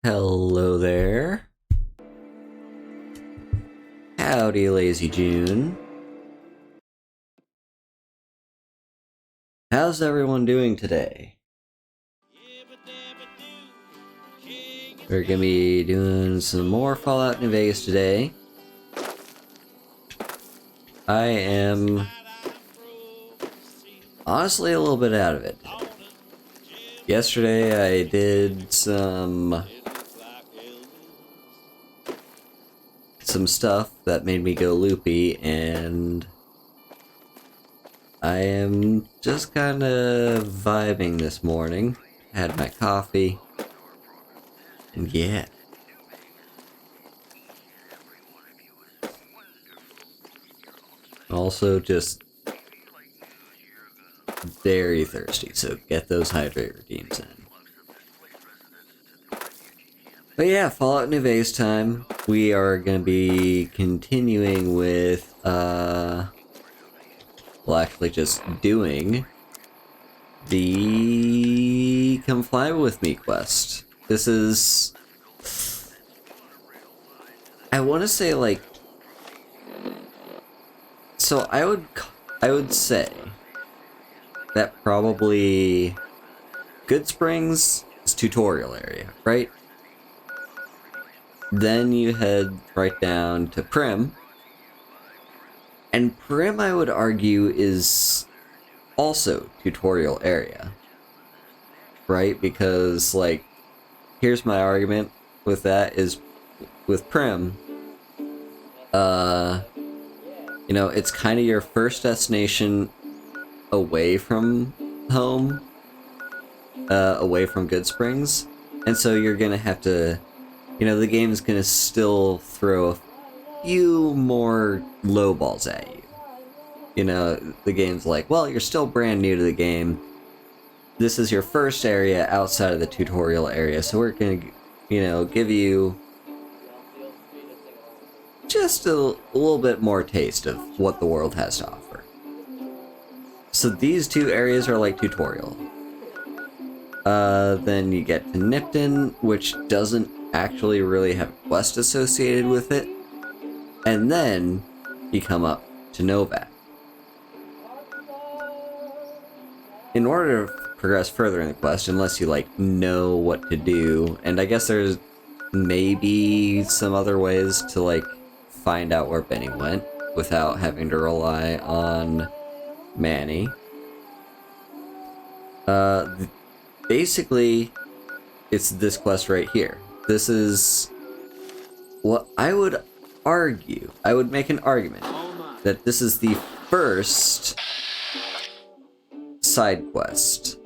Hello there. Howdy, Lazy June. How's everyone doing today? We're gonna be doing some more Fallout New Vegas today. I am honestly a little bit out of it. Yesterday I did some stuff that made me go loopy, and I am just kind of vibing this morning. Had my coffee, and yeah. Also just very thirsty, so get those hydrate redeems in. But yeah, Fallout New Vegas time. We are going to be continuing with, well, actually just doing the Come Fly With Me quest. This is, I want to say, like, so I would say that probably Good Springs is tutorial area, right? Then you head right down to Prim. And Prim, I would argue, is also tutorial area. Right? Because, like, here's my argument with that is, with Prim, you know, it's kind of your first destination away from home, away from Good Springs. And so you're gonna have to, you know, the game's gonna still throw a few more low balls at you. You know, the game's like, well, you're still brand new to the game. This is your first area outside of the tutorial area, so we're gonna, you know, give you just a little bit more taste of what the world has to offer. So these two areas are like tutorial. Then you get to Nipton, which doesn't actually really have a quest associated with it. And then you come up to Novak. In order to progress further in the quest, unless you, like, know what to do, and I guess there's maybe some other ways to, like, find out where Benny went without having to rely on Manny. Basically, it's this quest right here. This is what I would argue. I would make an argument that this is the first side quest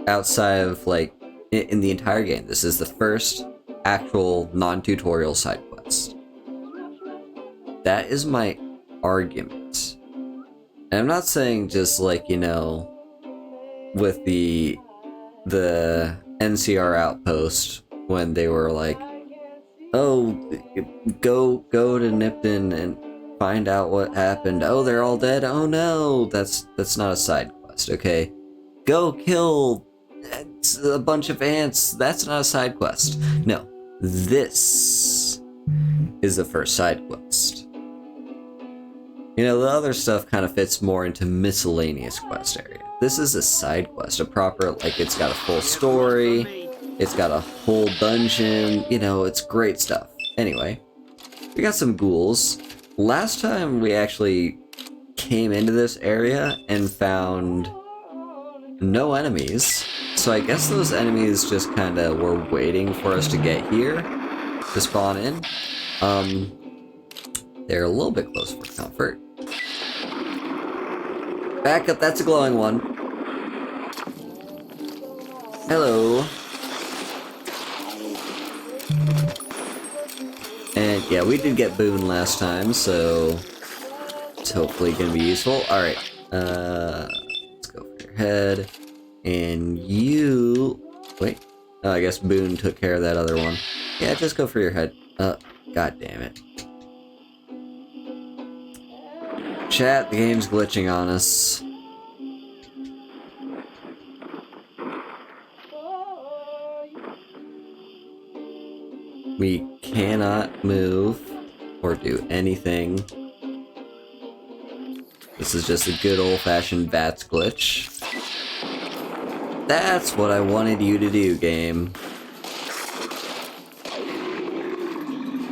outside of, like, in the entire game. This is the first actual non-tutorial side quest. That is my argument. And I'm not saying just, like, you know, with the NCR outpost when they were like, oh, go to Nipton and find out what happened. Oh, they're all dead. Oh no, that's not a side quest. Okay, go kill a bunch of ants. That's not a side quest. No, this is the first side quest. You know, the other stuff kind of fits more into miscellaneous quest area. This is a side quest, a proper, like, it's got a full story, it's got a whole dungeon, you know, it's great stuff. Anyway, we got some ghouls. Last time we actually came into this area and found no enemies, so I guess those enemies just kind of were waiting for us to get here to spawn in. They're a little bit close for comfort. Back up, that's a glowing one. Hello. And yeah, we did get Boone last time, so it's hopefully gonna be useful. Alright, let's go for your head. And you... wait. Oh, I guess Boone took care of that other one. Yeah, just go for your head. God damn it. Chat, the game's glitching on us. We cannot move or do anything. This is just a good old-fashioned VATS glitch. That's what I wanted you to do, game.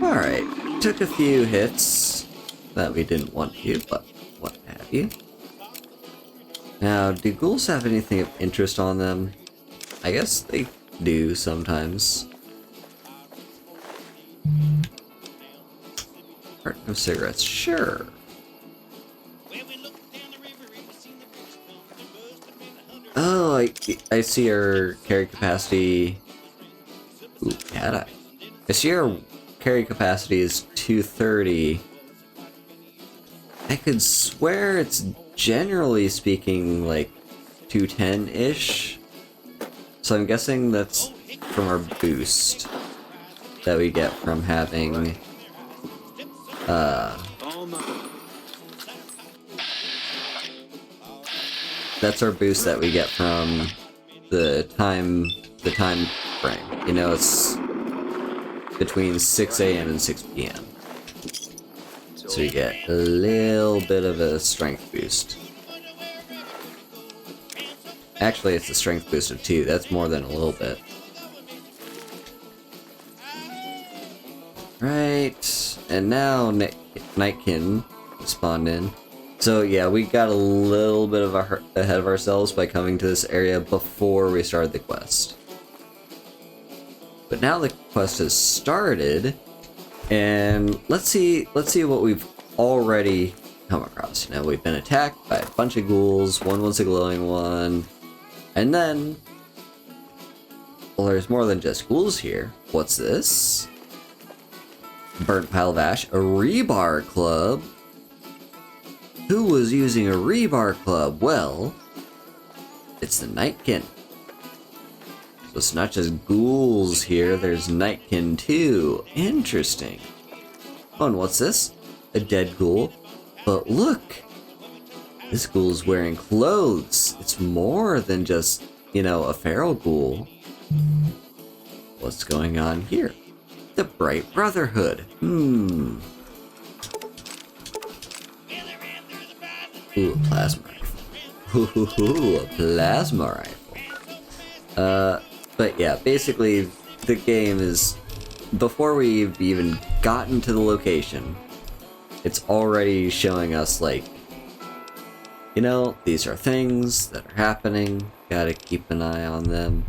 Alright, took a few hits that we didn't want to, but what have you. Now, do ghouls have anything of interest on them? I guess they do sometimes. Carton of cigarettes, sure. Oh, I see our carry capacity. Ooh, cat eye. I see our carry capacity is 230. I could swear it's generally speaking like 210-ish. So I'm guessing that's from our boost that we get from having that's our boost that we get from the time frame. You know, it's between 6 a.m. and 6 p.m. So you get a little bit of a strength boost. Actually, it's a strength boost of 2. That's more than a little bit. Right, and now Nightkin spawned in. So yeah, we got a little bit of ahead of ourselves by coming to this area before we started the quest. But now the quest has started, and let's see what we've already come across. You know, we've been attacked by a bunch of ghouls. One was a glowing one, and then, well, there's more than just ghouls here. What's this? Burnt pile of ash, a rebar club. Who was using a rebar club? Well, it's the Nightkin. So it's not just ghouls here, there's Nightkin too. Interesting. Oh, and what's this? A dead ghoul. But look! This ghoul's wearing clothes. It's more than just, you know, a feral ghoul. What's going on here? The Bright Brotherhood. Ooh, a plasma rifle. Ooh, a plasma rifle. But yeah, basically, the game is, before we've even gotten to the location, it's already showing us, like, you know, these are things that are happening, gotta keep an eye on them.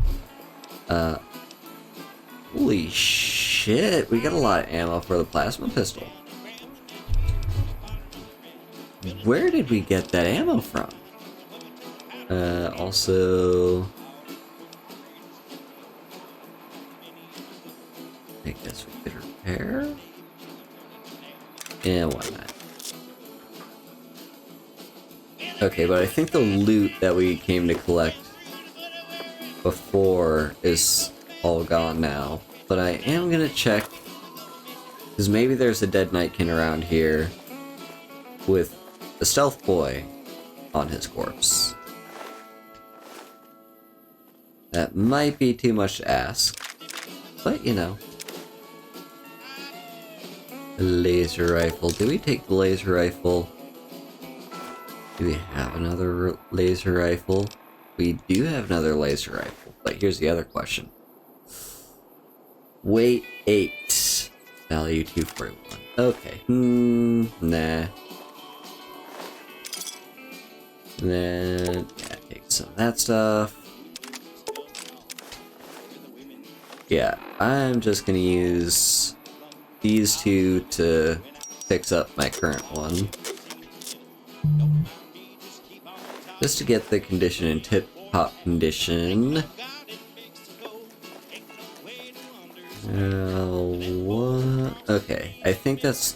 Holy shit, we got a lot of ammo for the plasma pistol. Where did we get that ammo from? Also, I guess we could repair? Yeah, why not? Okay, but I think the loot that we came to collect before is all gone now. But I am gonna check, because maybe there's a dead Nightkin around here with a stealth boy on his corpse. That might be too much to ask, but you know. A laser rifle. Do we take the laser rifle? Do we have another laser rifle? We do have another laser rifle, but here's the other question. Weight 8. Value 241. Okay. Nah. Then, yeah, take some of that stuff. Yeah, I'm just gonna use these two to fix up my current one. Just to get the condition in tip-top condition. What? Okay, I think that's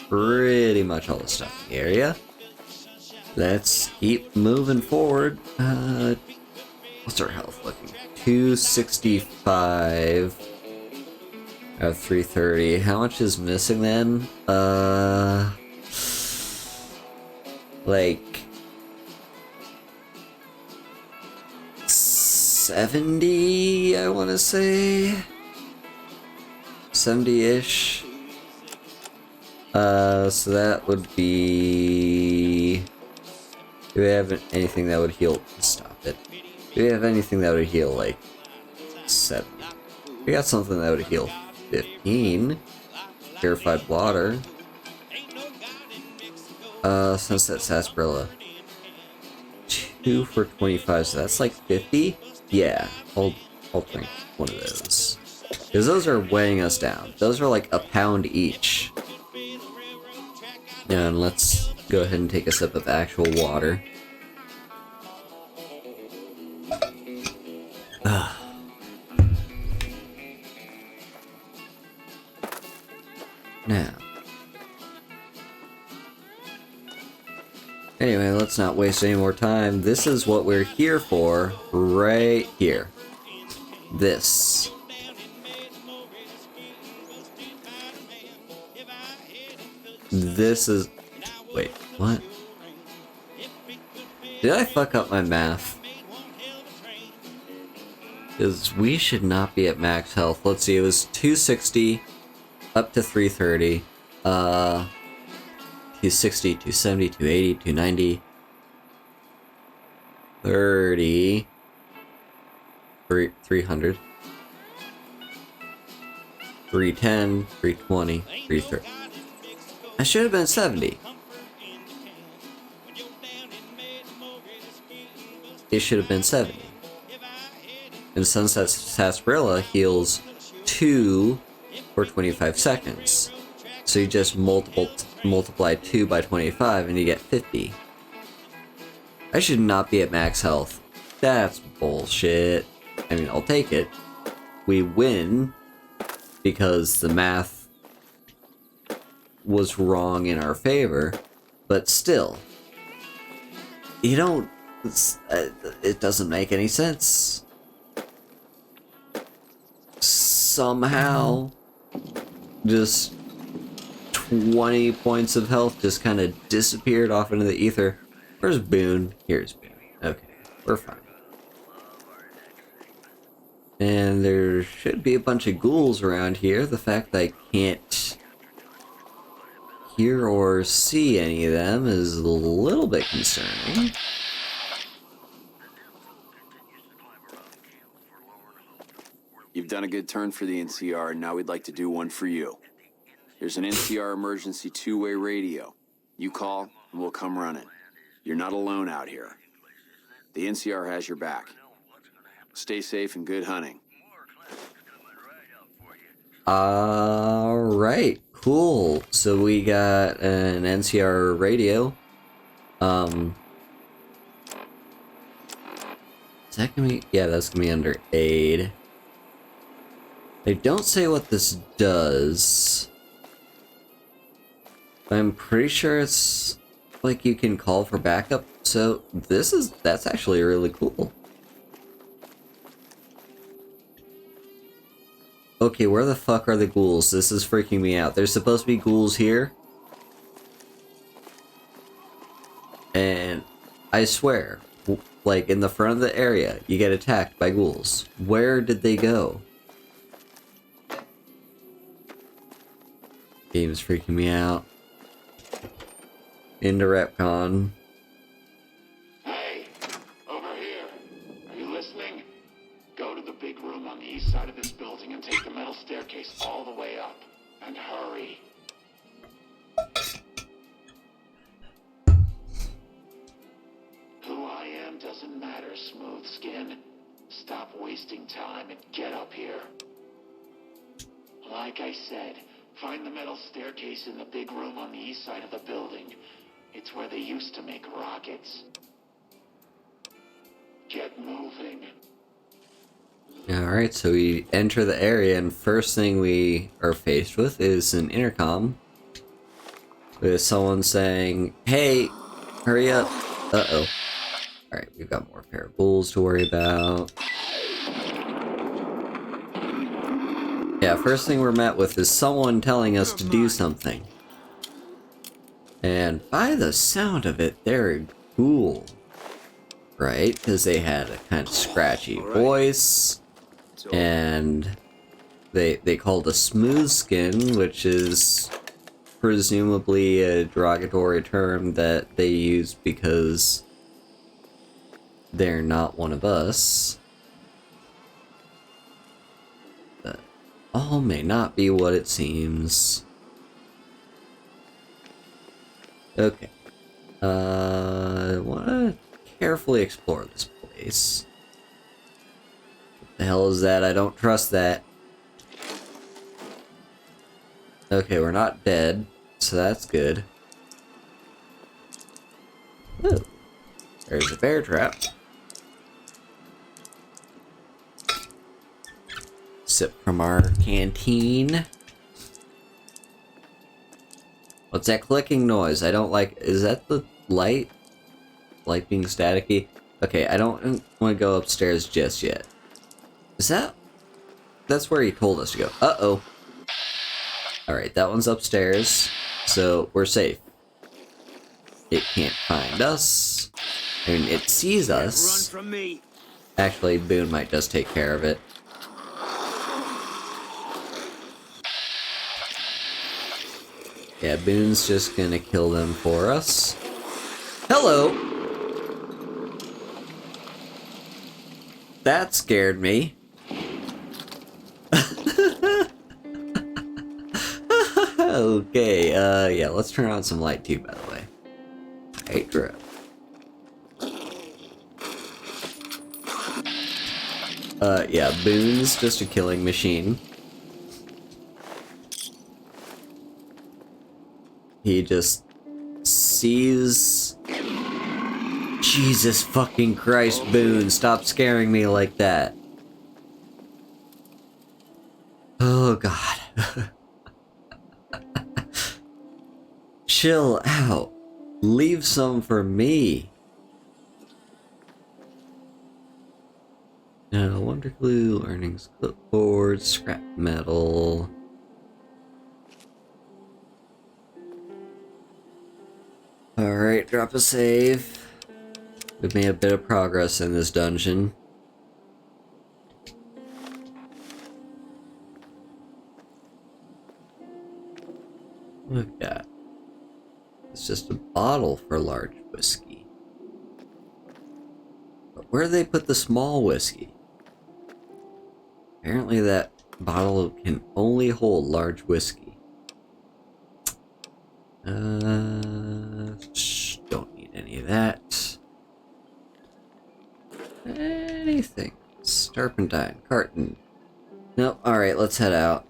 pretty much all the stuff in the area. Let's keep moving forward. What's our health looking? 265 out of 330. How much is missing then? Like 70, I want to say. 70-ish. So that would be... Do we have anything that would heal? Stop it. Do we have anything that would heal, like, 70? We got something that would heal 15. Purified water. Sunset Sarsaparilla. 2 for 25, so that's like 50? Yeah, I'll drink one of those. Because those are weighing us down. Those are like a pound each. And let's go ahead and take a sip of actual water. Now. Anyway, let's not waste any more time. This is what we're here for, right here. This. This is... Wait, what? Did I fuck up my math? Because we should not be at max health. Let's see, it was 260 up to 330. 260, 270, 280, 290, 30, 300, 310, 320, 330. I should have been 70. It should have been 70. And Sunset Sarsaparilla heals 2 for 25 seconds. So you just multiply 2 by 25 and you get 50. I should not be at max health. That's bullshit. I mean, I'll take it. We win because the math was wrong in our favor, but still, you don't... it doesn't make any sense. Somehow, just 20 points of health just kind of disappeared off into the ether. Where's Boone? Here's Boone. Okay, we're fine. And there should be a bunch of ghouls around here. The fact that I can't hear or see any of them is a little bit concerning. You've done a good turn for the NCR, and now we'd like to do one for you. There's an NCR emergency two-way radio. You call, and we'll come running. You're not alone out here. The NCR has your back. Stay safe and good hunting. Alright, cool. So we got an NCR radio. Is that gonna be... Yeah, that's gonna be under aid. They don't say what this does. I'm pretty sure it's like you can call for backup. So that's actually really cool. Okay, where the fuck are the ghouls? This is freaking me out. There's supposed to be ghouls here. And I swear, like in the front of the area, you get attacked by ghouls. Where did they go? Game's freaking me out. Into Repcon. Hey, over here. Are you listening? Go to the big room on the east side of this building and take the metal staircase all the way up. And hurry. Who I am doesn't matter, smooth skin. Stop wasting time and get up here. Like I said, find the metal staircase in the big room on the east side of the building. It's where they used to make rockets. Get moving. Alright, so we enter the area, and first thing we are faced with is an intercom with someone saying, "Hey, hurry up." Uh-oh. Alright, we've got more pair of ghouls to worry about. Yeah, first thing we're met with is someone telling us to do something. And by the sound of it, they're a ghoul. Right? Because they had a kind of scratchy voice. And they called a smooth skin, which is presumably a derogatory term that they use because they're not one of us. But all may not be what it seems. Okay. I wanna carefully explore this place. What the hell is that? I don't trust that. Okay, we're not dead, so that's good. Ooh, there's a bear trap. Sip from our canteen. What's that clicking noise? I don't like. Is that the light? Light being staticky? Okay, I don't want to go upstairs just yet. Is that? That's where he told us to go. Uh-oh. Alright, that one's upstairs, so we're safe. It can't find us. I mean, it sees us. Run from me. Actually, Boone might just take care of it. Yeah, Boone's just gonna kill them for us. Hello! That scared me. Okay, yeah, let's turn on some light too, by the way. Hydra. Yeah, Boone's just a killing machine. He just sees... Jesus fucking Christ, Boone, stop scaring me like that. Oh, God. Chill out. Leave some for me. Wonder glue, earnings clipboard, scrap metal. Alright, drop a save. We've made a bit of progress in this dungeon. What have we got? It's just a bottle for large whiskey. But where do they put the small whiskey? Apparently that bottle can only hold large whiskey. Don't need any of that. Anything. Turpentine, carton. Nope, alright, let's head out.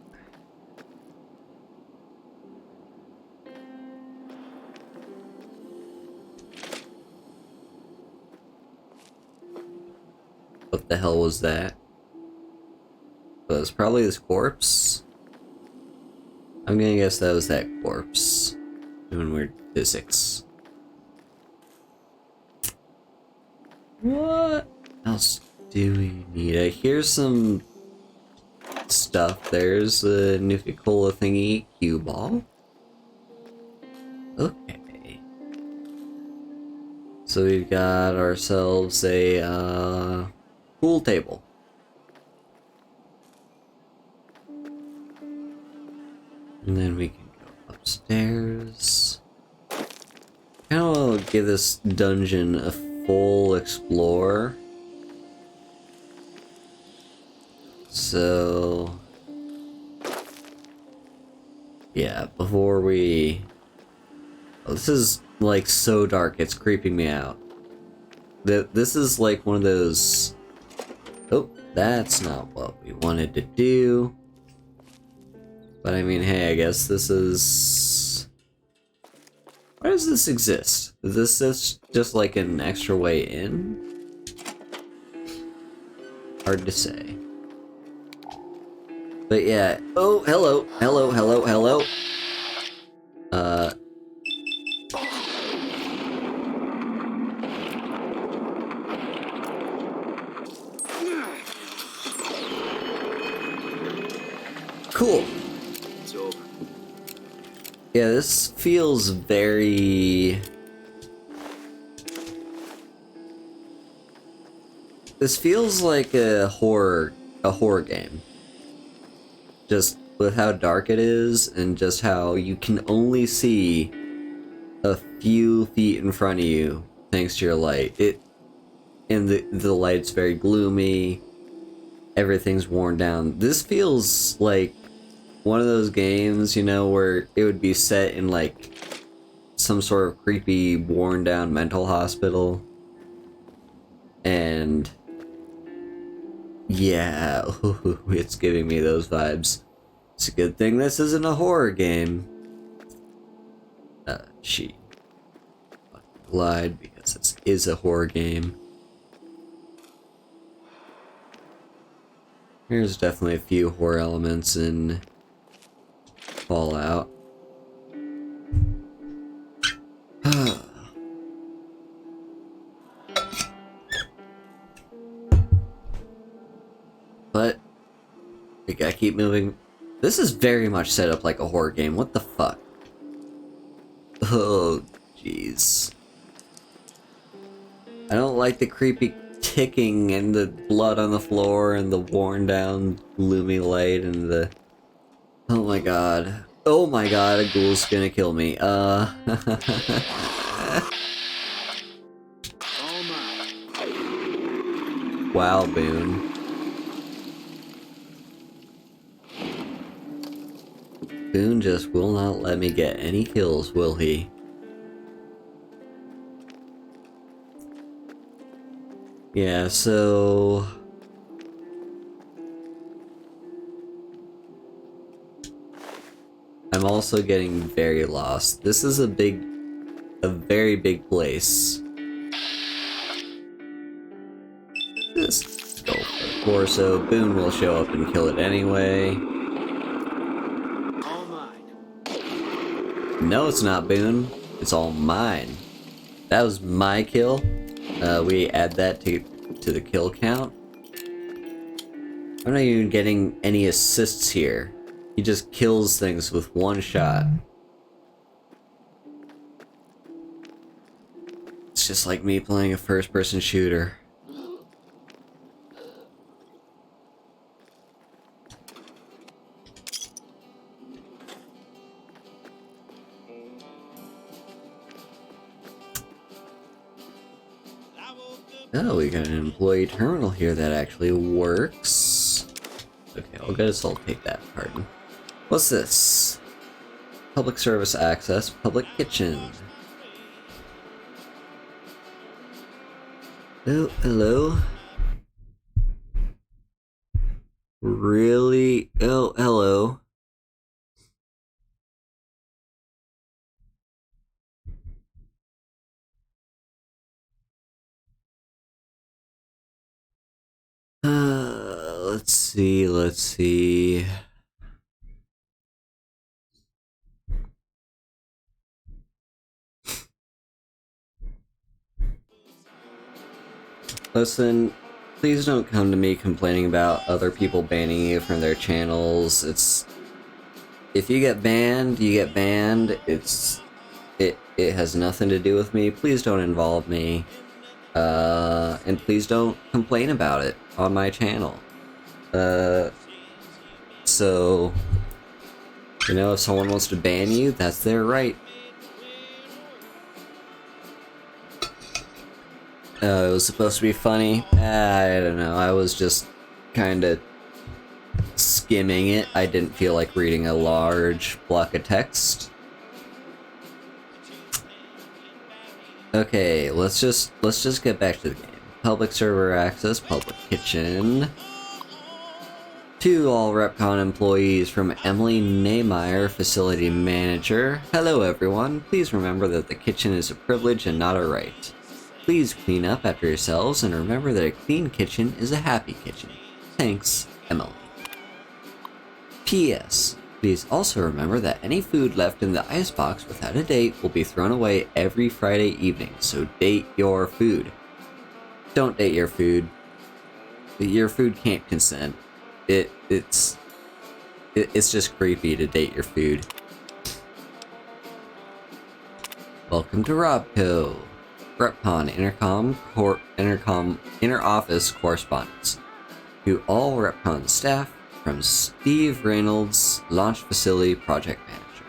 What the hell was that? Well, it's probably this corpse. I'm gonna guess that was that corpse. Doing weird physics. What else do we need? I hear some stuff. There's a Nuka-Cola thingy. Cue ball. Okay. So we've got ourselves a pool table. And then we can go upstairs. I kind of want to give this dungeon a full explore. So... yeah, before we... oh, this is like so dark, it's creeping me out. This is like one of those... oh, that's not what we wanted to do. But I mean, hey, I guess this is... why does this exist? Is this just like an extra way in? Hard to say. But yeah, oh, hello, hello, hello, hello. Cool. It's over. Yeah, this feels very... this feels like a horror game. just with how dark it is and just how you can only see a few feet in front of you thanks to your light. And the light's very gloomy. Everything's worn down. This feels like one of those games, you know, where it would be set in like some sort of creepy, worn down mental hospital. And yeah, it's giving me those vibes. It's a good thing this isn't a horror game. She lied because this is a horror game. There's definitely a few horror elements in Fallout. But we gotta keep moving. This is very much set up like a horror game. What the fuck? Oh, jeez. I don't like the creepy ticking and the blood on the floor and the worn down gloomy light and the... Oh my god. Oh my god, a ghoul's gonna kill me. Oh my. Wow, Boone. Boone just will not let me get any kills, will he? Yeah, so... I'm also getting very lost. This is a very big place. Just go for the torso. Boone will show up and kill it anyway. All mine. No, it's not Boone. It's all mine. That was my kill. We add that to the kill count. I'm not even getting any assists here. He just kills things with one shot. It's just like me playing a first-person shooter. Oh, we got an employee terminal here that actually works. Okay, I'll guess I'll take that, pardon. What's this? Public service access, public kitchen. Oh, hello. Really? Oh, hello. Let's see. Listen, please don't come to me complaining about other people banning you from their channels. If you get banned, you get banned. It has nothing to do with me. Please don't involve me. And please don't complain about it on my channel. So, you know, if someone wants to ban you, that's their right. It was supposed to be funny. I don't know, I was just kinda skimming it. I didn't feel like reading a large block of text. Okay, let's just get back to the game. Public server access, public kitchen. To all Repcon employees from Emily Neymeyer, facility manager. Hello everyone, please remember that the kitchen is a privilege and not a right. Please clean up after yourselves and remember that a clean kitchen is a happy kitchen. Thanks, Emily. P.S. Please also remember that any food left in the icebox without a date will be thrown away every Friday evening, so date your food. Don't date your food. Your food can't consent. It's just creepy to date your food. Welcome to Robco. Repcon Inter-Office Correspondence. To all Repcon staff, from Steve Reynolds, Launch Facility Project Manager.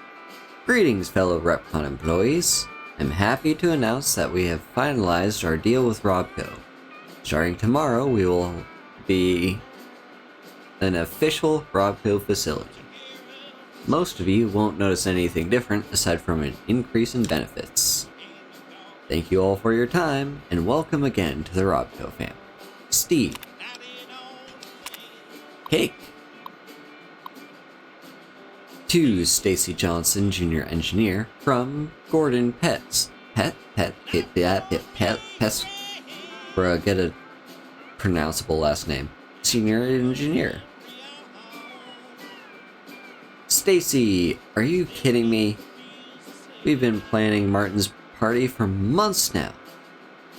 Greetings, fellow RepCon employees. I'm happy to announce that we have finalized our deal with Robco. Starting tomorrow, we will be an official Robco facility. Most of you won't notice anything different aside from an increase in benefits. Thank you all for your time, and welcome again to the Robco family. Steve. Cake. To Stacy Johnson, Junior Engineer, from Gordon Pets. Pets. Bruh, get a pronounceable last name. Senior Engineer. Stacy, are you kidding me? We've been planning Martin's party for months now.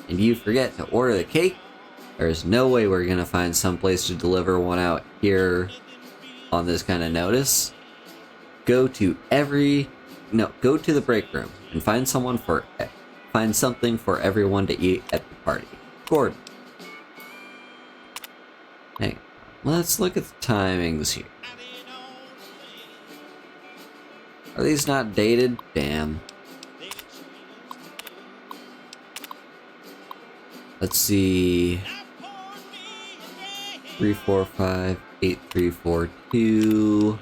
And you forget to order the cake? There's no way we're gonna find someplace to deliver one out here on this kind of notice. Go to the break room and find something for everyone to eat at the party. Gordon. Hey, let's look at the timings here. Are these not dated? Damn. Let's see. 345 8342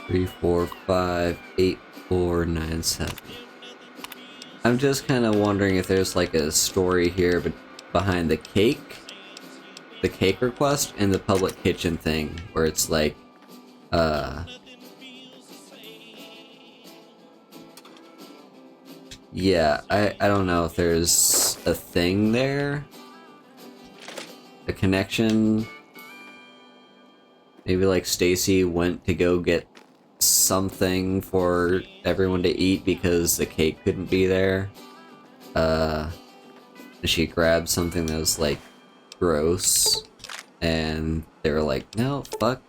345 8497. I'm just kind of wondering if there's like a story here behind the cake request and the public kitchen thing, where it's like, yeah, I don't know if there's a thing there, a connection. Maybe like Stacy went to go get something for everyone to eat because the cake couldn't be there. She grabbed something that was like gross, and they were like, no, fuck,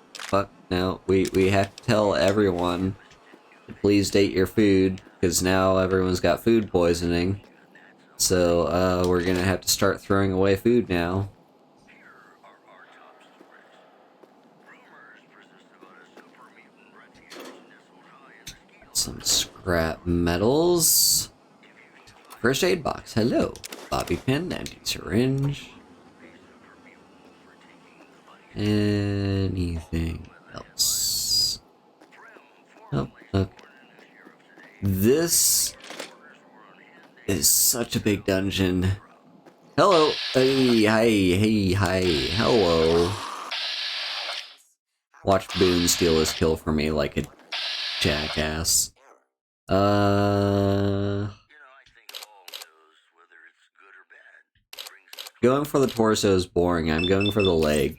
no, we have to tell everyone to please date your food, because now everyone's got food poisoning. So, we're gonna have to start throwing away food now. Some scrap metals. First aid box, hello. Bobby pin, empty syringe. Anything else? Oh, okay. This is such a big dungeon. Hello. Hey, hi. Hello. Watch Boone steal his kill for me like a jackass. Going for the torso is boring. I'm going for the leg.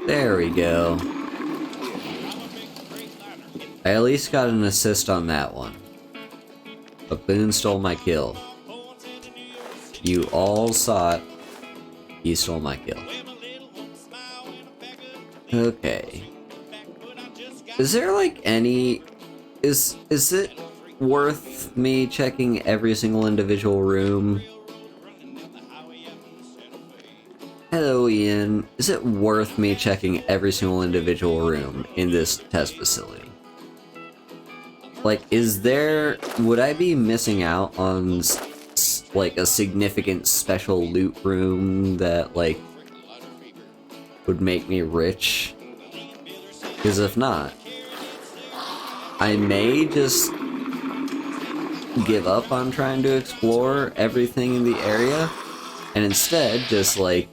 There we go. I at least got an assist on that one. But Boone stole my kill. You all saw it. He stole my kill. Okay. Is there like any... Is it worth me checking every single individual room? Hello, Ian. Is it worth me checking every single individual room in this test facility? Like, would I be missing out on, like, a significant special loot room that, like, would make me rich? Because if not, I may just give up on trying to explore everything in the area, and instead just, like,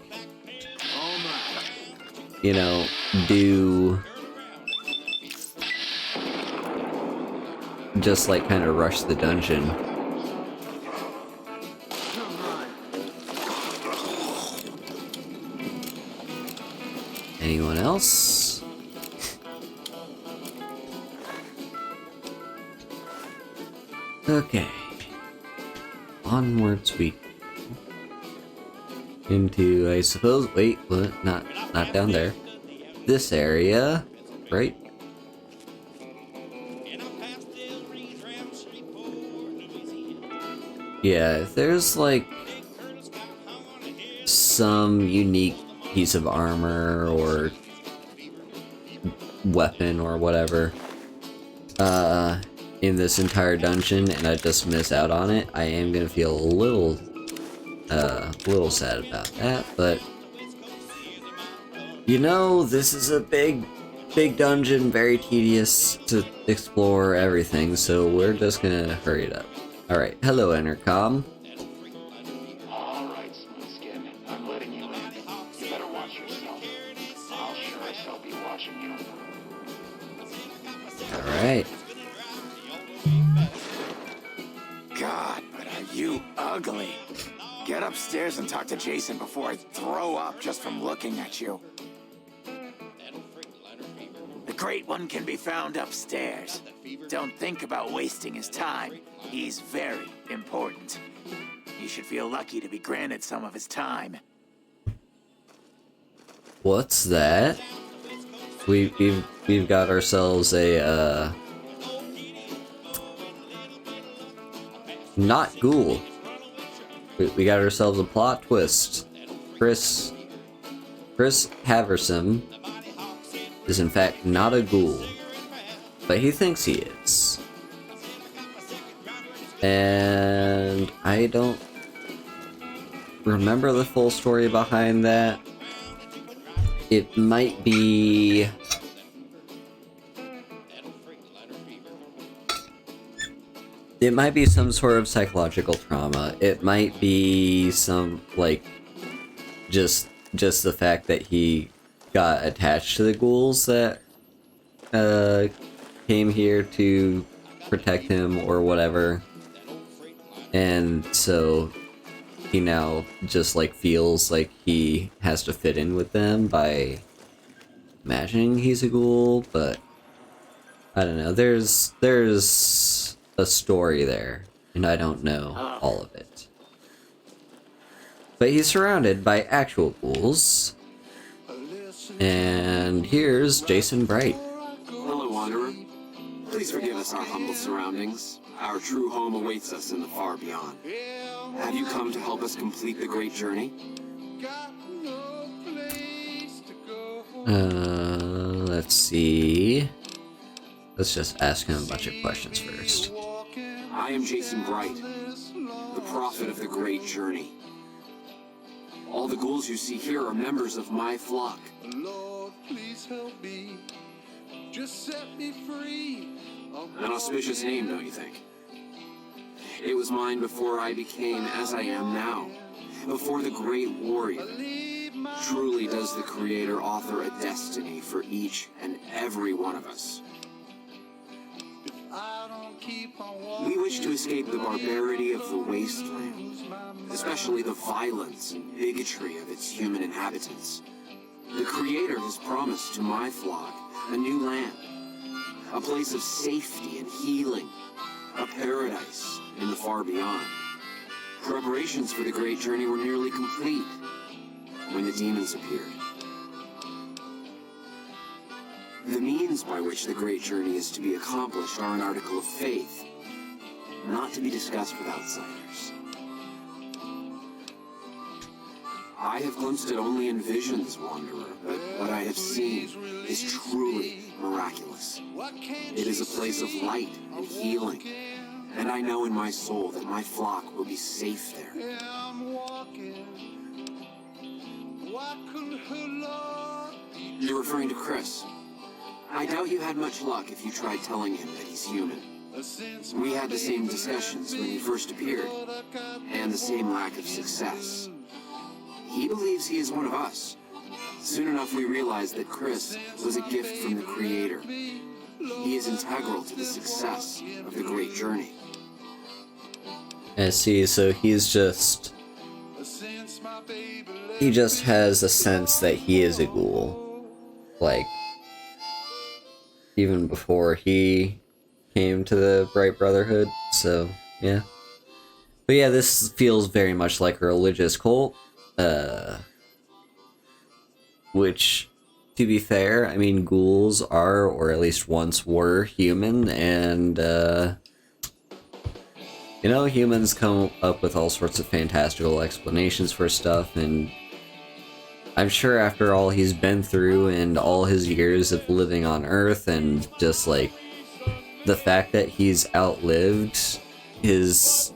you know, just like kind of rush the dungeon. Anyone else? Okay. Onwards we into, I suppose, wait, what? Not down there. This area, right? Yeah, if there's like some unique piece of armor or weapon or whatever in this entire dungeon and I just miss out on it, I am gonna feel a little sad about that, but you know, this is a big dungeon, very tedious to explore everything, so we're just gonna hurry it up. Alright, hello Intercom. Alright, Smoothskin. I'm letting you in. You better watch yourself. I'll sure as hell be watching you. Alright. God, but are you ugly. Get upstairs and talk to Jason before I throw up just from looking at you. The Great One can be found upstairs. Don't think about wasting his time. He's very important. You should feel lucky to be granted some of his time. What's that? We've got ourselves a not ghoul. We got ourselves a plot twist. Chris Haverson is in fact not a ghoul, but he thinks he is. And I don't remember the full story behind that. It might be... It might be some sort of psychological trauma. It might be some, like, just the fact that he got attached to the ghouls that came here to protect him or whatever. And so he now just, like, feels like he has to fit in with them by imagining he's a ghoul, but I don't know. There's a story there, and I don't know all of it. But he's surrounded by actual ghouls. And here's Jason Bright. Hello, Wanderer. Please forgive us our humble surroundings. Our true home awaits us in the far beyond. Have you come to help us complete the great journey? Let's see. Let's just ask him a bunch of questions first. I am Jason Bright, the prophet of the great journey. All the ghouls you see here are members of my flock. Lord, please help me. Just set me free. An auspicious name, don't you think? It was mine before I became as I am now, before the great warrior. Truly does the Creator author a destiny for each and every one of us. We wish to escape the barbarity of the Wasteland, especially the violence and bigotry of its human inhabitants. The Creator has promised to my flock a new land, a place of safety and healing, a paradise in the far beyond. Preparations for the great journey were nearly complete when the demons appeared. The means by which the great journey is to be accomplished are an article of faith, not to be discussed with outsiders. I have glimpsed it only in visions, Wanderer, but what I have seen is truly miraculous. It is a place of light and healing, and I know in my soul that my flock will be safe there. You're referring to Chris. I doubt you had much luck if you tried telling him that he's human. We had the same discussions when he first appeared, and the same lack of success. He believes he is one of us. Soon enough we realized that Chris was a gift from the Creator. He is integral to the success of the great journey. I see, so he just has a sense that he is a ghoul. Like, even before he came to the Bright Brotherhood, so, yeah. But yeah, this feels very much like a religious cult, which, to be fair, I mean, ghouls are, or at least once were, human, and, You know, humans come up with all sorts of fantastical explanations for stuff, and I'm sure after all he's been through and all his years of living on Earth and just like the fact that he's outlived his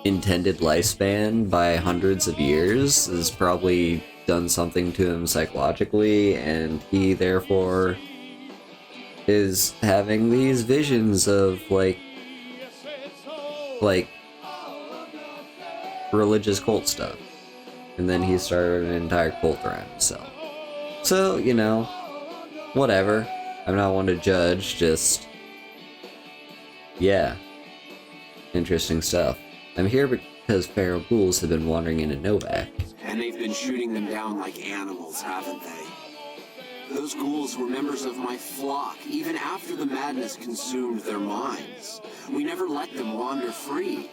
intended lifespan by hundreds of years has probably done something to him psychologically, and he therefore is having these visions of like religious cult stuff. And then he started an entire cult around himself. So, you know, whatever. I'm not one to judge, just yeah. Interesting stuff. I'm here because feral ghouls have been wandering into Novak. And they've been shooting them down like animals, haven't they? Those ghouls were members of my flock, even after the madness consumed their minds. We never let them wander free.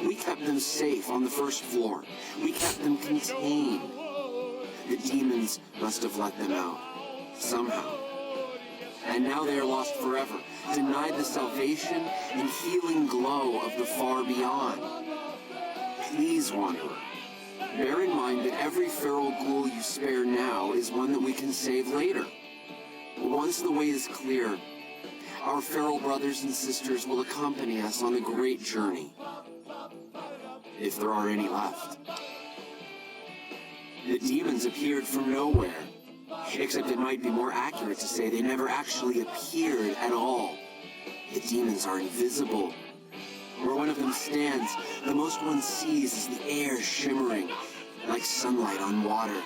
We kept them safe on the first floor. We kept them contained. The demons must have let them out, somehow. And now they are lost forever, denied the salvation and healing glow of the far beyond. Please, Wanderer, bear in mind that every feral ghoul you spare now is one that we can save later. Once the way is clear, our feral brothers and sisters will accompany us on the great journey. If there are any left. The demons appeared from nowhere. Except it might be more accurate to say they never actually appeared at all. The demons are invisible. Where one of them stands, the most one sees is the air shimmering, like sunlight on water.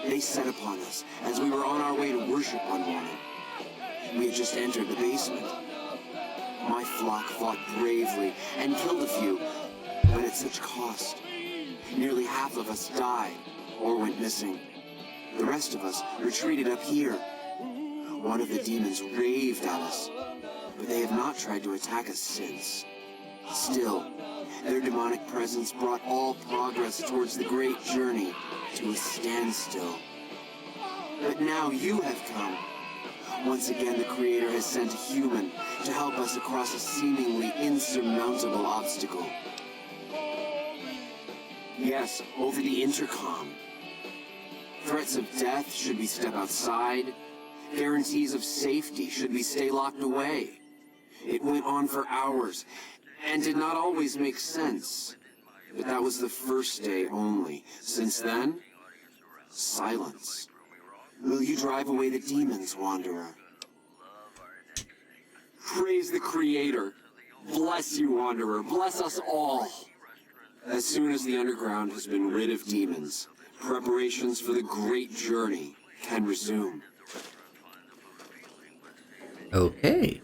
They set upon us as we were on our way to worship one morning. We had just entered the basement. My flock fought bravely and killed a few, but at such cost. Nearly half of us died or went missing. The rest of us retreated up here. One of the demons raved at us, but they have not tried to attack us since. Still, their demonic presence brought all progress towards the great journey to a standstill. But now you have come. Once again, the Creator has sent a human to help us across a seemingly insurmountable obstacle. Yes, over the intercom. Threats of death should we step outside. Guarantees of safety should we stay locked away. It went on for hours, and did not always make sense. But that was the first day only. Since then, silence. Will you drive away the demons, Wanderer? Praise the Creator. Bless you, Wanderer. Bless us all. As soon as the underground has been rid of demons, preparations for the great journey can resume. Okay.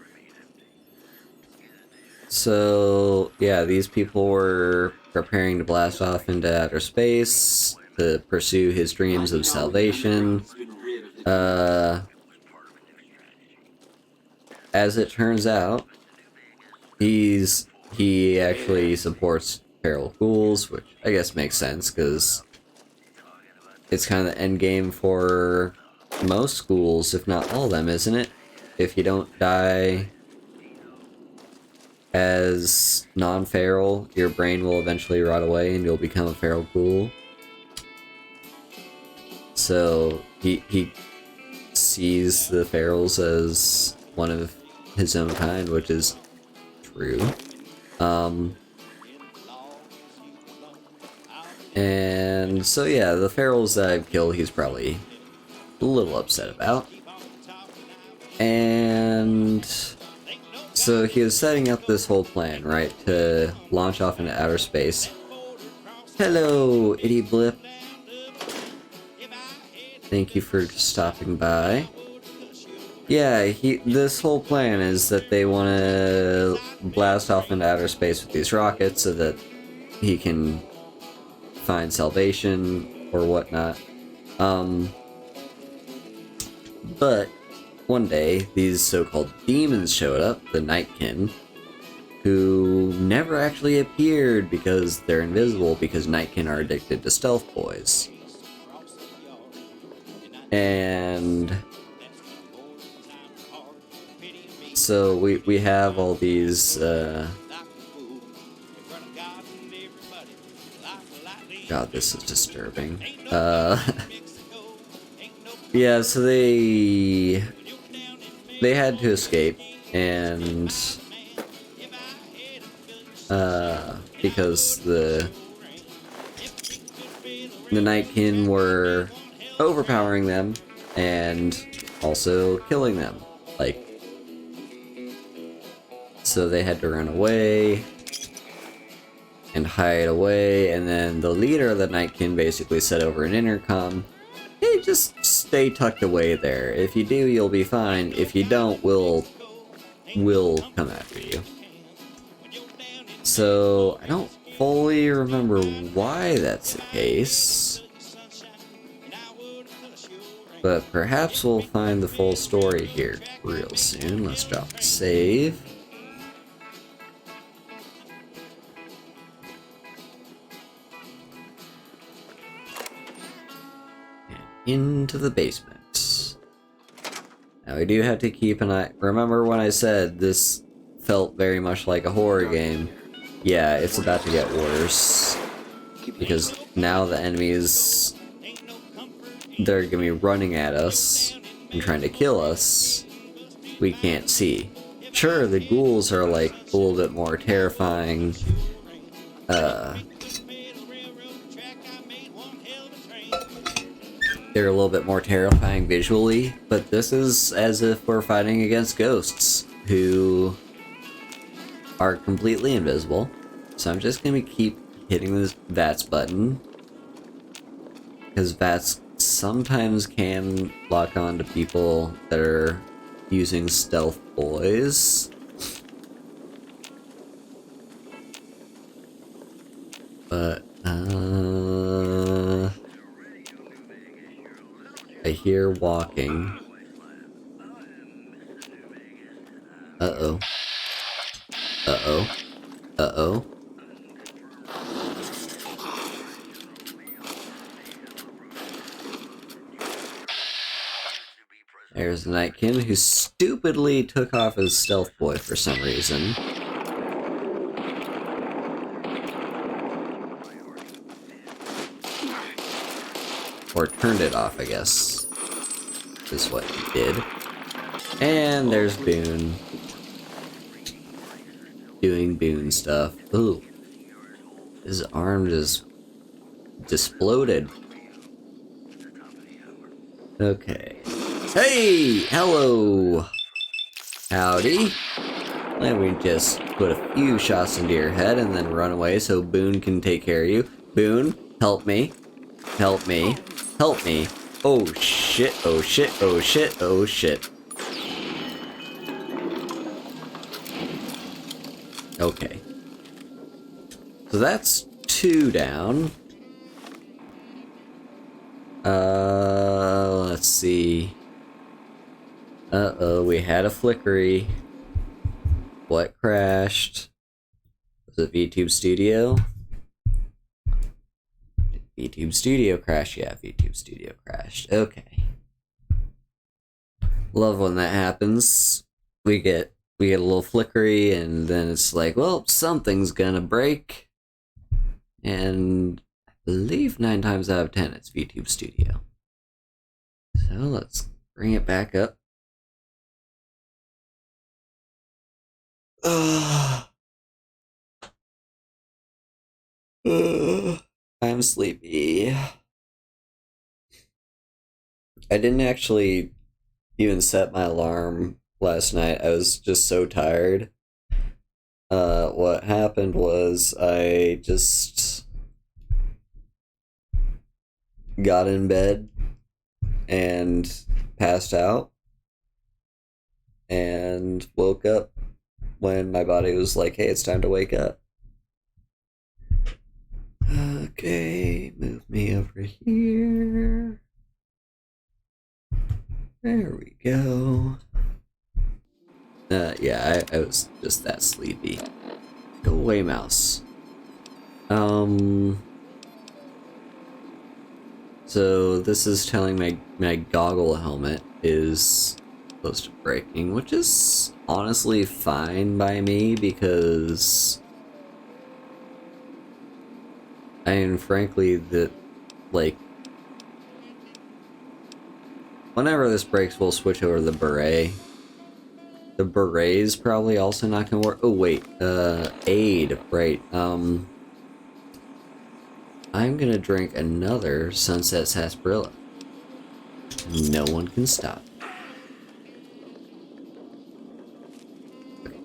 So, yeah, these people were preparing to blast off into outer space to pursue his dreams of salvation. As it turns out, he actually supports feral ghouls, which I guess makes sense, because it's kind of the end game for most schools, if not all of them, isn't it? If you don't die as non-feral, your brain will eventually rot away and you'll become a feral ghoul. So he sees the ferals as one of his own kind, which is true. And so yeah, the ferals that I've killed, he's probably a little upset about. And so he was setting up this whole plan, right, to launch off into outer space. Hello, Itty Blip. Thank you for stopping by. Yeah, this whole plan is that they want to blast off into outer space with these rockets so that he can find salvation or whatnot. But one day, these so-called demons showed up, the Nightkin, who never actually appeared because they're invisible, because Nightkin are addicted to stealth boys. And so we have all these God, this is disturbing. Yeah, so they had to escape, and because the Nightkin were overpowering them and also killing them. Like, so they had to run away and hide away, and then the leader of the Nightkin basically said over an intercom, hey, just stay tucked away there. If you do, you'll be fine. If you don't, we'll come after you. So, I don't fully remember why that's the case, but perhaps we'll find the full story here real soon. Let's drop the save. And into the basement. Now we do have to keep an eye. Remember when I said this felt very much like a horror game? Yeah, it's about to get worse. Because now the enemies, they're gonna be running at us and trying to kill us. We can't see. Sure, the ghouls are like a little bit more terrifying. They're a little bit more terrifying visually, but this is as if we're fighting against ghosts who are completely invisible. So I'm just gonna keep hitting this VATS button, because VATS sometimes can lock on to people that are using stealth boys. But I hear walking. Uh-oh. Uh-oh. Uh-oh. There's the Nightkin, who stupidly took off his stealth boy for some reason. Or turned it off, I guess, is what he did. And there's Boone. Doing Boone stuff. Ooh. His arm just exploded. Okay. Hey! Hello! Howdy. Let me just put a few shots into your head and then run away so Boone can take care of you. Boone, help me. Help me. Help me. Oh shit, oh shit, oh shit, oh shit. Okay. So that's 2 down. Let's see. Uh-oh, we had a flickery. What crashed? Was it VTube Studio? VTube Studio crashed? Yeah, VTube Studio crashed. Okay. Love when that happens. We get a little flickery, and then it's like, well, something's gonna break. And I believe 9 times out of 10 it's VTube Studio. So let's bring it back up. I'm sleepy. I didn't actually even set my alarm last night. I was just so tired. What happened was I just got in bed and passed out and woke up when my body was like, hey, it's time to wake up. Okay, move me over here. There we go. Yeah, I was just that sleepy. Go away, mouse. So this is telling my goggle helmet is close to breaking, which is honestly fine by me because mean, frankly, like, whenever this breaks, we'll switch over to the beret. The beret's probably also not gonna work. Oh, wait, aid, right, I'm gonna drink another Sunset Sarsaparilla. No one can stop.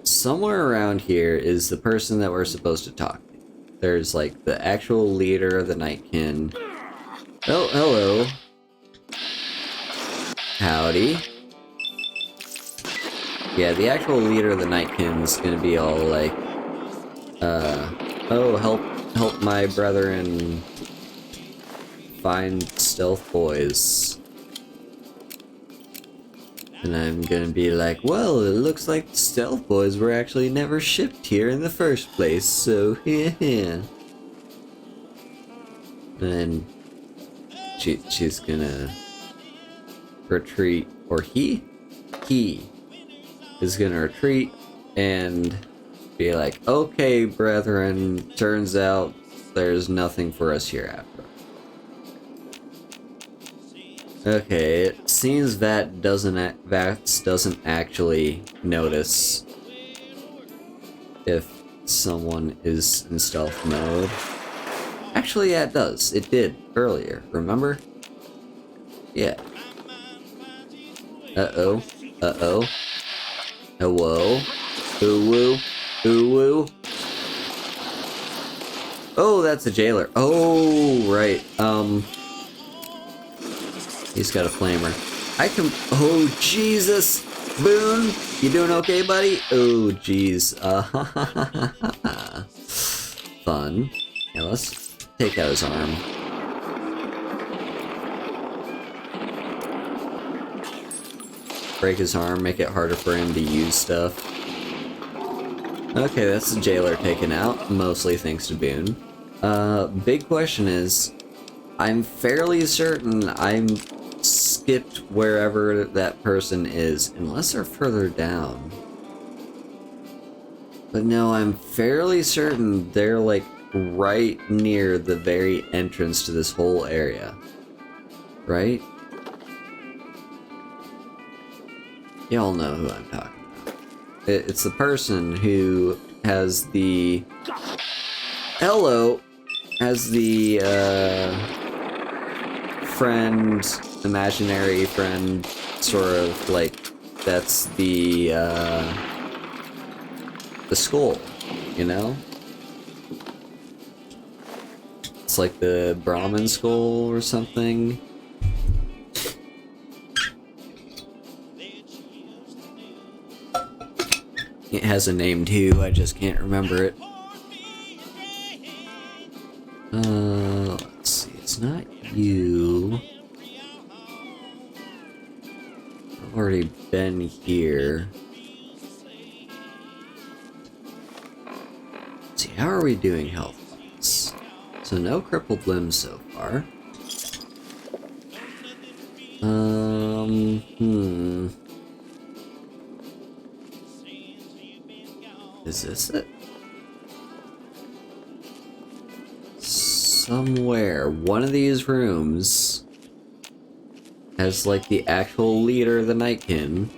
Somewhere around here is the person that we're supposed to talk to. There's like the actual leader of the Nightkin. Oh, hello. Howdy. Yeah, the actual leader of the Nightkin's gonna be all like, oh, help my brethren find stealth boys. And I'm gonna be like, well, it looks like the stealth boys were actually never shipped here in the first place, so yeah. And then she's gonna retreat, or he is gonna retreat and be like, okay, brethren, turns out there's nothing for us here after. Okay, it seems Vats doesn't actually notice if someone is in stealth mode. Actually, yeah, it does. It did earlier, remember? Yeah. Uh-oh. Uh-oh. Hello? Ooh-woo. Ooh-woo. Oh, that's a jailer. Oh, right. He's got a flamer. I can... Oh, Jesus! Boone! You doing okay, buddy? Oh, jeez. Fun. Yeah, let's take out his arm. Break his arm, make it harder for him to use stuff. Okay, that's the jailer taken out, mostly thanks to Boone. Big question is, I'm fairly certain I'm skipped wherever that person is, unless they're further down. But no, I'm fairly certain they're like right near the very entrance to this whole area. Right? Y'all know who I'm talking about. It's the person who has the... Hello! Has the, friend, imaginary friend, sort of, like, that's the skull, you know? It's like the Brahmin skull or something. It has a name too, I just can't remember it. Let's see, it's not you. I've already been here. Let's see, how are we doing health-wise? So no crippled limbs so far. Is this it? Somewhere, one of these rooms has like the actual leader of the Nightkin.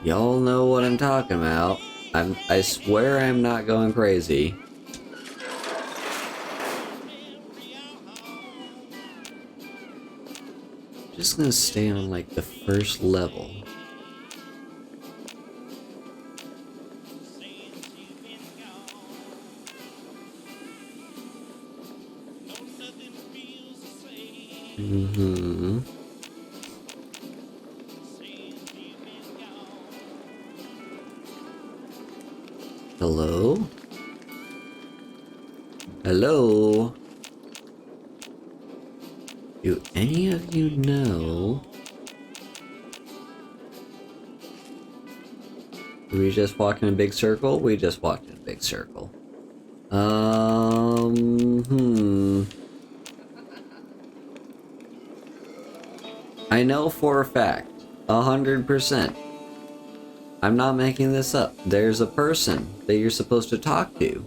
Y'all know what I'm talking about. I swear I'm not going crazy. Just gonna stay on like the first level. Hello? Hello? Do any of you know? Did we just walk in a big circle? We just walked in a big circle. I know for a fact, 100%, I'm not making this up. There's a person that you're supposed to talk to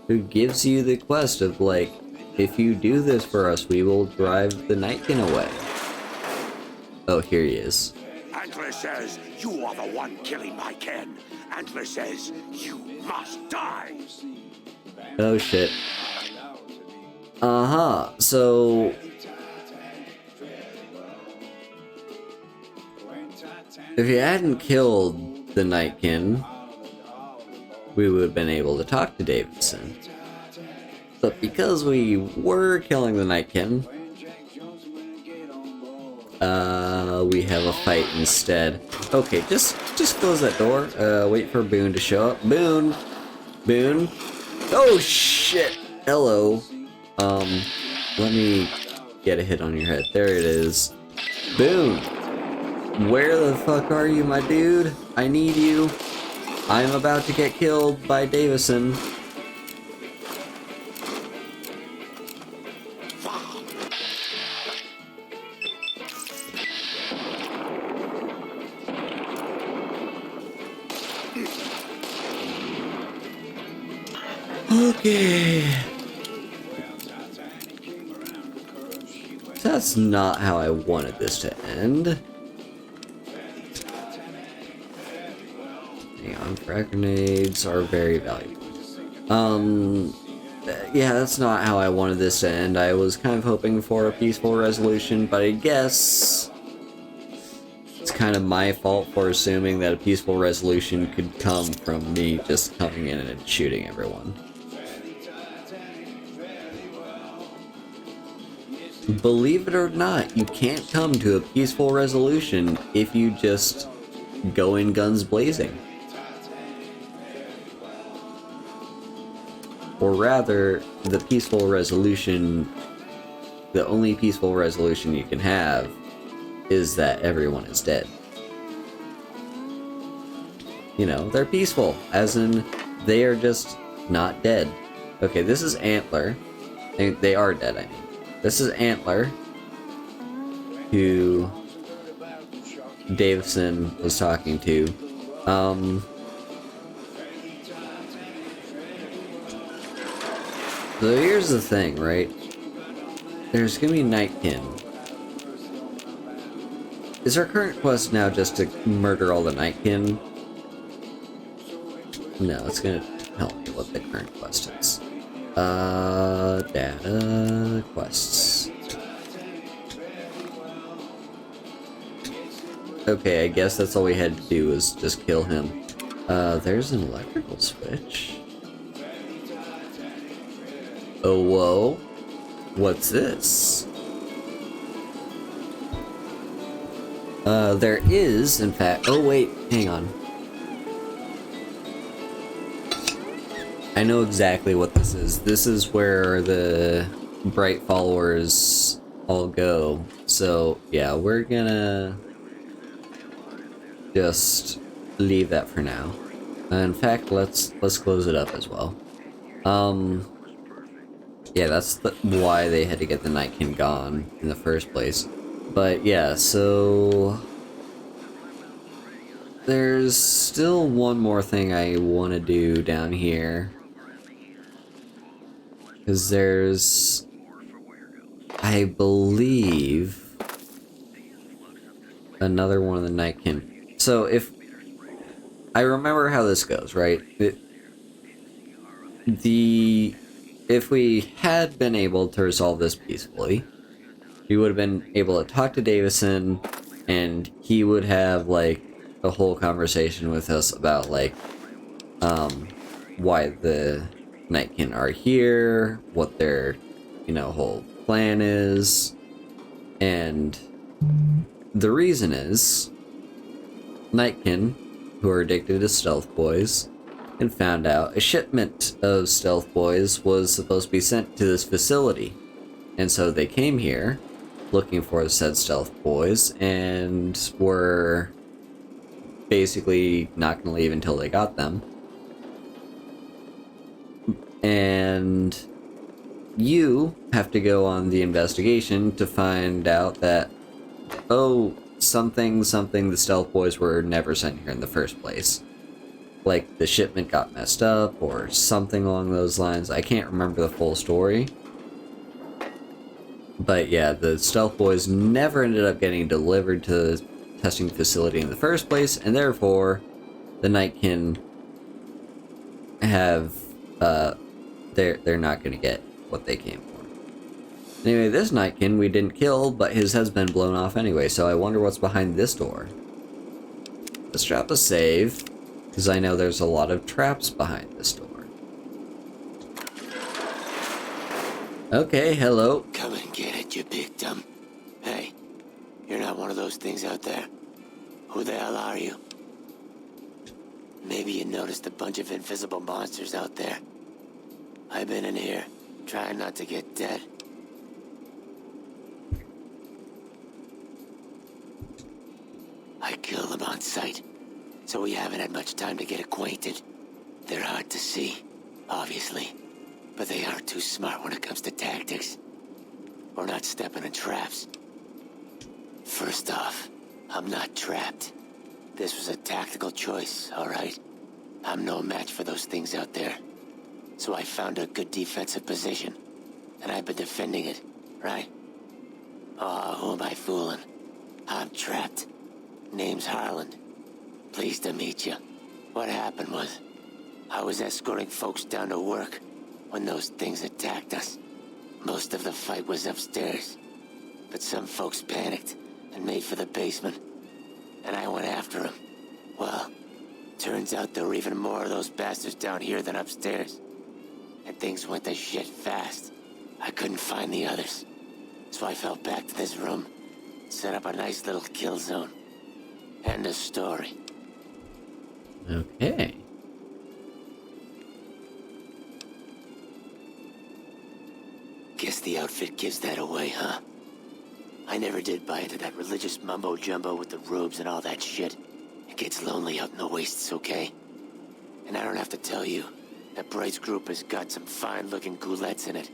who gives you the quest of, like, if you do this for us, we will drive the Nightkin away. Oh, here he is. Antler says you are the one killing my kin. Antler says you must die. Oh shit. So if you hadn't killed the Nightkin, we would have been able to talk to Davidson. But because we were killing the Nightkin, we have a fight instead. Okay, just close that door. Wait for Boone to show up. Boone! Boone! Oh shit! Hello. Let me get a hit on your head. There it is. Boone! Where the fuck are you, my dude? I need you. I'm about to get killed by Davison. Okay. That's not how I wanted this to end. Hang on, frag grenades are very valuable. Yeah, that's not how I wanted this to end. I was kind of hoping for a peaceful resolution, but I guess it's kind of my fault for assuming that a peaceful resolution could come from me just coming in and shooting everyone. Believe it or not, you can't come to a peaceful resolution if you just go in guns blazing. Or rather, the peaceful resolution, the only peaceful resolution you can have is that everyone is dead. You know, they're peaceful, as in they are just not dead. Okay, this is Antler. They are dead, I mean. This is Antler, who Davison was talking to. So here's the thing, right? There's gonna be Nightkin. Is our current quest now just to murder all the Nightkin? No, it's gonna tell me what the current quest is. Data quests. Okay, I guess that's all we had to do was just kill him. There's an electrical switch. Oh, whoa. What's this? There is, in fact... Oh, wait, hang on. I know exactly what this is. This is where the Bright followers all go. So, yeah, we're gonna just leave that for now. In fact, let's close it up as well. Yeah, that's why they had to get the Nightkin gone in the first place. But yeah, so there's still one more thing I want to do down here. Because there's, I believe, another one of the Nightkin. So if I remember how this goes, right? If we had been able to resolve this peacefully, we would have been able to talk to Davison, and he would have, like, a whole conversation with us about, like, why the Nightkin are here, what their, you know, whole plan is, and the reason is Nightkin, who are addicted to stealth boys, and found out a shipment of stealth boys was supposed to be sent to this facility. And so they came here looking for said stealth boys and were basically not going to leave until they got them. And you have to go on the investigation to find out that, oh, something, the Stealth Boys were never sent here in the first place. Like, the shipment got messed up, or something along those lines. I can't remember the full story. But yeah, the Stealth Boys never ended up getting delivered to the testing facility in the first place, and therefore, the Nightkin have, they're not gonna get what they came for. Anyway, this Nightkin we didn't kill, but his head's been blown off anyway, so I wonder what's behind this door. Let's drop a save, because I know there's a lot of traps behind this door. Okay, hello. Come and get it, you big dumb. Hey, you're not one of those things out there. Who the hell are you? Maybe you noticed a bunch of invisible monsters out there. I've been in here, trying not to get dead. I kill them on sight, so we haven't had much time to get acquainted. They're hard to see, obviously, but they aren't too smart when it comes to tactics. Or not stepping in traps. First off, I'm not trapped. This was a tactical choice, alright? I'm no match for those things out there. So I found a good defensive position, and I've been defending it, right? Oh, who am I fooling? I'm trapped. Name's Harland. Pleased to meet you. What happened was, I was escorting folks down to work when those things attacked us. Most of the fight was upstairs, but some folks panicked and made for the basement, and I went after them. Well, turns out there were even more of those bastards down here than upstairs, and things went to shit fast. I couldn't find the others, so I fell back to this room, set up a nice little kill zone. End of story. Okay. Guess the outfit gives that away, huh? I never did buy into that religious mumbo-jumbo with the robes and all that shit. It gets lonely out in the wastes, okay? And I don't have to tell you, that Bright's group has got some fine-looking goulettes in it.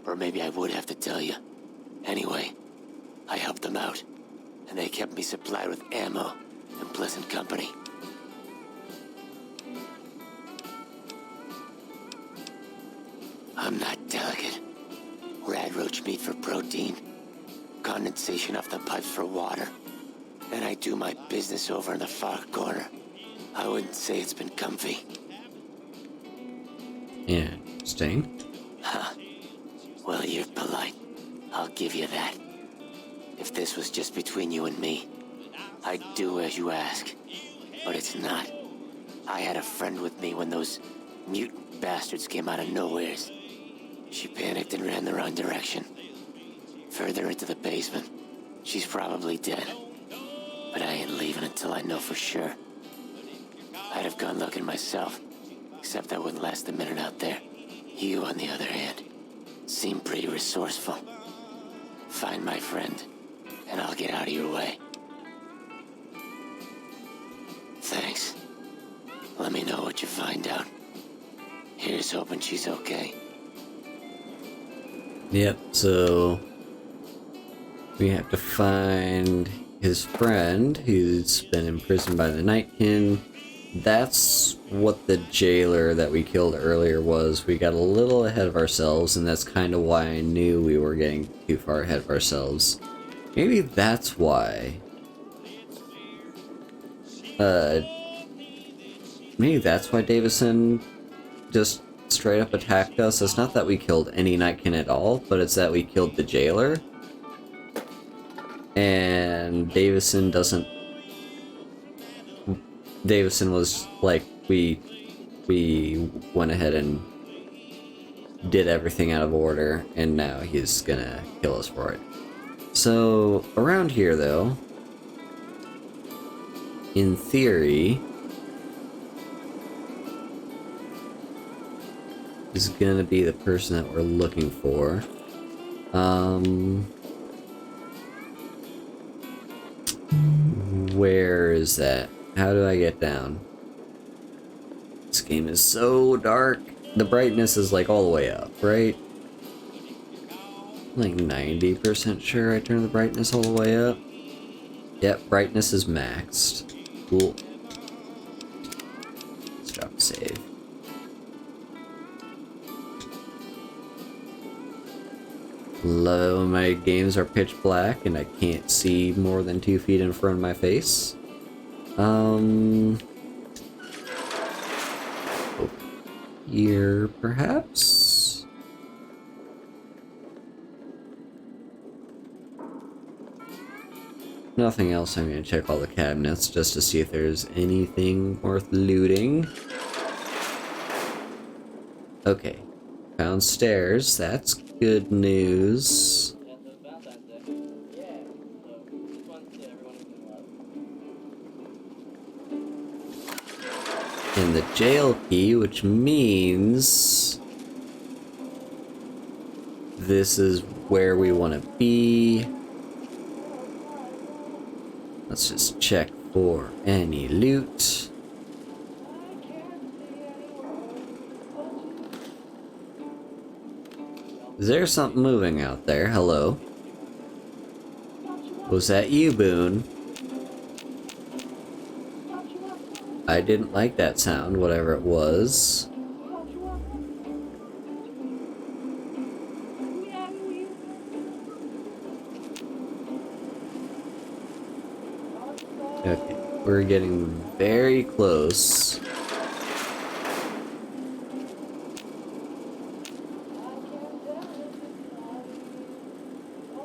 Or maybe I would have to tell you. Anyway, I helped them out, and they kept me supplied with ammo and pleasant company. I'm not delicate. Rad roach meat for protein, condensation off the pipes for water, and I do my business over in the far corner. I wouldn't say it's been comfy. Interesting. Huh. Well, you're polite. I'll give you that. If this was just between you and me, I'd do as you ask. But it's not. I had a friend with me when those mutant bastards came out of nowheres. She panicked and ran the wrong direction. Further into the basement. She's probably dead. But I ain't leaving until I know for sure. I'd have gone looking myself, except I wouldn't last a minute out there. You, on the other hand, seem pretty resourceful. Find my friend, and I'll get out of your way. Thanks. Let me know what you find out. Here's hoping she's okay. Yep, so we have to find his friend who's been imprisoned by the Nightkin. That's what the jailer that we killed earlier was. We got a little ahead of ourselves, and that's kind of why I knew we were getting too far ahead of ourselves. Maybe that's why. Maybe that's why Davison just straight up attacked us. It's not that we killed any Nightkin at all, but it's that we killed the jailer. And Davison was like, we went ahead and did everything out of order, and now he's gonna kill us for it. So, around here though, in theory, is gonna be the person that we're looking for. Where is that? How do I get down? This game is so dark. The brightness is like all the way up, right? I'm like 90% sure I turned the brightness all the way up. Yep, brightness is maxed. Cool. Let's drop a save. Love it when my games are pitch black and I can't see more than 2 feet in front of my face. Here, perhaps? Nothing else. I'm gonna check all the cabinets just to see if there's anything worth looting. Okay. Found stairs. That's good news. And the jail key, which means this is where we want to be. Let's just check for any loot. Is there something moving out there? Hello? Was that you, Boone? I didn't like that sound, whatever it was. Okay, we're getting very close.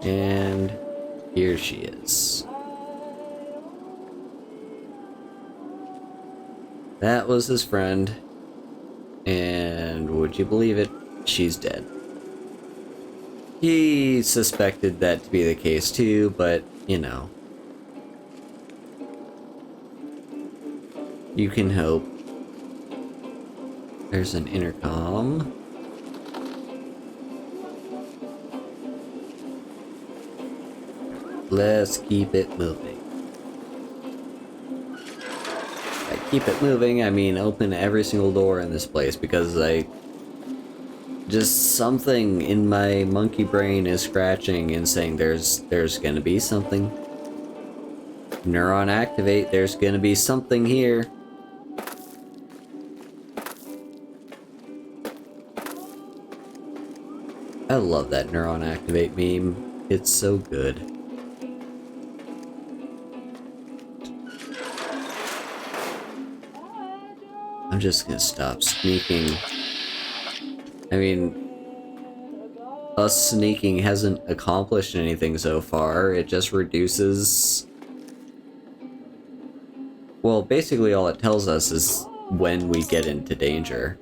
And here she is. That was his friend. And would you believe it? She's dead. He suspected that to be the case too, but, you know. You can hope. There's an intercom. Let's keep it moving. By keep it moving, I mean open every single door in this place because just something in my monkey brain is scratching and saying there's gonna be something. Neuron activate, there's gonna be something here. I love that neuron activate meme. It's so good. I'm just gonna stop sneaking. I mean, us sneaking hasn't accomplished anything so far. It just reduces... Well, basically all it tells us is when we get into danger.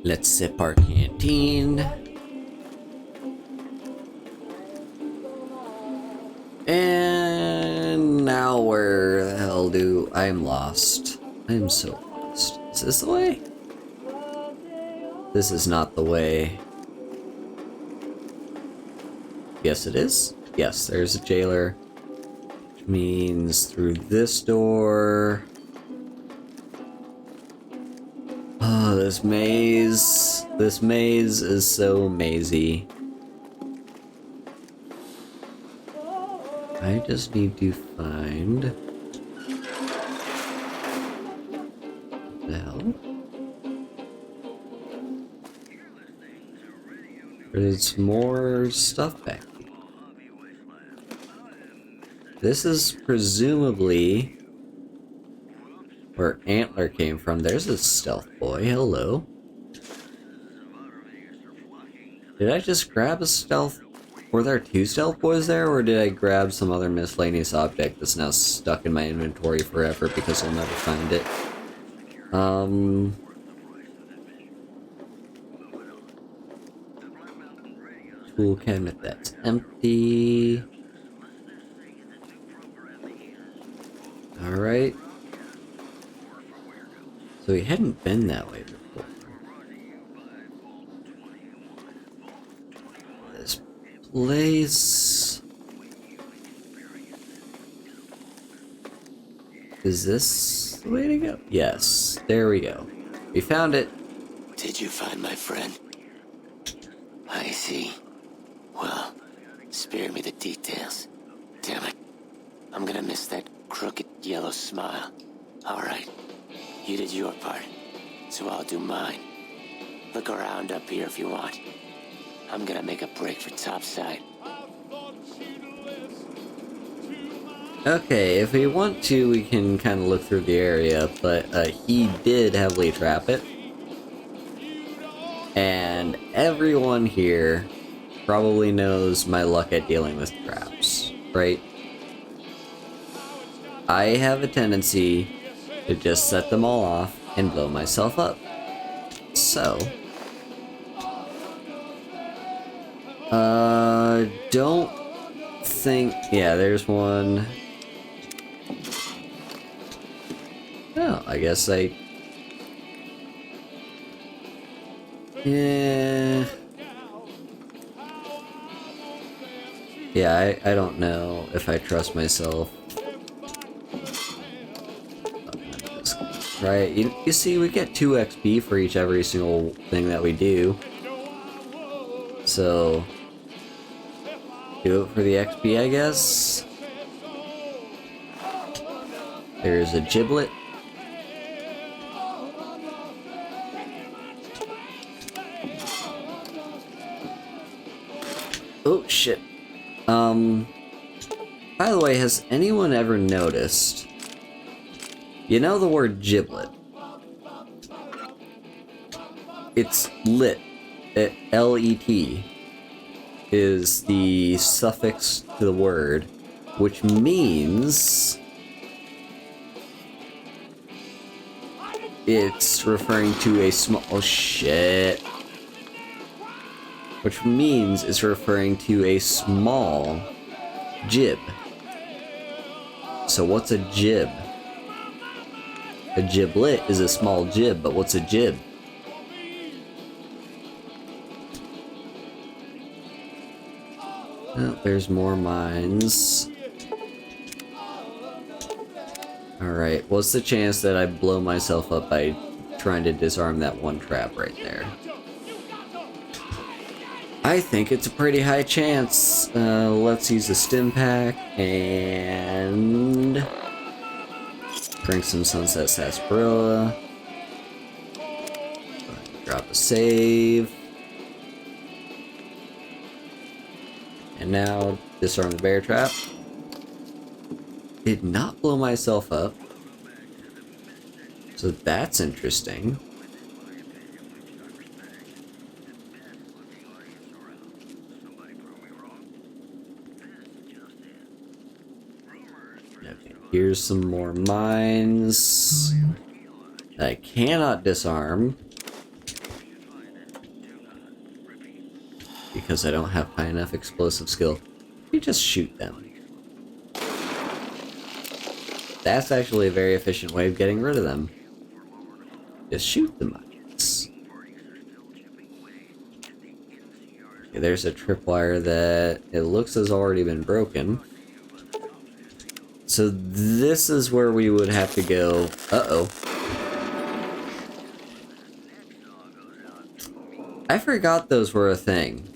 Let's sip our canteen. And now where the hell I'm lost. I'm so lost. Is this the way? This is not the way. Yes, it is. Yes, there's a jailer. Which means through this door. Oh, this maze. This maze is so mazy. I just need to find... What the hell? There's more stuff back here. This is presumably where Antler came from. There's a stealth boy. Hello. Did I just grab a stealth? Were there 2 stealth boys there, or did I grab some other miscellaneous object that's now stuck in my inventory forever because I'll never find it? Tool cabinet that's empty. Alright. So he hadn't been that way before. This place... Is this the way to go? Yes, there we go. We found it. Did you find my friend? I see. Well, spare me the details. Damn it. I'm gonna miss that crooked yellow smile. Alright. You did your part, so I'll do mine. Look around up here if you want. I'm gonna make a break for topside. Okay, if we want to, we can kind of look through the area, but he did heavily trap it. And everyone here probably knows my luck at dealing with traps, right? I have a tendency to just set them all off and blow myself up. So, don't think, yeah, there's one. Oh, I guess yeah. Yeah, I don't know if I trust myself. Right, you see, we get 2 XP for every single thing that we do. So, do it for the XP, I guess. There's a giblet. Oh, shit. By the way, has anyone ever noticed... You know the word giblet? It's lit. L-E-T is the suffix to the word, which means it's referring to a small... Oh, shit. Which means it's referring to a small jib. So what's a jib? A giblet is a small jib, but what's a jib? Oh, there's more mines. Alright, what's the chance that I blow myself up by trying to disarm that one trap right there? I think it's a pretty high chance. Let's use the stim pack and drink some Sunset Sarsaparilla. Drop a save. And now disarm the bear trap. Did not blow myself up. So that's interesting. Okay, here's some more mines that I cannot disarm because I don't have high enough explosive skill. You just shoot them. That's actually a very efficient way of getting rid of them. Just shoot the mines. Okay, there's a tripwire that it looks has already been broken. So this is where we would have to go. Uh-oh. I forgot those were a thing.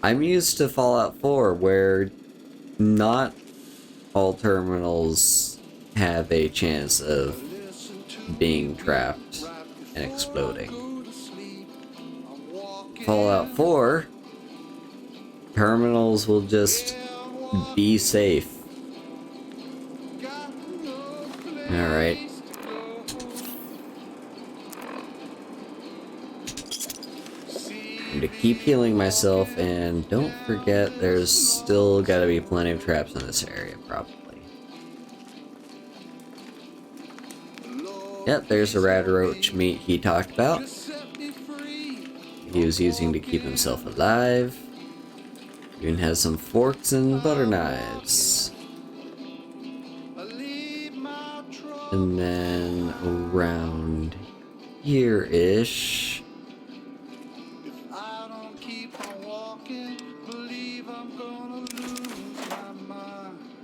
I'm used to Fallout 4 where not all terminals have a chance of being trapped and exploding. Fallout 4, terminals will just be safe. Alright. And to keep healing myself, and don't forget there's still gotta be plenty of traps in this area, probably. Yep, there's a rat roach meat he talked about. He was using to keep himself alive. Even has some forks and butter knives. And then around here-ish.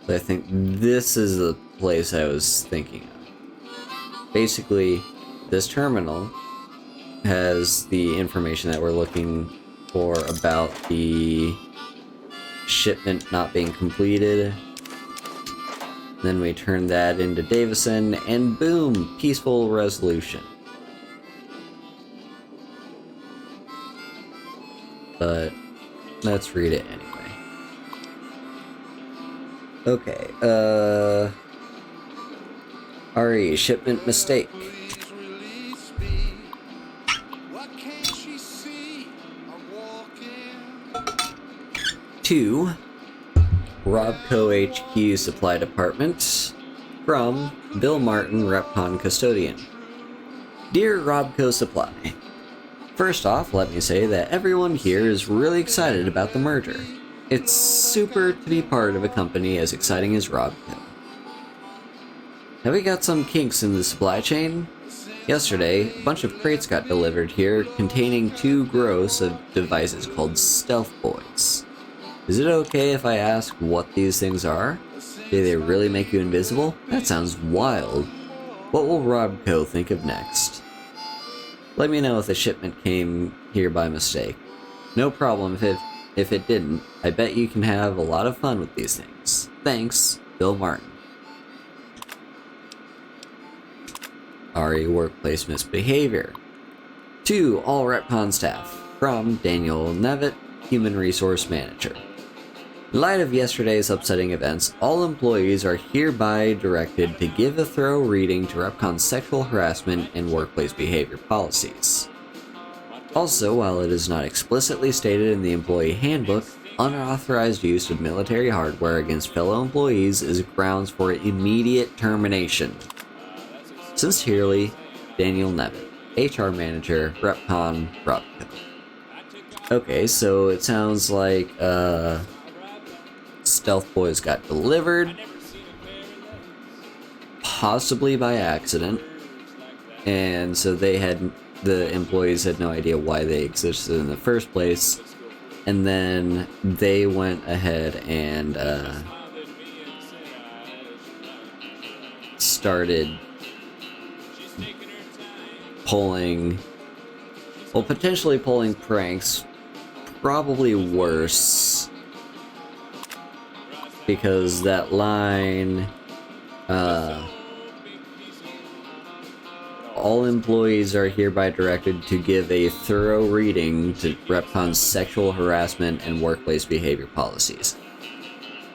So I think this is the place I was thinking of. basically, this terminal has the information that we're looking for about the shipment not being completed. Then we turn that into Davison, and boom, peaceful resolution. But let's read it anyway. Okay, RE, shipment mistake. Please release me. What can't she see? I'm walking. 2. Robco HQ Supply Department. From Bill Martin, Repcon Custodian. Dear Robco Supply, first off, let me say that everyone here is really excited about the merger. It's super to be part of a company as exciting as Robco. Have we got some kinks in the supply chain? Yesterday, a bunch of crates got delivered here containing 2 gross of devices called Stealth Boys. Is it okay if I ask what these things are? Do they really make you invisible? That sounds wild. What will Robco think of next? Let me know if the shipment came here by mistake. No problem if it didn't. I bet you can have a lot of fun with these things. Thanks, Bill Martin. RE Workplace Misbehavior. To all Repcon staff. From Daniel Nevitt, Human Resource Manager. In light of yesterday's upsetting events, all employees are hereby directed to give a thorough reading to Repcon's sexual harassment and workplace behavior policies. Also, while it is not explicitly stated in the employee handbook, unauthorized use of military hardware against fellow employees is grounds for immediate termination. Sincerely, Daniel Nevitt, HR Manager, Repcon, Robco. Okay, so it sounds like, Stealth Boys got delivered, possibly by accident, and so the employees had no idea why they existed in the first place, and then they went ahead and started potentially pulling pranks, probably worse. Because that line, all employees are hereby directed to give a thorough reading to Repcon's sexual harassment and workplace behavior policies.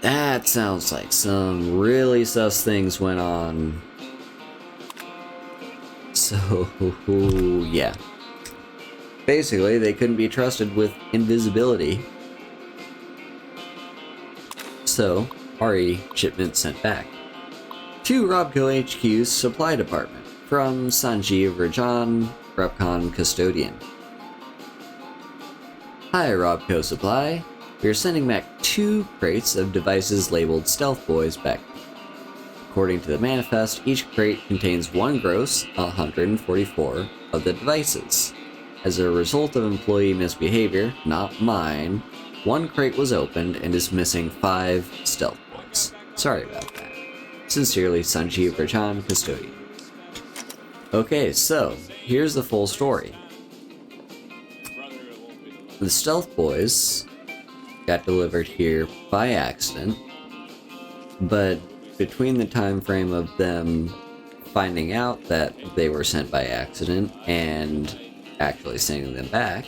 That sounds like some really sus things went on. So, yeah. Basically, they couldn't be trusted with invisibility. So, RE shipment sent back. To Robco HQ's Supply Department. From Sanjeev Rajan, Repcon Custodian. Hi, Robco Supply. We are sending back 2 crates of devices labeled Stealth Boys back. According to the manifest, each crate contains 1 gross, 144, of the devices. As a result of employee misbehavior, not mine, 1 crate was opened and is missing 5 Stealth Boys. Sorry about that. Sincerely, Sanjeev Rajan, Custodian. Okay, so, here's the full story. The Stealth Boys got delivered here by accident, but between the time frame of them finding out that they were sent by accident and actually sending them back,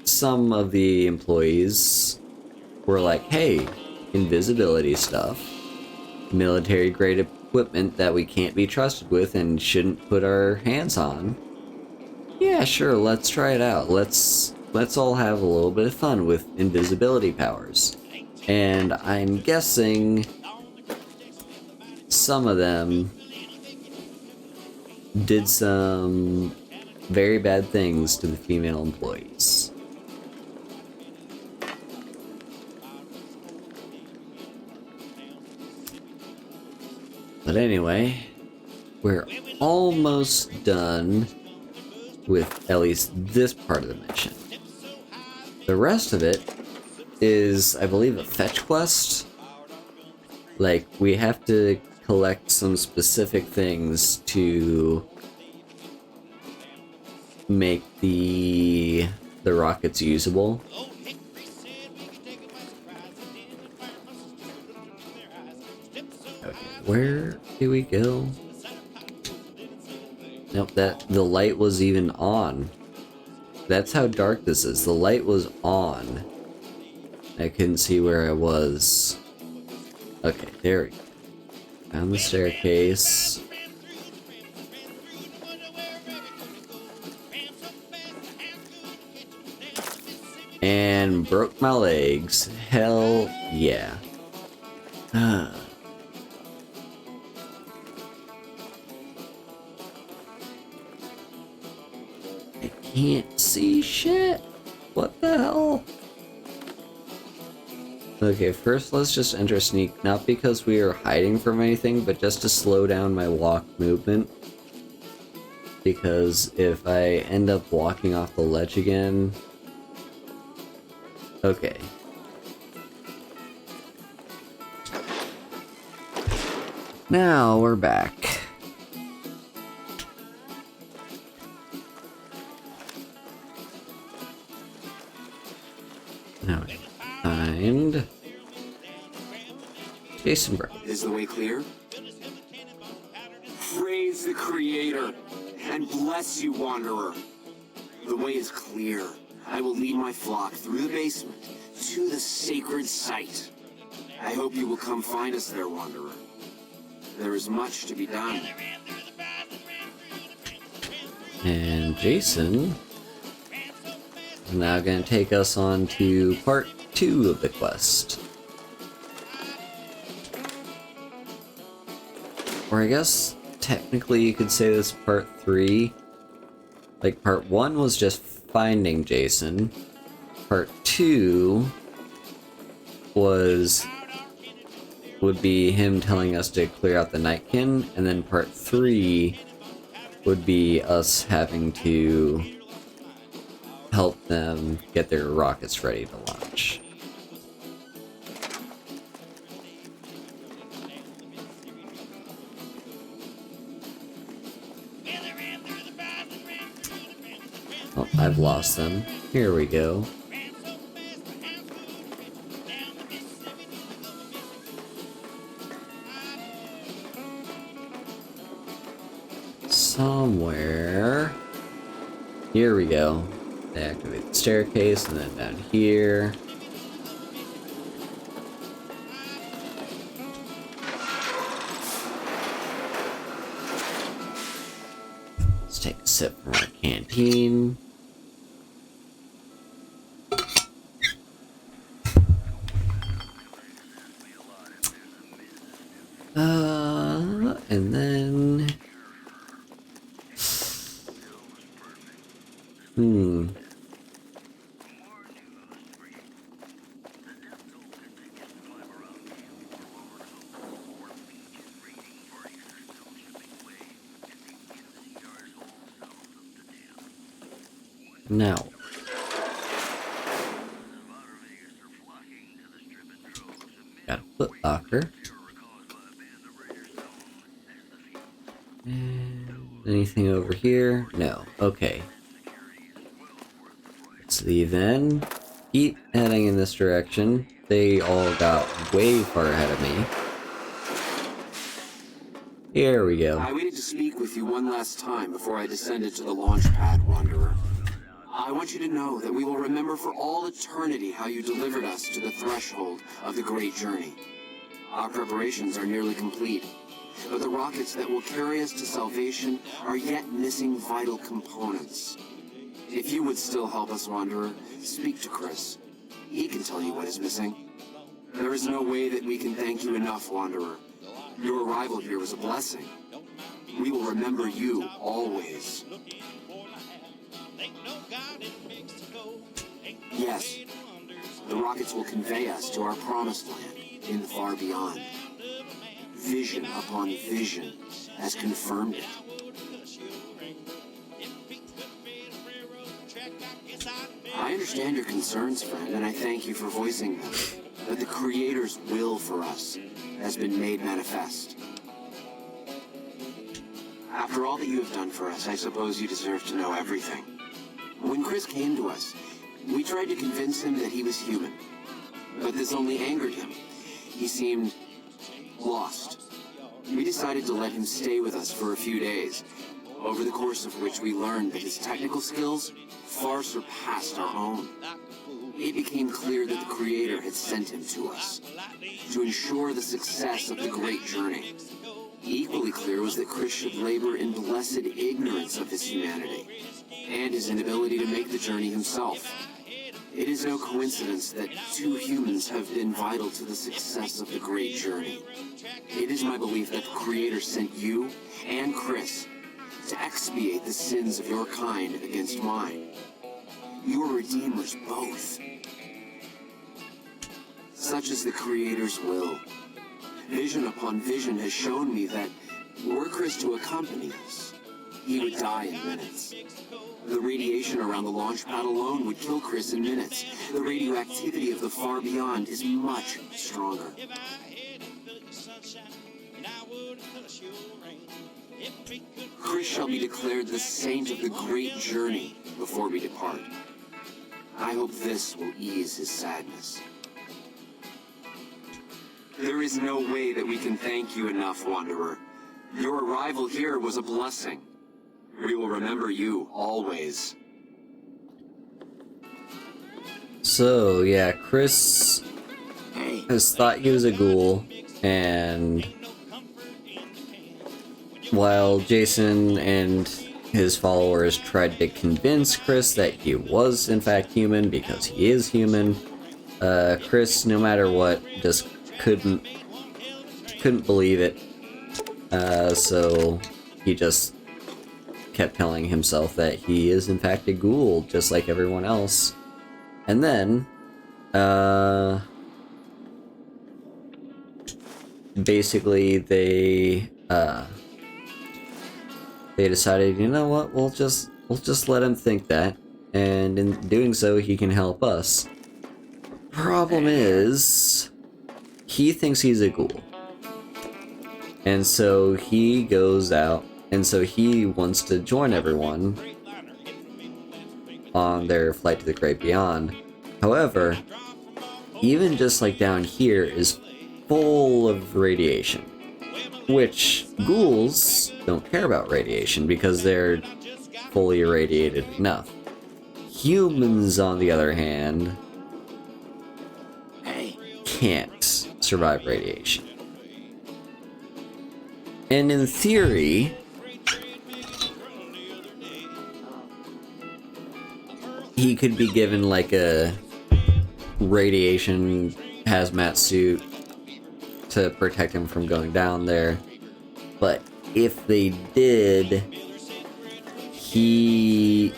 some of the employees were like, hey, invisibility stuff, military grade equipment that we can't be trusted with and shouldn't put our hands on. Yeah, sure, let's try it out. Let's all have a little bit of fun with invisibility powers. And I'm guessing some of them did some very bad things to the female employees. But anyway, we're almost done with at least this part of the mission. The rest of it is, I believe, a fetch quest. Like, we have to collect some specific things to make the rockets usable. Okay, where do we go? Nope, the light was even on. That's how dark this is. The light was on. I couldn't see where I was. Okay, there we go. Found the staircase. And broke my legs. Hell yeah. I can't see shit. What the hell? Okay, first let's just enter sneak, not because we are hiding from anything, but just to slow down my walk movement. Because if I end up walking off the ledge again... Okay. Now we're back. Now I find Jason Brown. Is the way clear? Praise the Creator, and bless you, Wanderer. The way is clear. I will lead my flock through the basement to the sacred site. I hope you will come find us there, Wanderer. There is much to be done. And Jason is now going to take us on to part 2 of the quest. Or I guess technically you could say this is part 3. Like, part 1 was just finding Jason. Part 2 would be him telling us to clear out the Nightkin, and then part 3 would be us having to help them get their rockets ready to launch. Oh, I've lost them. Here we go. Somewhere. Here we go. They activate the staircase, and then down here. Let's take a sip from our canteen. And then... Now. Got a foot locker. And anything over here? No. Okay. Let's leave then. Keep heading in this direction. They all got way far ahead of me. Here we go. I waited to speak with you one last time before I descended to the launch pad, Wanderer. I want you to know that we will remember for all eternity how you delivered us to the threshold of the great journey. Our preparations are nearly complete, but the rockets that will carry us to salvation are yet missing vital components. If you would still help us, Wanderer, speak to Chris. He can tell you what is missing. There is no way that we can thank you enough, Wanderer. Your arrival here was a blessing. We will remember you always. Yes, the rockets will convey us to our promised land in the far beyond. Vision upon vision has confirmed it. I understand your concerns, friend, and I thank you for voicing them. but the Creator's will for us has been made manifest. After all that you have done for us, I suppose you deserve to know everything. When Chris came to us, we tried to convince him that he was human, but this only angered him. He seemed lost. We decided to let him stay with us for a few days, over the course of which we learned that his technical skills far surpassed our own. It became clear that the Creator had sent him to us to ensure the success of the great journey. Equally clear was that Chris should labor in blessed ignorance of his humanity and his inability to make the journey himself. It is no coincidence that two humans have been vital to the success of the great journey. It is my belief that the Creator sent you and Chris to expiate the sins of your kind against mine. You are redeemers both. Such is the Creator's will. Vision upon vision has shown me that were Chris to accompany us, he would die in minutes. The radiation around the launch pad alone would kill Chris in minutes. The radioactivity of the far beyond is much stronger. Chris shall be declared the saint of the great journey before we depart. I hope this will ease his sadness. There is no way that we can thank you enough, Wanderer. Your arrival here was a blessing. We will remember you always. So, yeah, Chris has thought he was a ghoul, and while Jason and his followers tried to convince Chris that he was in fact human, because he is human, Chris, no matter what, just couldn't believe it. So he just kept telling himself that he is in fact a ghoul, just like everyone else. And then, basically they decided, you know what, we'll just let him think that, and in doing so, he can help us. Problem is, he thinks he's a ghoul. And so he goes out, and so he wants to join everyone on their flight to the great beyond. However, even just like down here is full of radiation, which ghouls don't care about radiation because they're fully irradiated enough. Humans, on the other hand, can't survive radiation. And in theory, he could be given like a radiation hazmat suit to protect him from going down there. But if they did, he'd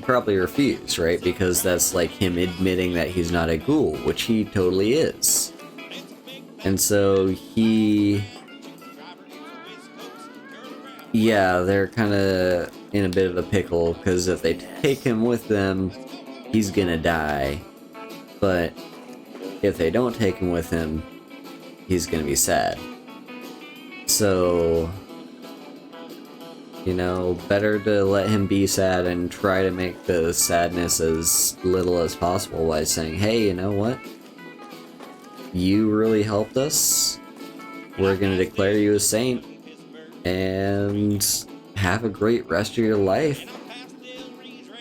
probably refuse, right? Because that's like him admitting that he's not a ghoul, which he totally is. And so they're kind of in a bit of a pickle, because if they take him with them, he's gonna die. But if they don't take him with him, he's gonna be sad. So, you know, better to let him be sad and try to make the sadness as little as possible by saying, hey, you know what? You really helped us. We're gonna declare you a saint, and have a great rest of your life.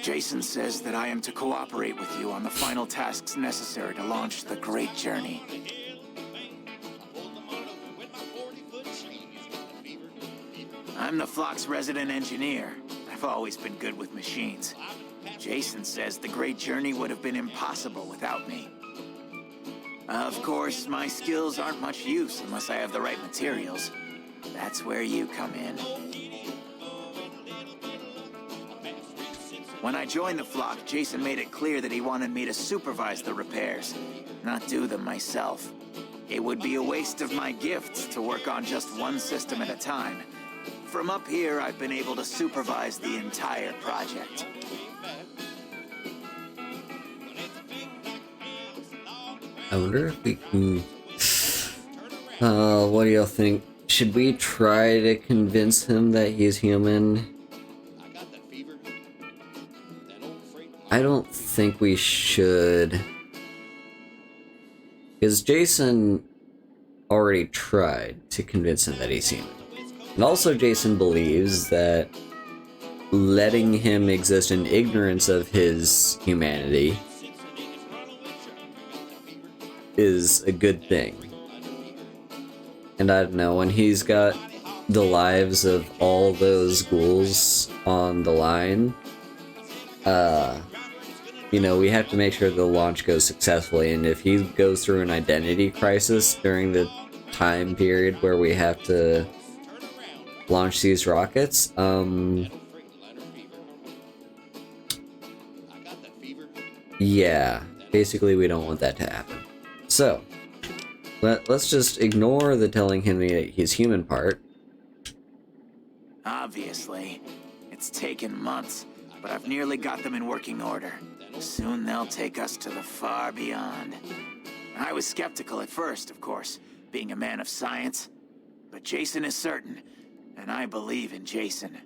Jason says that I am to cooperate with you on the final tasks necessary to launch the great journey. I'm the flock's resident engineer. I've always been good with machines. Jason says the great journey would have been impossible without me. Of course, my skills aren't much use unless I have the right materials. That's where you come in. When I joined the flock, Jason made it clear that he wanted me to supervise the repairs, not do them myself. It would be a waste of my gifts to work on just one system at a time. From up here, I've been able to supervise the entire project. I wonder if we can... what do y'all think? Should we try to convince him that he's human? I don't think we should. Because Jason already tried to convince him that he's human. And also Jason believes that letting him exist in ignorance of his humanity is a good thing. And I don't know, when he's got the lives of all those ghouls on the line, you know, we have to make sure the launch goes successfully, and if he goes through an identity crisis during the time period where we have to launch these rockets, yeah, basically we don't want that to happen. So, let's just ignore the telling him his human part. Obviously. It's taken months, but I've nearly got them in working order. Soon they'll take us to the far beyond. I was skeptical at first, of course, being a man of science. But Jason is certain, and I believe in Jason.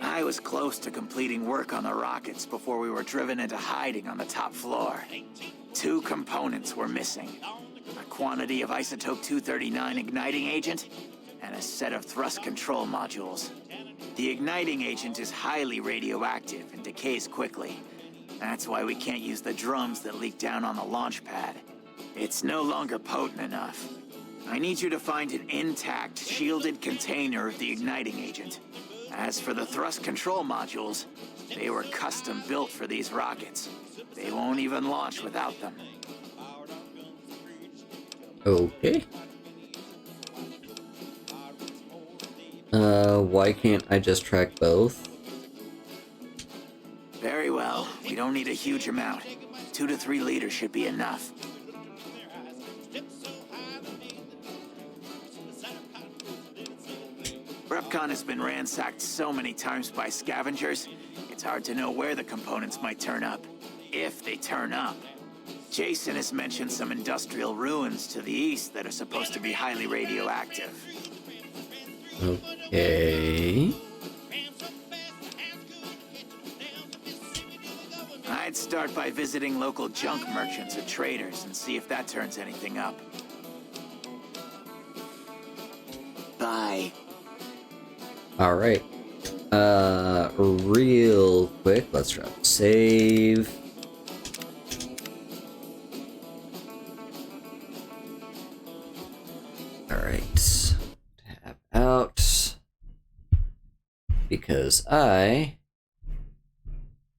I was close to completing work on the rockets before we were driven into hiding on the top floor. 2 components were missing. A quantity of isotope 239 igniting agent, and a set of thrust control modules. The igniting agent is highly radioactive and decays quickly. That's why we can't use the drums that leak down on the launch pad. It's no longer potent enough. I need you to find an intact, shielded container of the igniting agent. As for the thrust control modules, they were custom built for these rockets. They won't even launch without them. Okay. Why can't I just track both? Very well. We don't need a huge amount. 2 to 3 liters should be enough. Repcon has been ransacked so many times by scavengers, it's hard to know where the components might turn up. If they turn up. Jason has mentioned some industrial ruins to the east that are supposed to be highly radioactive. Okay. I'd start by visiting local junk merchants or traders and see if that turns anything up. Bye. Alright. Real quick, let's drop save. Alright. Tab out. Because I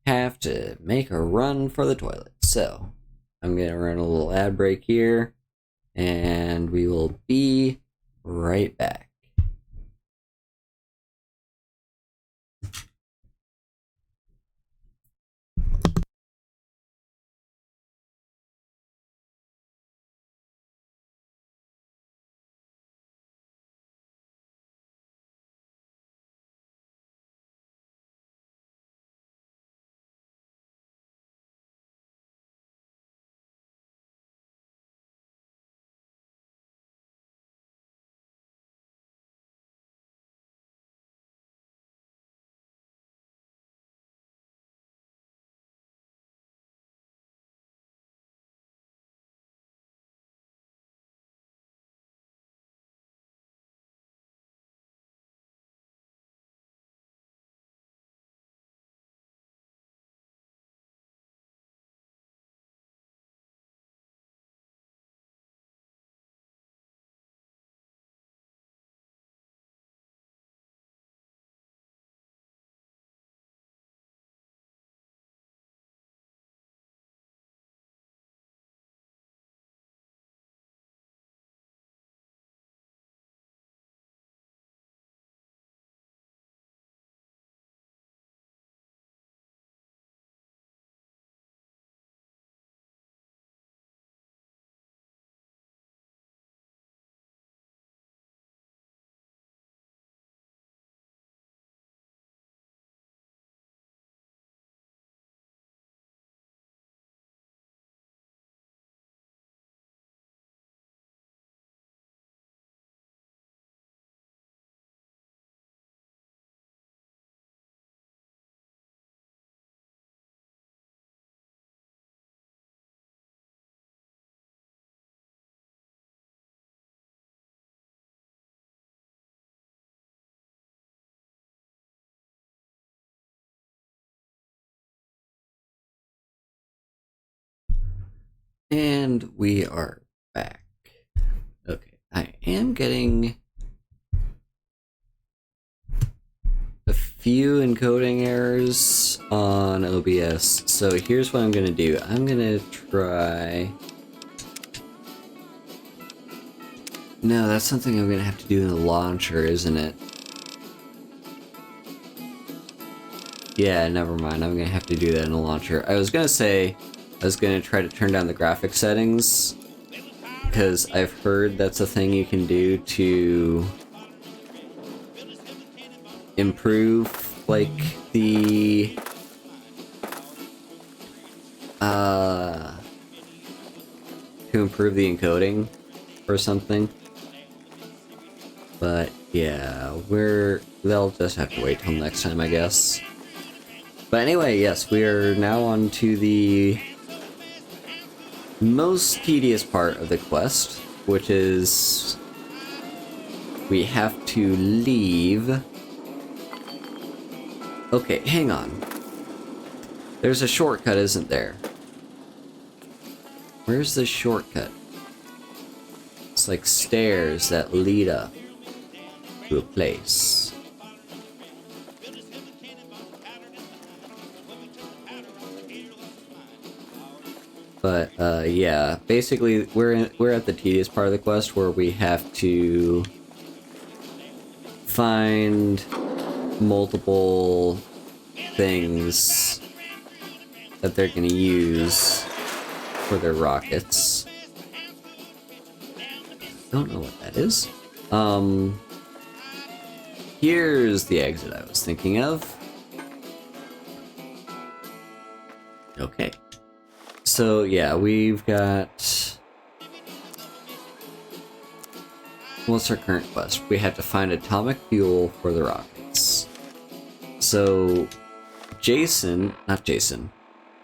have to make a run for the toilet. So, I'm gonna run a little ad break here, and we will be right back. And we are back. Okay, I am getting a few encoding errors on OBS, so here's what I'm gonna do. I'm gonna try... No, that's something I'm gonna have to do in the launcher, isn't it? Yeah, never mind. I'm gonna have to do that in the launcher. I was gonna say I was gonna try to turn down the graphic settings, because I've heard that's a thing you can do to improve, like, the encoding or something. But yeah, they'll just have to wait till next time, I guess. But anyway, yes, we are now on to the most tedious part of the quest, which is we have to leave. Okay, hang on. There's a shortcut, isn't there? Where's the shortcut? It's like stairs that lead up to a place. But yeah, basically we're at the tedious part of the quest where we have to find multiple things that they're gonna use for their rockets. Don't know what that is. Here's the exit I was thinking of. Okay. So yeah, we've got... What's our current quest? We have to find atomic fuel for the rockets. So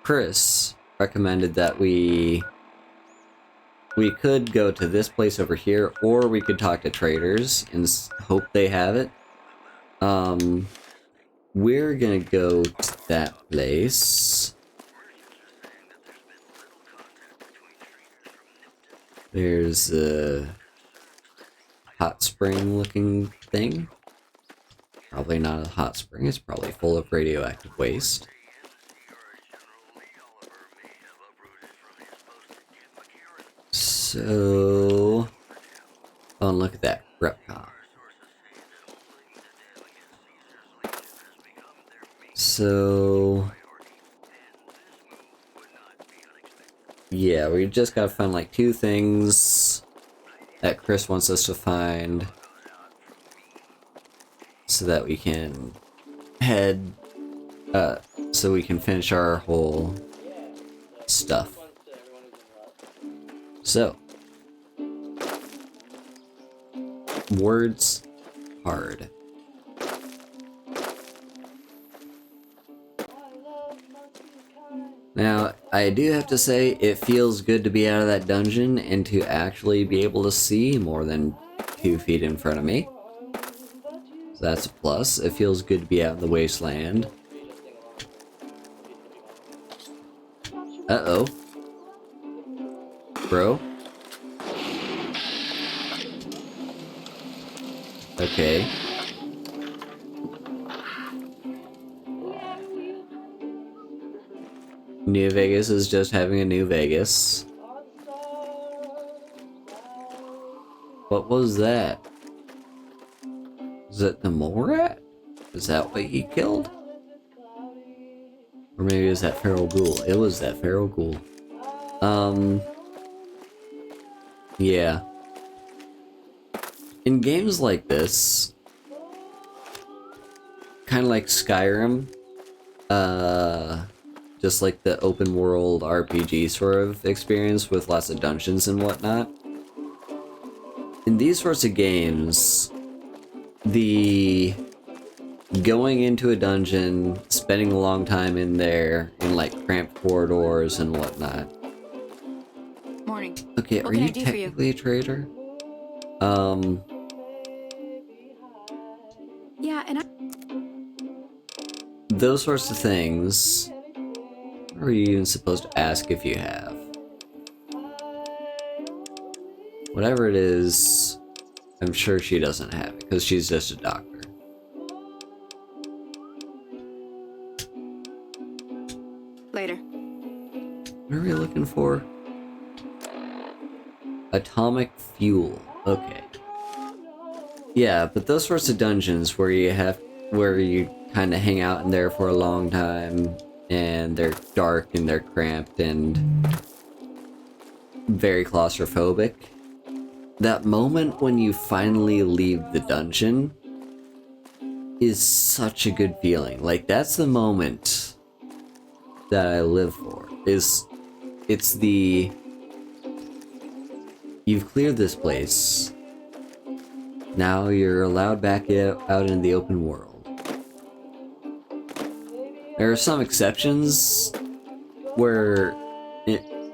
Chris recommended that we could go to this place over here, or we could talk to traders and hope they have it. We're gonna go to that place. There's a hot spring looking thing. Probably not a hot spring, it's probably full of radioactive waste. So... Oh, and look at that, Repcom. So... Yeah, we just gotta find like 2 things that Chris wants us to find so that we can head, so we can finish our whole stuff. So, words hard. Now, I do have to say, it feels good to be out of that dungeon and to actually be able to see more than 2 feet in front of me. So that's a plus. It feels good to be out in the wasteland. Uh-oh. Bro? Okay. New Vegas is just having a New Vegas. What was that? Is it the mole rat? Is that what he killed? Or maybe it was that feral ghoul. It was that feral ghoul. Yeah. In games like this, kind of like Skyrim, just like the open world RPG sort of experience with lots of dungeons and whatnot. In these sorts of games, the going into a dungeon, spending a long time in there, in like cramped corridors and whatnot. Morning. Okay, What are can I you do for you? technically a trader? Yeah, and Those sorts of things. Or are you even supposed to ask if you have? Whatever it is, I'm sure she doesn't have it, because she's just a doctor. Later. What are we looking for? Atomic fuel. Okay. Yeah, but those sorts of dungeons where you kind of hang out in there for a long time, and they're dark and they're cramped and very claustrophobic. That moment when you finally leave the dungeon is such a good feeling. Like, that's the moment that I live for. It's the... You've cleared this place. Now you're allowed back out in the open world. There are some exceptions where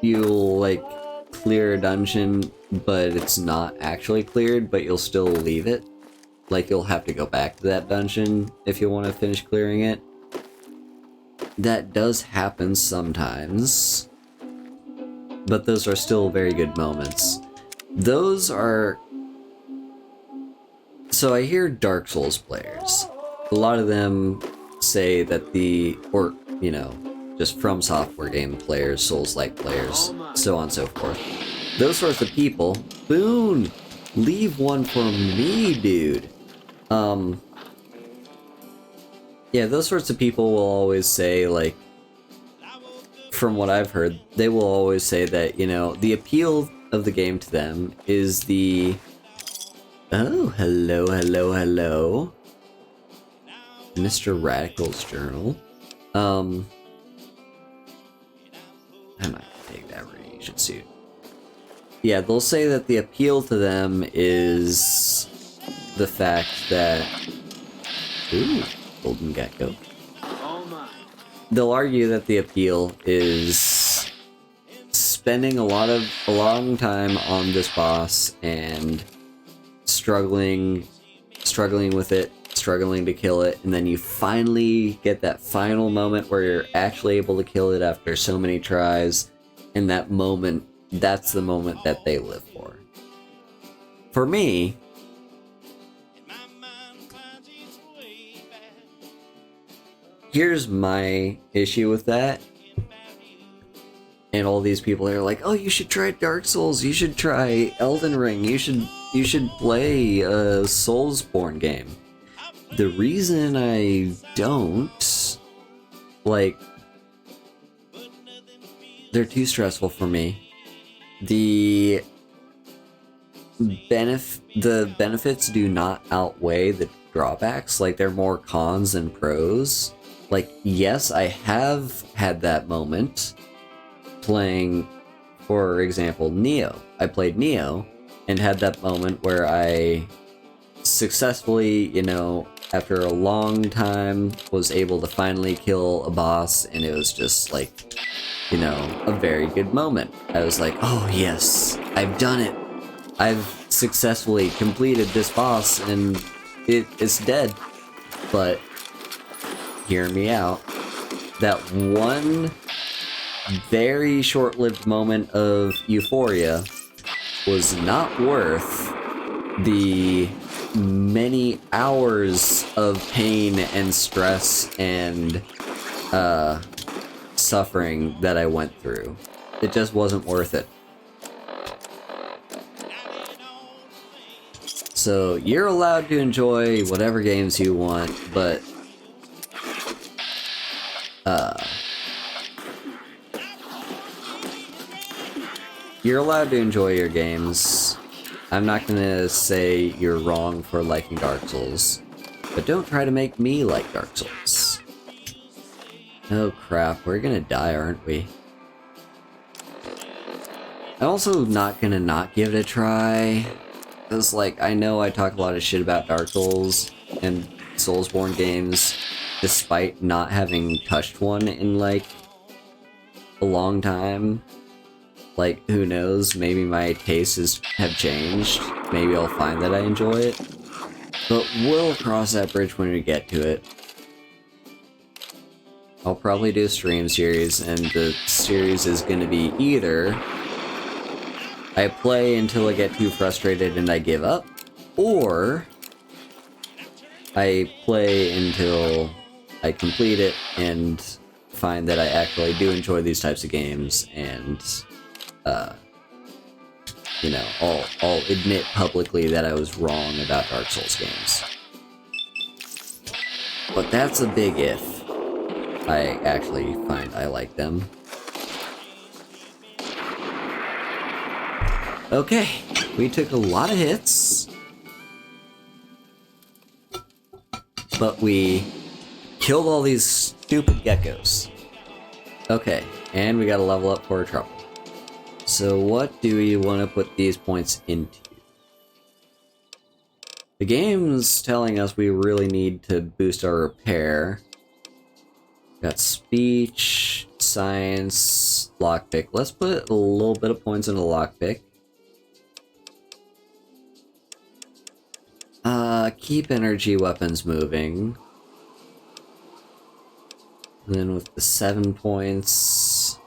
you'll, like, clear a dungeon, but it's not actually cleared, but you'll still leave it. Like, you'll have to go back to that dungeon if you want to finish clearing it. That does happen sometimes, but those are still very good moments. Those are... So I hear Dark Souls players. A lot of them say that or, you know, just From Software game players, Souls-like players, so on and so forth. Those sorts of people, Boone, leave one for me, dude. Yeah, those sorts of people will always say, like, from what I've heard, they will always say that, you know, the appeal of the game to them is the... Oh, hello, hello, hello. Mr. Radical's journal. I'm not gonna take that radiation suit. Yeah, they'll say that the appeal to them is the fact that... Ooh, golden gecko. They'll argue that the appeal is spending a long time on this boss and struggling with it, struggling to kill it, and then you finally get that final moment where you're actually able to kill it after so many tries, and that moment, that's the moment that they live for. For me, here's my issue with that. And all these people are like, oh, you should try Dark Souls, you should try Elden Ring, you should play a Soulsborne game. The reason I don't, like, they're too stressful for me. The benefits do not outweigh the drawbacks. Like, they're more cons than pros. Like, yes, I have had that moment playing, for example, Neo. I played Neo and had that moment where I successfully, you know, after a long time, was able to finally kill a boss, and it was just like, you know, a very good moment. I was like, oh yes, I've done it. I've successfully completed this boss, and it's dead. But hear me out. That one very short-lived moment of euphoria was not worth the many hours of pain and stress and suffering that I went through. It just wasn't worth it. So you're allowed to enjoy whatever games you want, but you're allowed to enjoy your games. I'm not gonna say you're wrong for liking Dark Souls, but don't try to make me like Dark Souls. Oh crap, we're gonna die, aren't we? I'm also not gonna not give it a try, because, like, I know I talk a lot of shit about Dark Souls and Soulsborne games, despite not having touched one in, like, a long time. Like, who knows, maybe my tastes have changed, maybe I'll find that I enjoy it, but we'll cross that bridge when we get to it. I'll probably do a stream series, and the series is gonna be either I play until I get too frustrated and I give up, or I play until I complete it and find that I actually do enjoy these types of games, and you know, I'll admit publicly that I was wrong about Dark Souls games. But that's a big if. I actually find I like them. Okay, we took a lot of hits, but we killed all these stupid geckos. Okay, and we gotta level up for trouble. So what do we want to put these points into? The game's telling us we really need to boost our repair. Got speech, science, lockpick. Let's put a little bit of points into lockpick. Keep energy weapons moving. And then with the 7 points,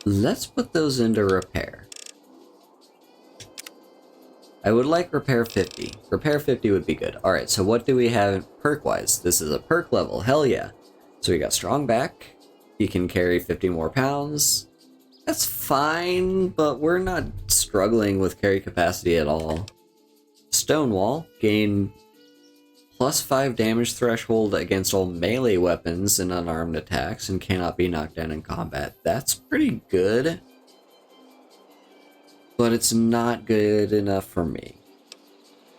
let's put those into repair. I would like repair 50. Repair 50 would be good. Alright, so what do we have perk-wise? This is a perk level, hell yeah. So we got strong back. You can carry 50 more pounds. That's fine, but we're not struggling with carry capacity at all. Stonewall, gain +5 damage threshold against all melee weapons and unarmed attacks and cannot be knocked down in combat. That's pretty good, but it's not good enough for me.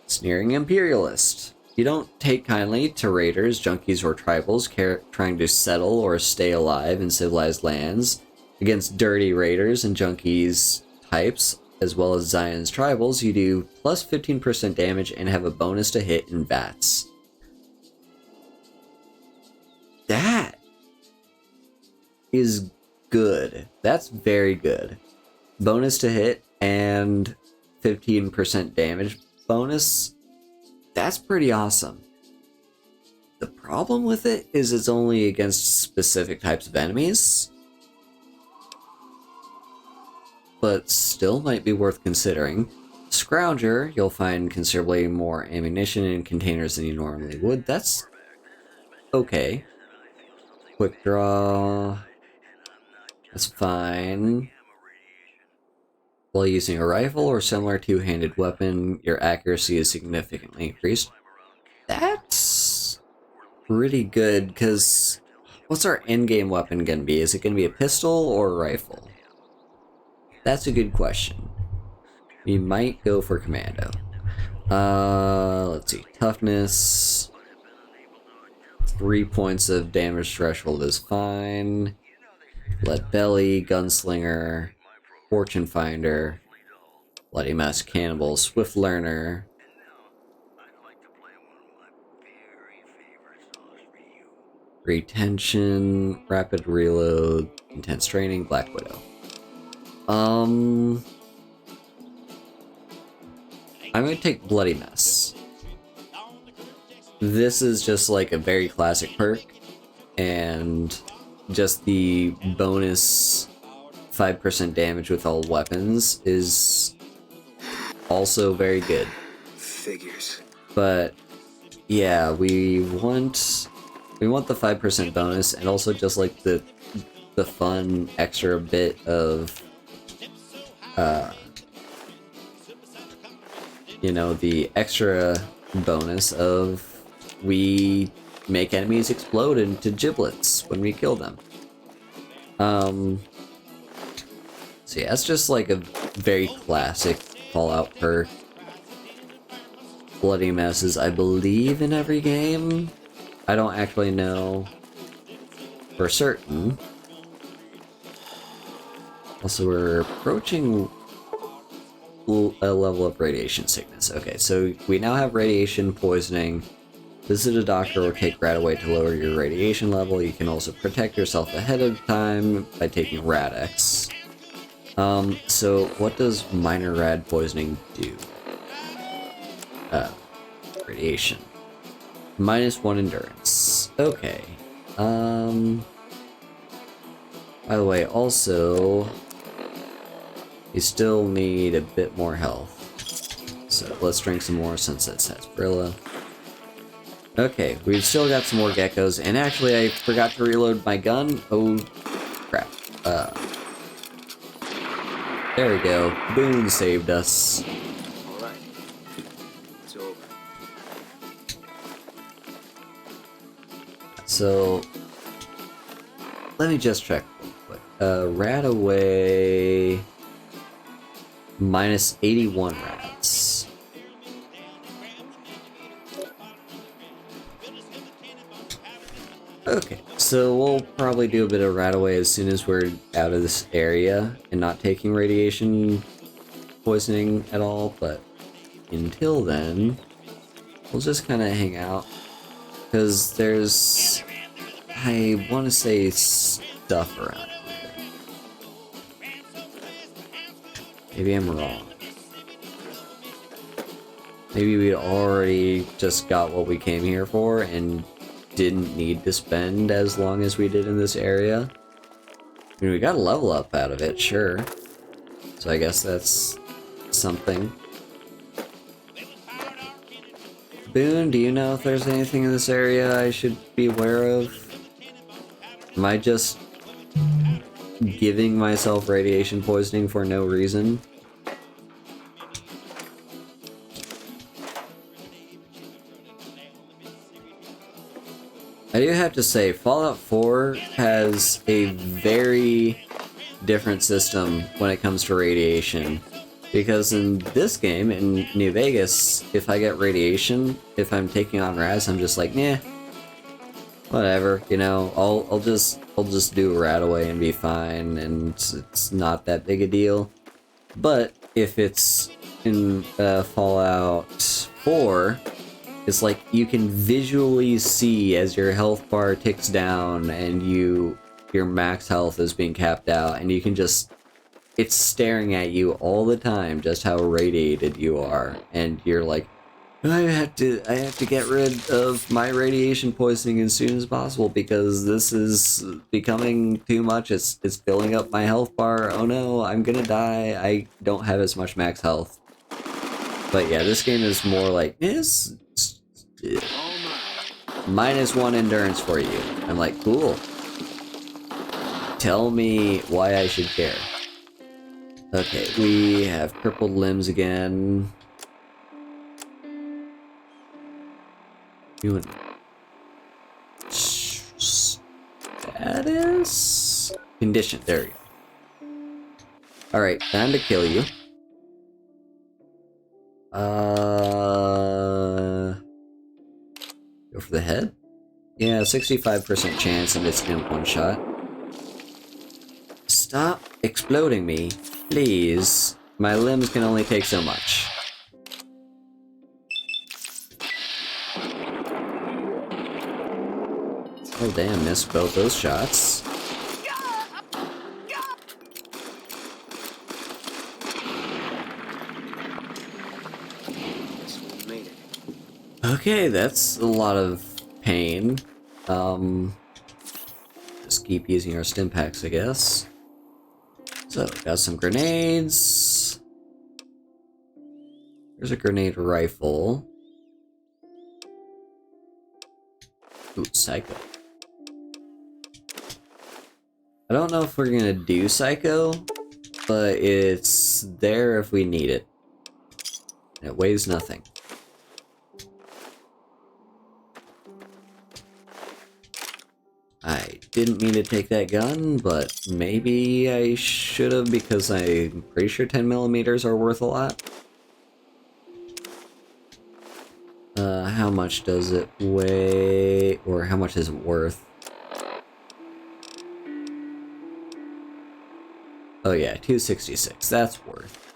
Sneering Imperialist. You don't take kindly to raiders, junkies, or tribals trying to settle or stay alive in civilized lands. Against dirty raiders and junkies types, as well as Zion's tribals, you do plus 15% damage and have a bonus to hit in VATS. That is good. That's very good. Bonus to hit and 15% damage bonus. That's pretty awesome. The problem with it is it's only against specific types of enemies, but still might be worth considering. Scrounger, you'll find considerably more ammunition in containers than you normally would. That's okay. Quick draw, that's fine. While using a rifle or similar two-handed weapon, your accuracy is significantly increased. That's pretty good, because what's our endgame weapon going to be? Is it going to be a pistol or a rifle? That's a good question. We might go for commando. Let's see. Toughness. 3 points of damage threshold is fine. Lead Belly, Gunslinger, Fortune Finder, Bloody Mask Cannibal, Swift Learner. Retention, Rapid Reload, Intense Training, Black Widow. I'm gonna take Bloody Mess. This is just like a very classic perk, and just the bonus 5% damage with all weapons is also very good. Figures. But yeah, we want the 5% bonus, and also just like the fun extra bit of you know, the extra bonus of we make enemies explode into giblets when we kill them. So yeah, it's just like a very classic Fallout perk. Bloody Messes, I believe, in every game. I don't actually know for certain. Also, we're approaching a level of radiation sickness. Okay, so we now have radiation poisoning. Visit a doctor or take Radaway to lower your radiation level. You can also protect yourself ahead of time by taking Rad-X. So what does minor rad poisoning do? Radiation. -1 endurance. Okay. By the way, also, We still need a bit more health. So let's drink some more since it says Brillo. Okay, we've still got some more geckos, and actually I forgot to reload my gun. Oh, crap. There we go. Boone saved us. Alright. It's over. So, let me just check real quick. Radaway... minus 81 rats. Okay, so we'll probably do a bit of Radaway as soon as we're out of this area and not taking radiation poisoning at all, but until then, we'll just kind of hang out. Because there's... I want to say stuff around here. Maybe I'm wrong. Maybe we already just got what we came here for and didn't need to spend as long as we did in this area. I mean, we got a level up out of it, sure. So I guess that's something. Boone, do you know if there's anything in this area I should be aware of? Am I just giving myself radiation poisoning for no reason? I do have to say, Fallout 4 has a very different system when it comes to radiation. Because in this game, in New Vegas, if I get radiation, if I'm taking on Raz, I'm just like, nah, whatever, you know, I'll just do a Radaway and be fine, and it's not that big a deal. But if it's in Fallout 4, it's like you can visually see as your health bar ticks down and your max health is being capped out, and you can just, it's staring at you all the time just how radiated you are, and you're like, I have to get rid of my radiation poisoning as soon as possible because this is becoming too much. It's filling up my health bar. Oh no, I'm gonna die. I don't have as much max health. But yeah, this game is more like -1 endurance for you. I'm like, cool. Tell me why I should care. Okay, we have crippled limbs again. Doing status condition. There we go. All right, time to kill you. Go for the head. Yeah, 65% chance of missing him one shot. Stop exploding me, please. My limbs can only take so much. Oh damn, missed both those shots. Okay, that's a lot of pain. Just keep using our stim packs, I guess. So, got some grenades. There's a grenade rifle. Ooh, Psycho. I don't know if we're gonna do Psycho, but it's there if we need it. It weighs nothing. I didn't mean to take that gun, but maybe I should have because I'm pretty sure 10mm are worth a lot. How much does it weigh, or how much is it worth? Oh yeah, 266, that's worth.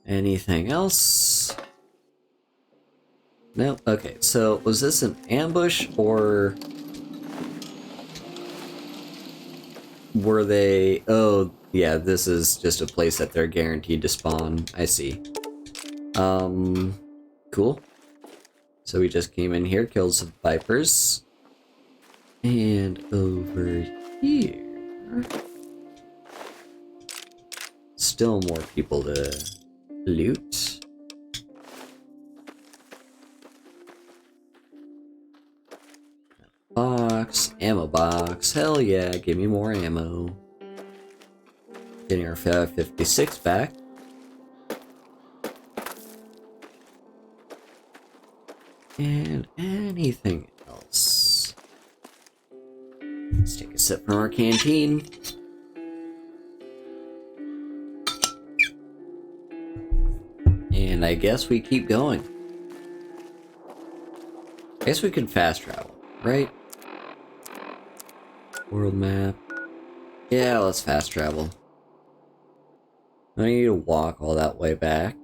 Anything else? No? Okay, so was this an ambush, or were they... Oh, yeah, this is just a place that they're guaranteed to spawn. I see. Cool. So we just came in here, killed some vipers. And over here... Still more people to loot. Box, ammo box, hell yeah, give me more ammo. Getting our 556 back. And anything else? Let's take a sip from our canteen. And I guess we keep going. I guess we could fast travel, right? World map. Yeah, let's fast travel. I need to walk all that way back.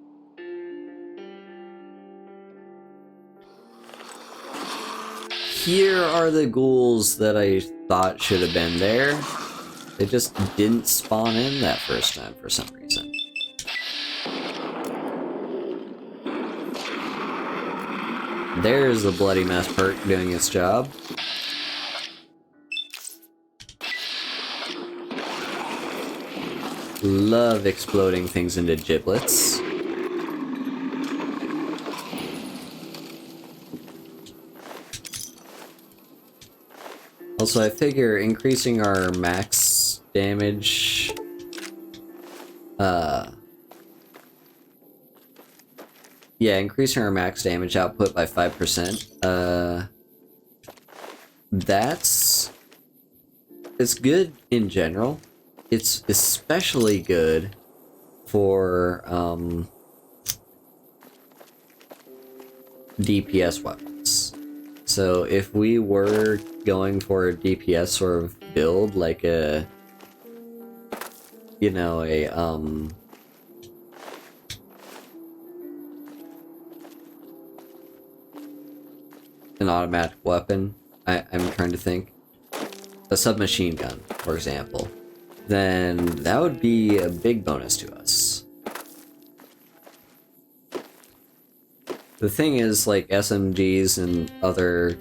Here are the ghouls that I thought should have been there. They just didn't spawn in that first time for some reason. There's the bloody mess perk doing its job. Love exploding things into giblets. Also, I figure increasing our max damage, yeah, increasing our max damage output by 5%, it's good in general. It's especially good for, DPS weapons. So if we were going for a DPS sort of build, like a, you know, an automatic weapon, I'm trying to think, a submachine gun, for example, then that would be a big bonus to us. The thing is, like, SMGs and other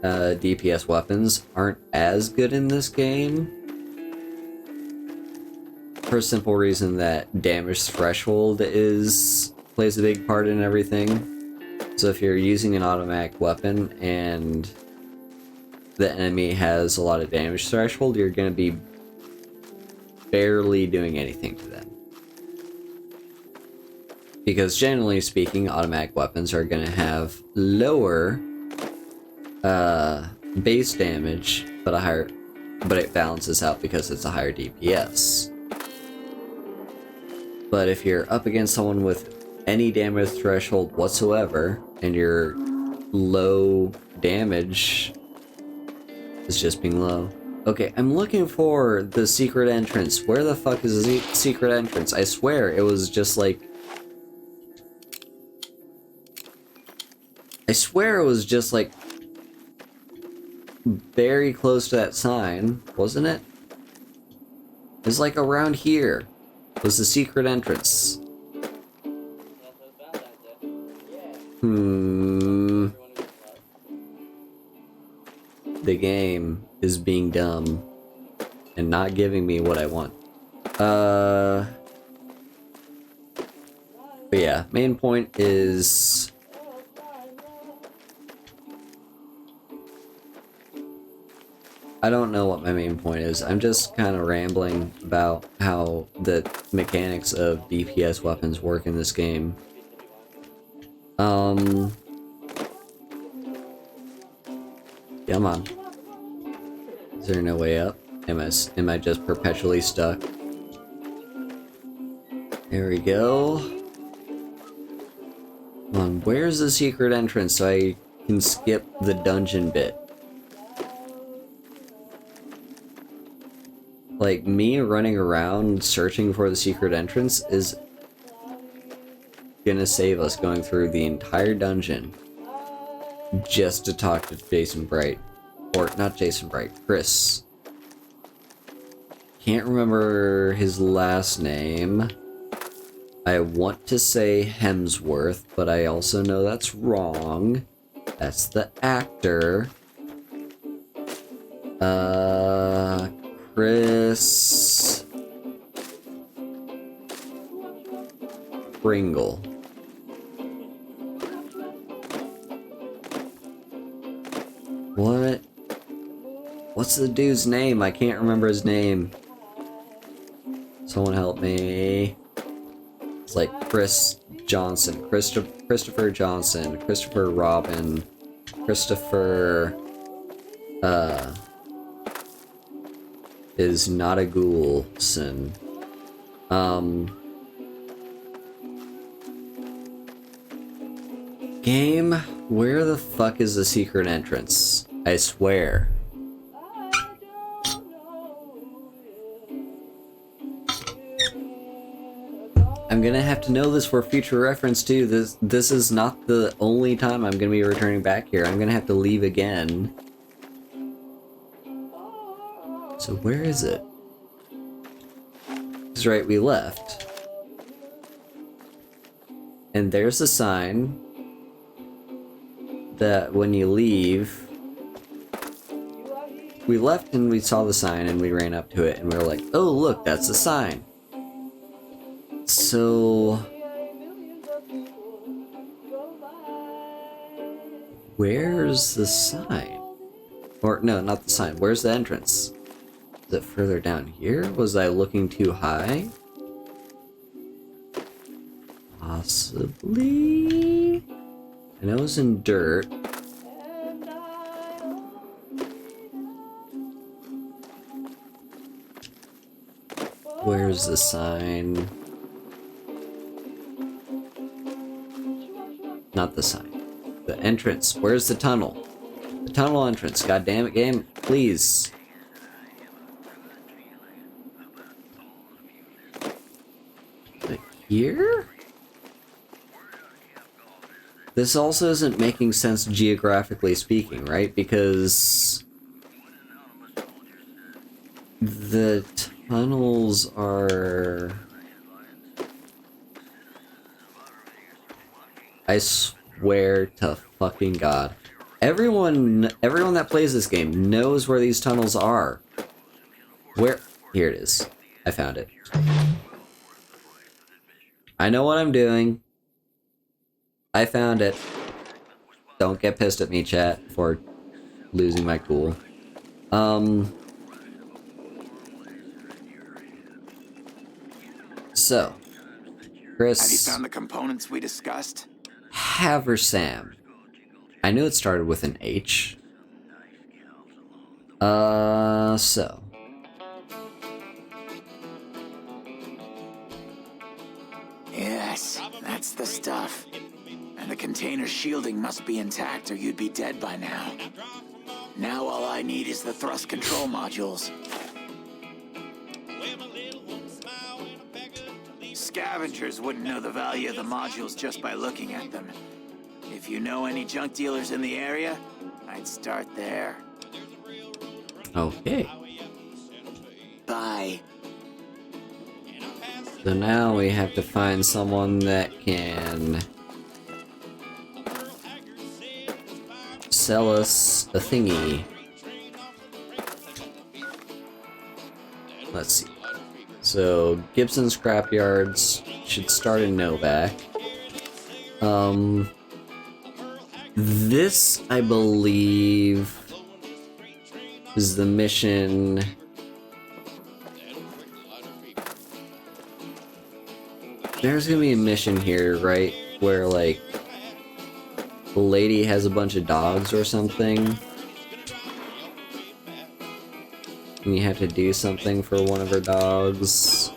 DPS weapons aren't as good in this game, for a simple reason that damage threshold plays a big part in everything. So if you're using an automatic weapon and the enemy has a lot of damage threshold, you're going to be barely doing anything to them. Because generally speaking, automatic weapons are going to have lower base damage, but it balances out because it's a higher DPS. But if you're up against someone with any damage threshold whatsoever, and your low damage is just being low. Okay, I'm looking for the secret entrance. Where the fuck is the secret entrance? I swear it was just like... I swear it was just like... very close to that sign, wasn't it? It was like around here. Was the secret entrance. The game is being dumb and not giving me what I want. But yeah, main point is I don't know what my main point is. I'm just kind of rambling about how the mechanics of DPS weapons work in this game. Come on. Is there no way up? Am I just perpetually stuck? There we go. Come on, where's the secret entrance so I can skip the dungeon bit? Like, me running around searching for the secret entrance is gonna save us going through the entire dungeon just to talk to Jason Bright. Or, not Jason Bright, Chris. Can't remember his last name. I want to say Hemsworth, but I also know that's wrong. That's the actor. Chris Pringle. What? What's the dude's name? I can't remember his name. Someone help me. It's like Chris Johnson, Christopher Johnson, Christopher Robin, Christopher, is not a Ghoulson. Game, where the fuck is the secret entrance? I swear. I'm gonna have to know this for future reference too. This is not the only time I'm gonna be returning back here. I'm gonna have to leave again. So where is it? That's right, we left. And there's a sign that when you leave... We left and we saw the sign and we ran up to it and we were like, oh look, that's the sign. So... where's the sign? Or, no, not the sign. Where's the entrance? Is it further down here? Was I looking too high? Possibly? I know it was in dirt. Where's the sign? Not the sign. The entrance. Where's the tunnel? The tunnel entrance. God damn it, game. Please. Like here? This also isn't making sense geographically speaking, right? Because the tunnels are... I swear to fucking God. Everyone that plays this game knows where these tunnels are. Where? Here it is. I found it. I know what I'm doing. I found it. Don't get pissed at me, chat, for losing my cool. So, Chris... Have you found the components we discussed? Haversam. I knew it started with an H. So. Yes, that's the stuff. And the container's shielding must be intact or you'd be dead by now. Now all I need is the thrust control modules. Scavengers wouldn't know the value of the modules just by looking at them. If you know any junk dealers in the area, I'd start there. Okay. Bye. So now we have to find someone that can sell us a thingy. Let's see. So Gibson scrapyards should start in Novak. This, I believe, is the mission. There's gonna be a mission here, right? Where, like, the lady has a bunch of dogs or something. And you have to do something for one of her dogs.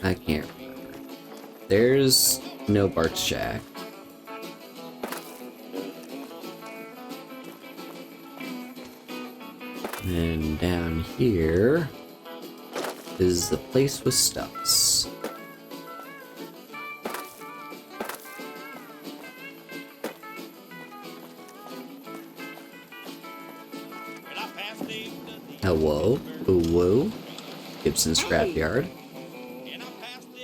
I can't remember. There's no Bart's Shack. And down here is the place with stuffs. Hello, whoa, Gibson Scrapyard.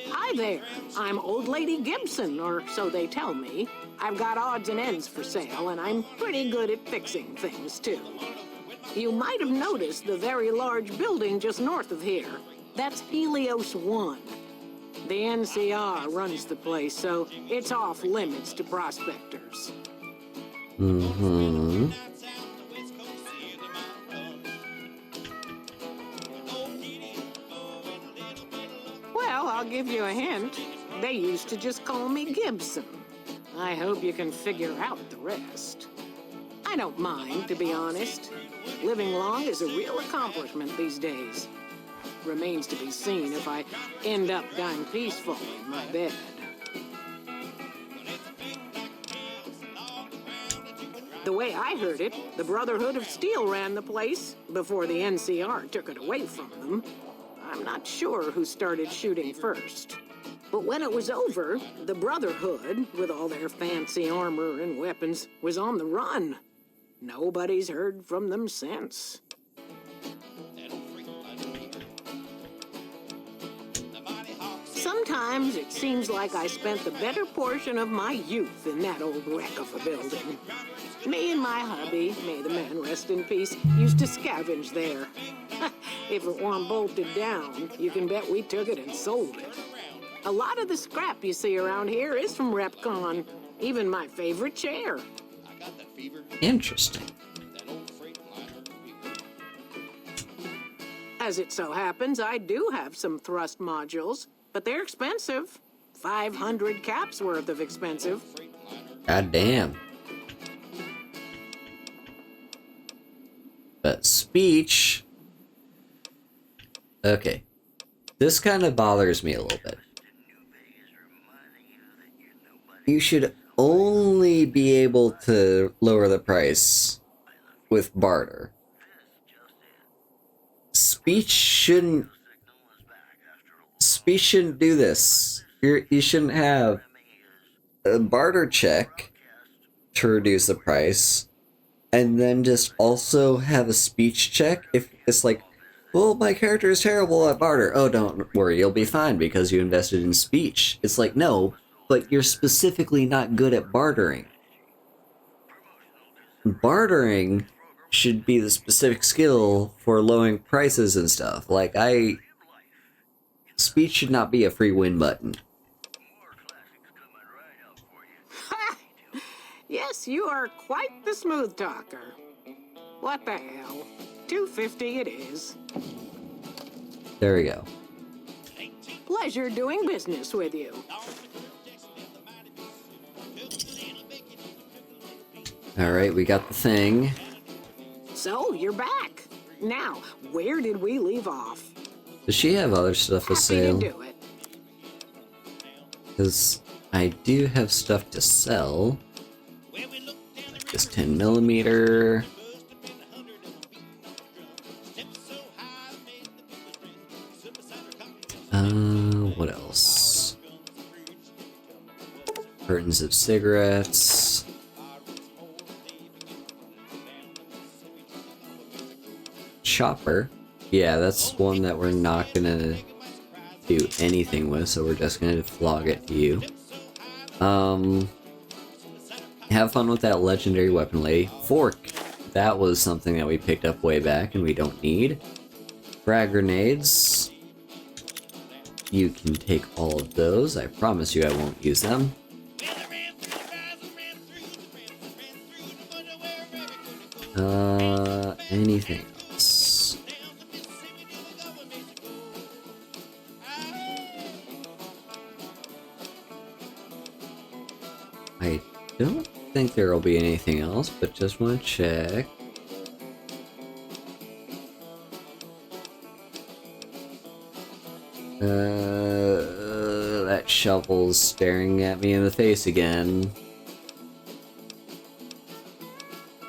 Hi there. I'm Old Lady Gibson, or so they tell me. I've got odds and ends for sale, and I'm pretty good at fixing things, too. You might have noticed the very large building just north of here. That's Helios 1. The NCR runs the place, so it's off limits to prospectors. Mm-hmm. Well, I'll give you a hint. They used to just call me Gibson. I hope you can figure out the rest. I don't mind, to be honest. Living long is a real accomplishment these days. Remains to be seen if I end up dying peacefully in my bed. The way I heard it, the Brotherhood of Steel ran the place before the NCR took it away from them. I'm not sure who started shooting first. But when it was over, the Brotherhood, with all their fancy armor and weapons, was on the run. Nobody's heard from them since. Sometimes it seems like I spent the better portion of my youth in that old wreck of a building. Me and my hubby, may the man rest in peace, used to scavenge there. If it weren't bolted down, you can bet we took it and sold it. A lot of the scrap you see around here is from RepCon, even my favorite chair. Interesting. As it so happens, I do have some thrust modules, but they're expensive. 500 caps worth of expensive. God damn. But speech... Okay. This kind of bothers me a little bit. You should only be able to lower the price with barter. Speech shouldn't do this. You shouldn't have a barter check to reduce the price, and then just also have a speech check if it's like, well, my character is terrible at barter. Oh, don't worry, you'll be fine because you invested in speech. It's like, no, but you're specifically not good at bartering. Bartering should be the specific skill for lowering prices and stuff. Like, speech should not be a free win button. Yes, you are quite the smooth talker. What the hell? $250 it is. There we go. Pleasure doing business with you. Alright, we got the thing. So, you're back. Now, where did we leave off? Does she have other stuff for Happy sale? to do it. Because I do have stuff to sell. Like this 10mm. What else? Curtains of cigarettes. Chopper. Yeah, that's one that we're not gonna do anything with, so we're just gonna flog it to you. Have fun with that legendary weapon lady. Fork. That was something that we picked up way back and we don't need. Frag grenades. You can take all of those. I promise you I won't use them. Anything else? I don't think there will be anything else, but just want to check. That shovel's staring at me in the face again.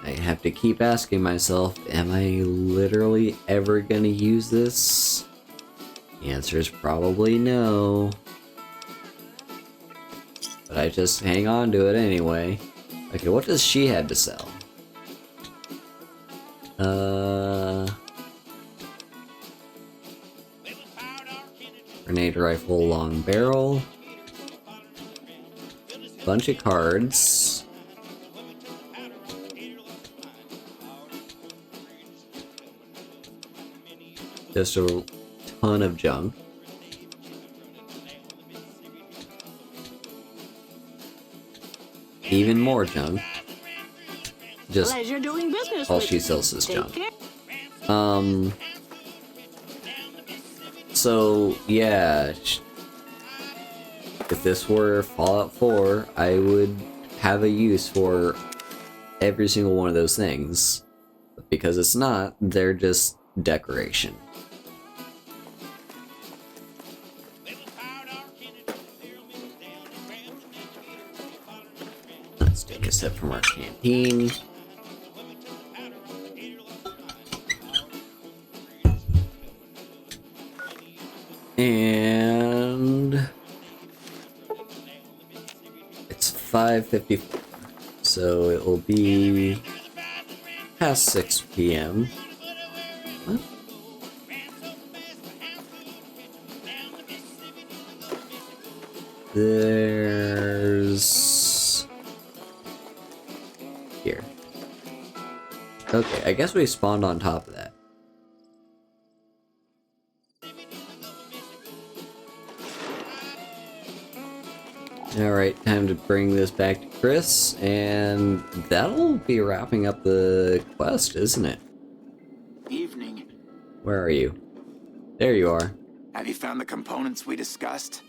I have to keep asking myself, am I literally ever gonna use this? The answer is probably no. But I just hang on to it anyway. Okay, what does she have to sell? Grenade rifle, long barrel. bunch of cards. Just a ton of junk. Even more junk. Just Pleasure doing business all with she you. sells is Take junk. care. So yeah, if this were Fallout 4, I would have a use for every single one of those things. But because it's not, they're just decoration. Let's take a sip from our canteen. And it's 5:54, so it will be past 6 p.m. What? There's here. Okay, I guess we spawned on top of that. Alright, time to bring this back to Chris, and that'll be wrapping up the quest, isn't it? Evening. Where are you? There you are. Have you found the components we discussed?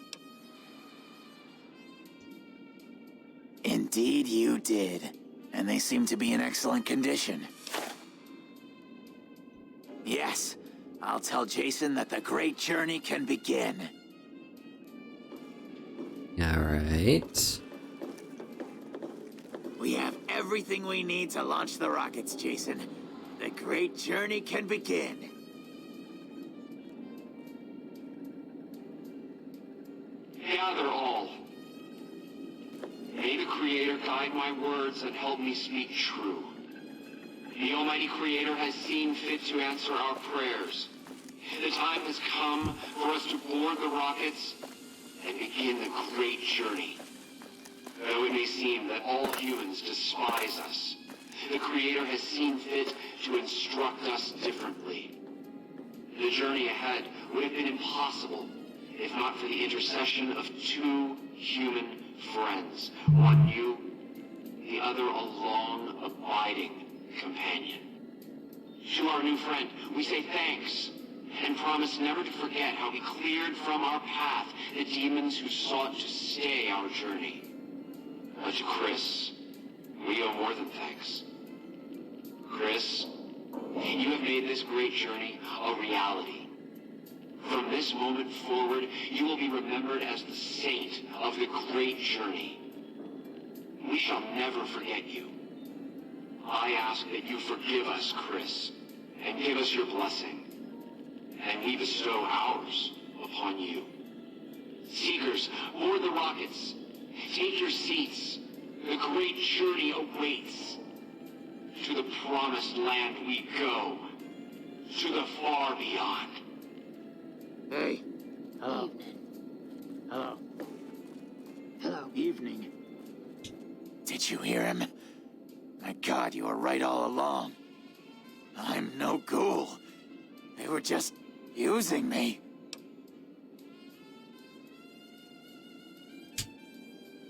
Indeed you did. And they seem to be in excellent condition. Yes, I'll tell Jason that the great journey can begin. Alright. We have everything we need to launch the rockets, Jason. The great journey can begin. Gather all. May the Creator guide my words and help me speak true. The Almighty Creator has seen fit to answer our prayers. The time has come for us to board the rockets and begin the great journey. Though it may seem that all humans despise us, the Creator has seen fit to instruct us differently. The journey ahead would have been impossible if not for the intercession of two human friends, one new, the other a long, abiding companion. To our new friend, we say thanks, and promise never to forget how we cleared from our path the demons who sought to stay our journey. But to Chris, we owe more than thanks. Chris, you have made this great journey a reality. From this moment forward, you will be remembered as the saint of the great journey. We shall never forget you. I ask that you forgive us, Chris, and give us your blessing, and we bestow ours upon you. Seekers, board the rockets. Take your seats. The great journey awaits. To the promised land we go. To the far beyond. Hey. Hello. Hello. Hello. Evening. Did you hear him? My God, you were right all along. I'm no ghoul. They were just using me.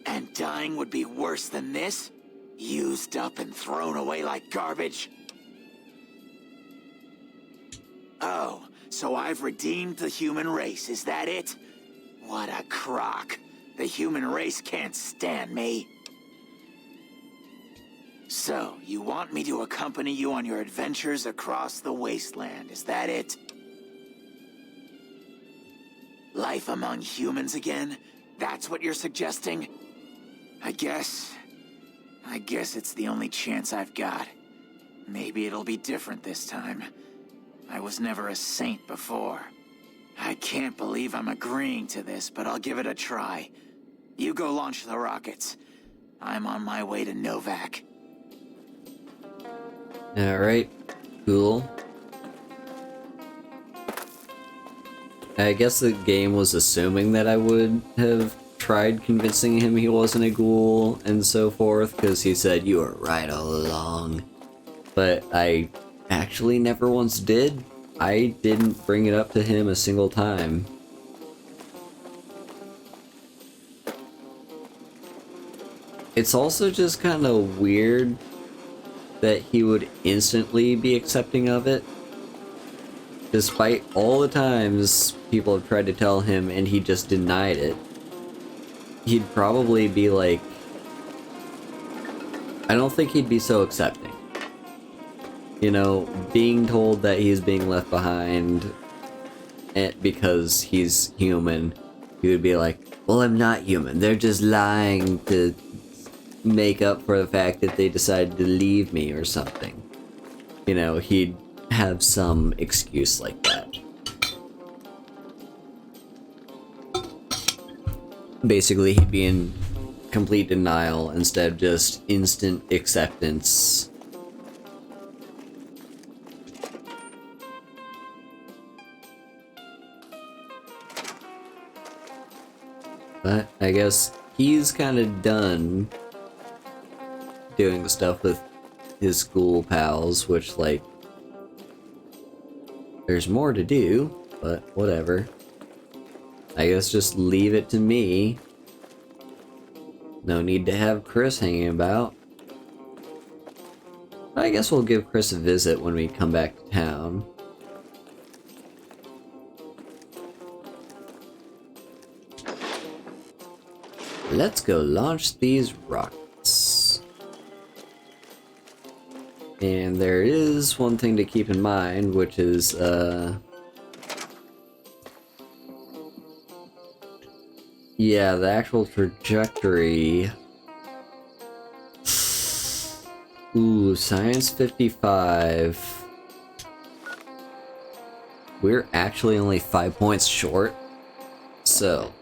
And dying would be worse than this? Used up and thrown away like garbage? Oh, so I've redeemed the human race, is that it? What a crock. The human race can't stand me. So, you want me to accompany you on your adventures across the Wasteland, is that it? Life among humans again? That's what you're suggesting? I guess it's the only chance I've got. Maybe it'll be different this time. I was never a saint before. I can't believe I'm agreeing to this, but I'll give it a try. You go launch the rockets. I'm on my way to Novak. Alright, cool. I guess the game was assuming that I would have tried convincing him he wasn't a ghoul and so forth, because he said, "You were right all along." But I actually never once did. I didn't bring it up to him a single time. It's also just kind of weird that he would instantly be accepting of it, despite all the times people have tried to tell him and he just denied it. He'd probably be like, I don't think he'd be so accepting. You know, being told that he's being left behind because he's human, he would be like, well, I'm not human. They're just lying to make up for the fact that they decided to leave me or something. You know, he'd have some excuse like that. Basically, he'd be in complete denial instead of just instant acceptance. But I guess he's kind of done doing stuff with his school pals, which, like, there's more to do, but whatever. I guess just leave it to me. No need to have Chris hanging about. I guess we'll give Chris a visit when we come back to town. Let's go launch these rockets. And there is one thing to keep in mind, which is, yeah, the actual trajectory. Ooh, Science 55. We're actually only 5 points short. So,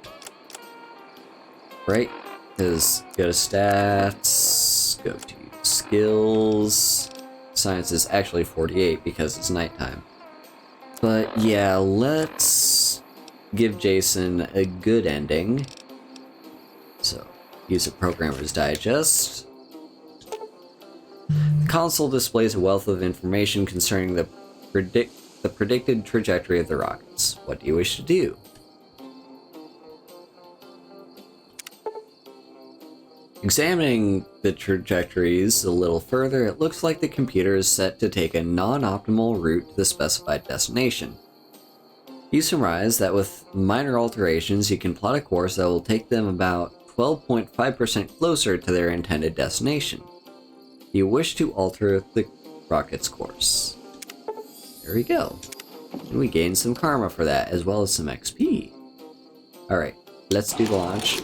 right? Because go to stats, go to skills. Science is actually 48 because it's nighttime. But yeah, let's give Jason a good ending. So, use a Programmer's Digest. The console displays a wealth of information concerning the predicted trajectory of the rockets. What do you wish to do? Examining the trajectories a little further, it looks like the computer is set to take a non-optimal route to the specified destination. You surmise that with minor alterations, you can plot a course that will take them about 12.5% closer to their intended destination. You wish to alter the rocket's course. There we go. And we gain some karma for that, as well as some XP. Alright, let's do the launch.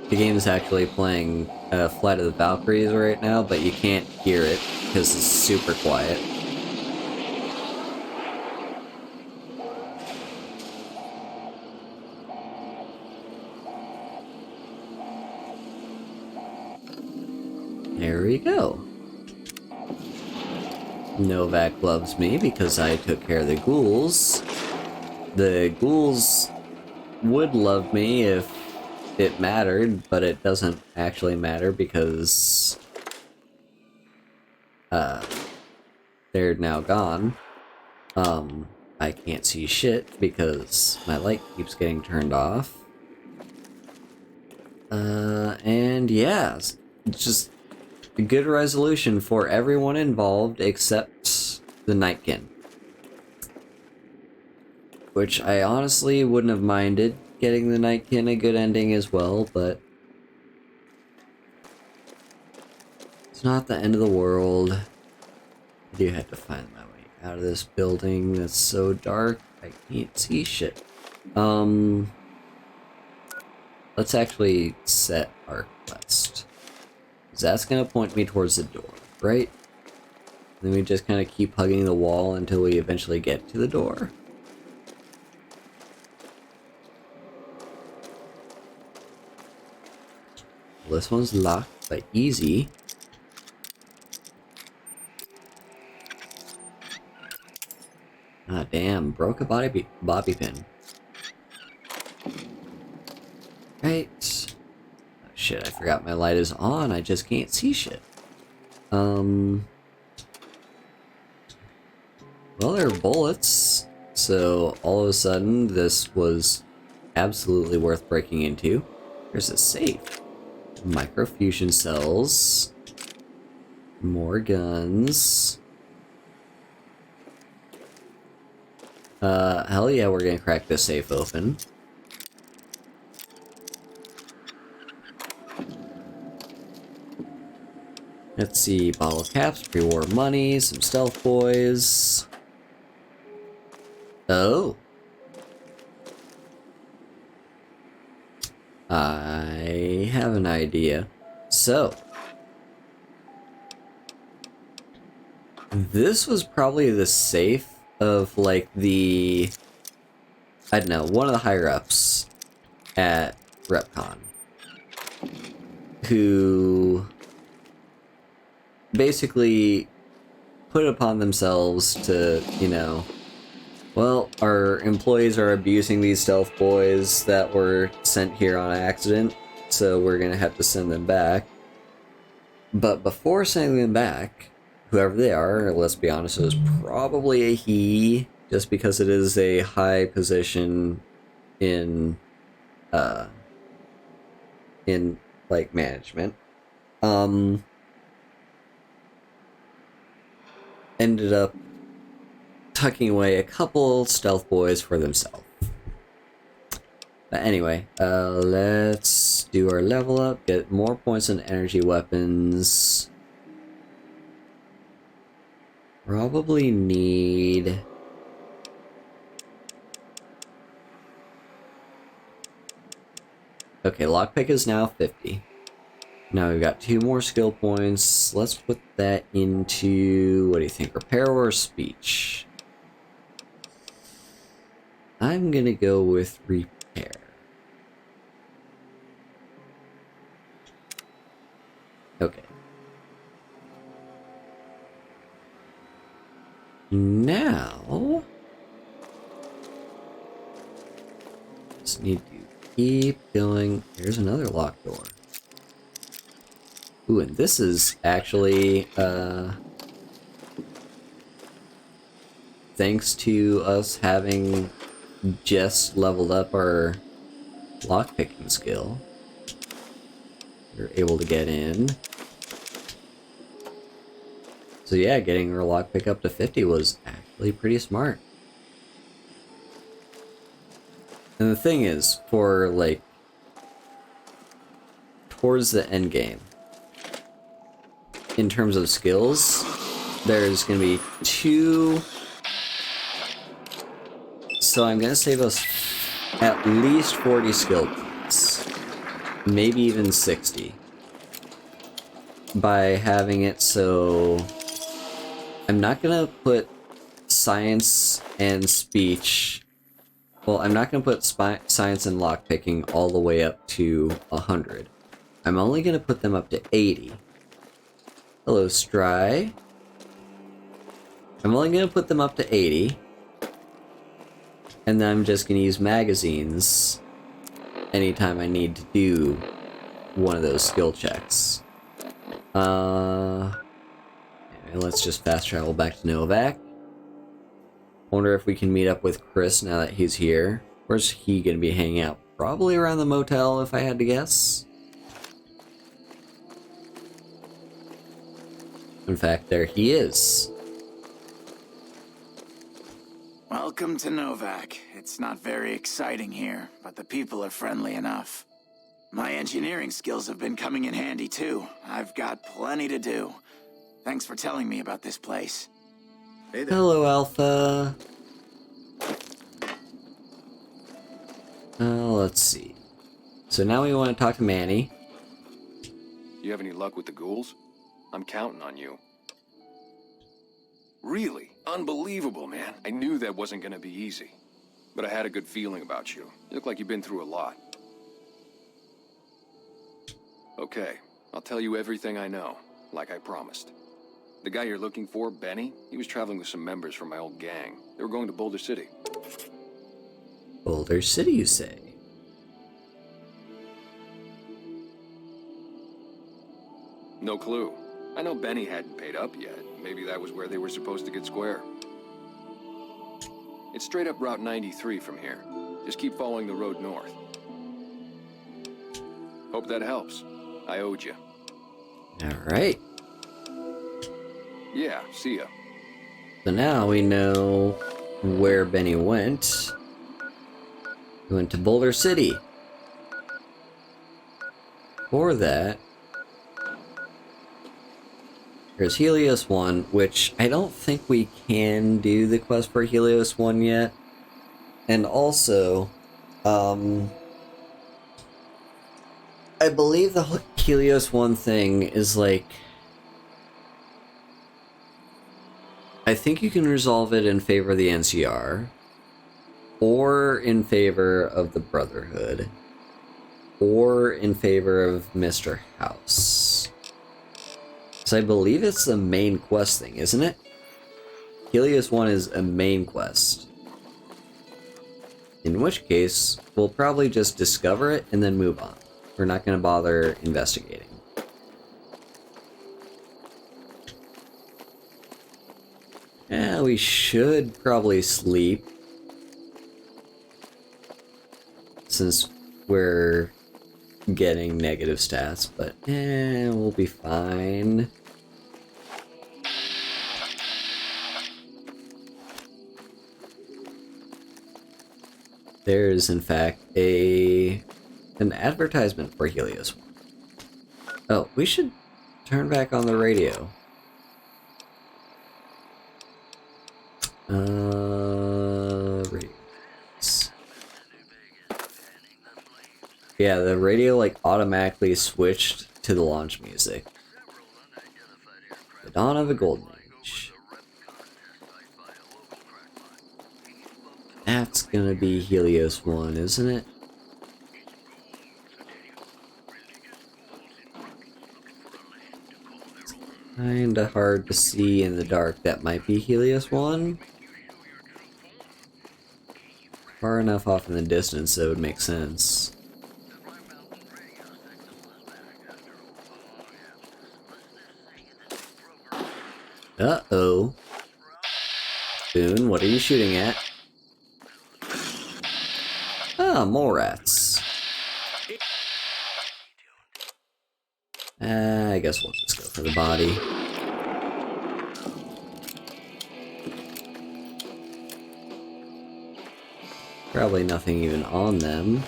The game is actually playing Flight of the Valkyries right now, but you can't hear it because it's super quiet. There we go. Novak loves me because I took care of the ghouls. The ghouls would love me if it mattered, but it doesn't actually matter because they're now gone. I can't see shit because my light keeps getting turned off. And yeah, it's just a good resolution for everyone involved except the Nightkin. Which I honestly wouldn't have minded getting the Nightkin a good ending as well, but it's not the end of the world. I do have to find my way out of this building that's so dark I can't see shit. Let's actually set our quest. That's gonna point me towards the door, right? Then we just kind of keep hugging the wall until we eventually get to the door. This one's locked, but easy. Ah, damn. Broke a bobby pin. Right. Oh, shit, I forgot my light is on. I just can't see shit. Well, there are bullets. So, all of a sudden, this was absolutely worth breaking into. There's a safe. Microfusion cells. More guns. Hell yeah, we're gonna crack this safe open. Let's see, bottle caps, pre-war money, some stealth boys. Oh. I have an idea. So. This was probably the safe of, like, the... I don't know, one of the higher-ups at RepCon. Who... basically put it upon themselves to, you know, well, our employees are abusing these stealth boys that were sent here on accident, so we're gonna have to send them back. But before sending them back, whoever they are, let's be honest, it was probably a he, just because it is a high position in like, management. Ended up tucking away a couple stealth boys for themselves. But anyway, let's do our level up, get more points in energy weapons. Probably need... Okay, lockpick is now 50. Now we've got 2 more skill points. Let's put that into, what do you think, repair or speech? I'm gonna go with repair. Okay. Now... just need to keep going. Here's another locked door. Ooh, and this is actually, thanks to us having just leveled up our lockpicking skill, we're able to get in. So yeah, getting our lockpick up to 50 was actually pretty smart. And the thing is, for, like, towards the end game, in terms of skills, there's gonna be 2... So I'm gonna save us at least 40 skill points. Maybe even 60. By having it so... I'm not gonna put science and speech... Well, I'm not gonna put science and lockpicking all the way up to 100. I'm only gonna put them up to 80. Hello, Stry. I'm only gonna put them up to 80. And then I'm just gonna use magazines anytime I need to do one of those skill checks. Anyway, let's just fast travel back to Novak. Wonder if we can meet up with Chris now that he's here. Where's he gonna be hanging out? Probably around the motel, if I had to guess. In fact, there he is. Welcome to Novak. It's not very exciting here, but the people are friendly enough. My engineering skills have been coming in handy too. I've got plenty to do. Thanks for telling me about this place. Hey there. Hello, Alpha. Let's see. So now we want to talk to Manny. You have any luck with the ghouls? I'm counting on you. Really? Unbelievable, man. I knew that wasn't gonna be easy. But I had a good feeling about you. You look like you've been through a lot. Okay, I'll tell you everything I know, like I promised. The guy you're looking for, Benny, he was traveling with some members from my old gang. They were going to Boulder City. Boulder City, you say? No clue. I know Benny hadn't paid up yet. Maybe that was where they were supposed to get square. It's straight up Route 93 from here. Just keep following the road north. Hope that helps. I owed you. Alright. Yeah, see ya. So now we know where Benny went. He went to Boulder City. For that, there's Helios 1, which I don't think we can do the quest for Helios 1 yet. And also, I believe the Helios 1 thing is like... I think you can resolve it in favor of the NCR, or in favor of the Brotherhood, or in favor of Mr. House. So I believe it's the main quest thing, isn't it? Helios 1 is a main quest. In which case, we'll probably just discover it and then move on. We're not going to bother investigating. Yeah, we should probably sleep. Since we're getting negative stats, but we'll be fine. There is, in fact, an advertisement for Helios 1. Oh, we should turn back on the radio. Radios. Yeah, the radio like automatically switched to the launch music. The dawn of a golden age. That's gonna be Helios 1, isn't it? It's kinda hard to see in the dark. That might be Helios 1. Far enough off in the distance that would make sense. Uh-oh. Boone, what are you shooting at? Ah, more rats. I guess we'll just go for the body. Probably nothing even on them.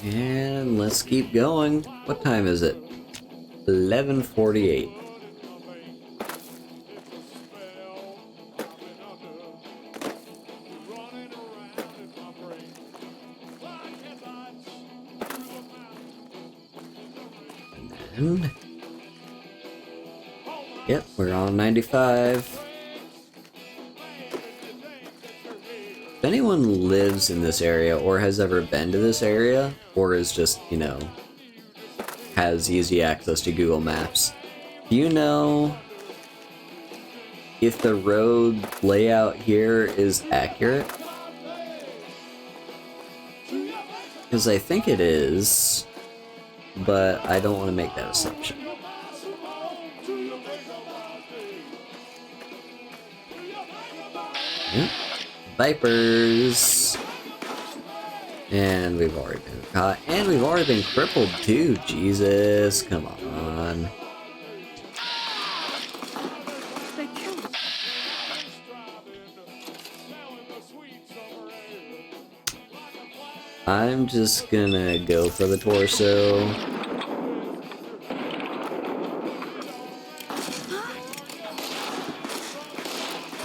And let's keep going. What time is it? 11:48. And then... Yep, we're on 95. If anyone lives in this area or has ever been to this area, or is just, you know, has easy access to Google Maps, do you know if the road layout here is accurate? Because I think it is, but I don't want to make that assumption. Yep. Vipers! And we've already been caught, and we've already been crippled too. Jesus, come on. I'm just gonna go for the torso.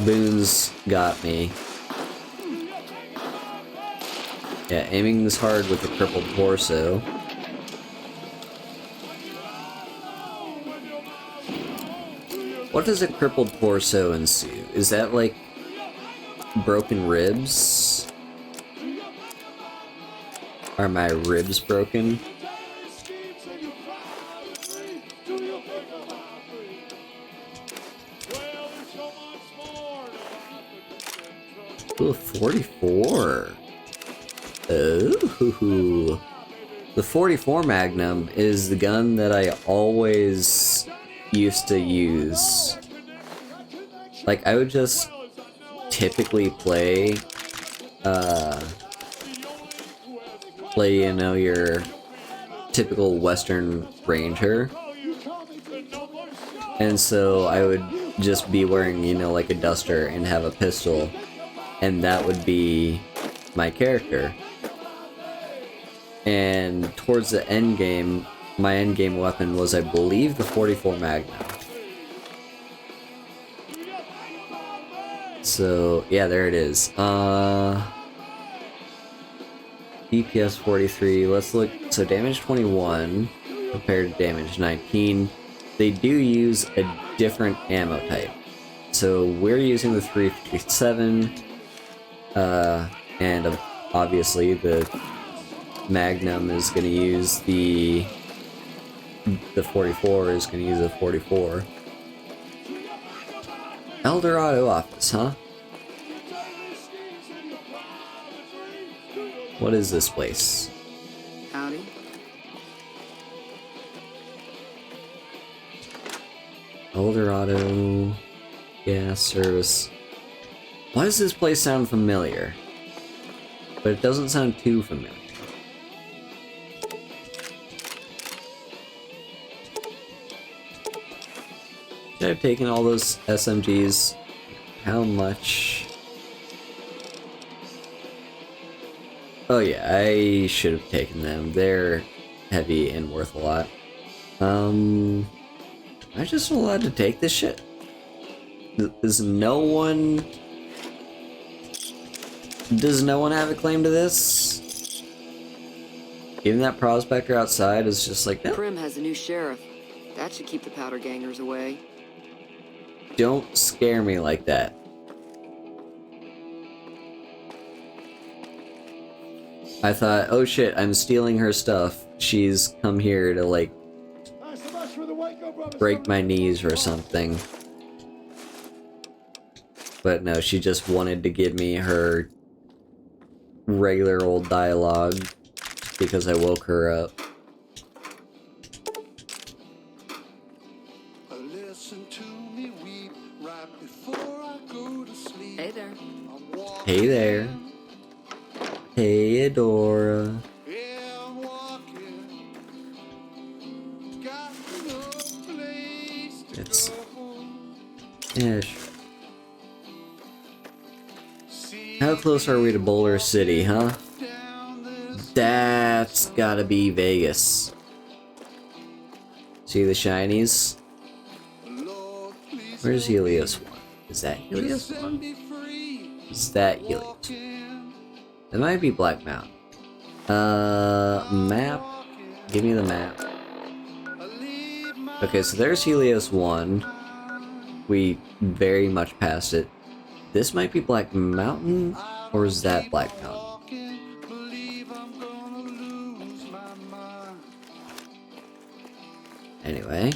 Boone's got me. Yeah, aiming this hard with a crippled torso. What does a crippled torso ensue? Is that like broken ribs? Are my ribs broken? Ooh, 44. Ooh. The 44 Magnum is the gun that I always used to use. Like, I would just typically play, you know, your typical Western Ranger. And so I would just be wearing, you know, like a duster and have a pistol. And that would be my character. And towards the end game, my end game weapon was, I believe, the 44 Magnum. So, yeah, there it is. DPS 43, let's look. So damage 21 compared to damage 19. They do use a different ammo type. So we're using the 357, and obviously the Magnum is going to use the 44 is going to use a 44. Eldorado office, huh? What is this place? Howdy. Eldorado gas service. Why does this place sound familiar? But it doesn't sound too familiar. Should I have taken all those SMGs? How much? Oh yeah, I should have taken them. They're heavy and worth a lot. Am I just allowed to take this shit? Does no one have a claim to this? Even that prospector outside is just like, no. Prim has a new sheriff. That should keep the powder gangers away. Don't scare me like that. I thought, oh shit, I'm stealing her stuff. She's come here to, like, break my knees or something. But no, she just wanted to give me her regular old dialogue because I woke her up. Hey there. Hey there. Hey, Adora. It's... yeah, sure. How close are we to Boulder City, huh? That's gotta be Vegas. See the shinies? Where's Helios 1? Is that Helios 1? Is that Helios 1? It might be Black Mountain. Map? Give me the map. Okay, so there's Helios 1. We very much passed it. This might be Black Mountain, or is that Black Mountain? Anyway.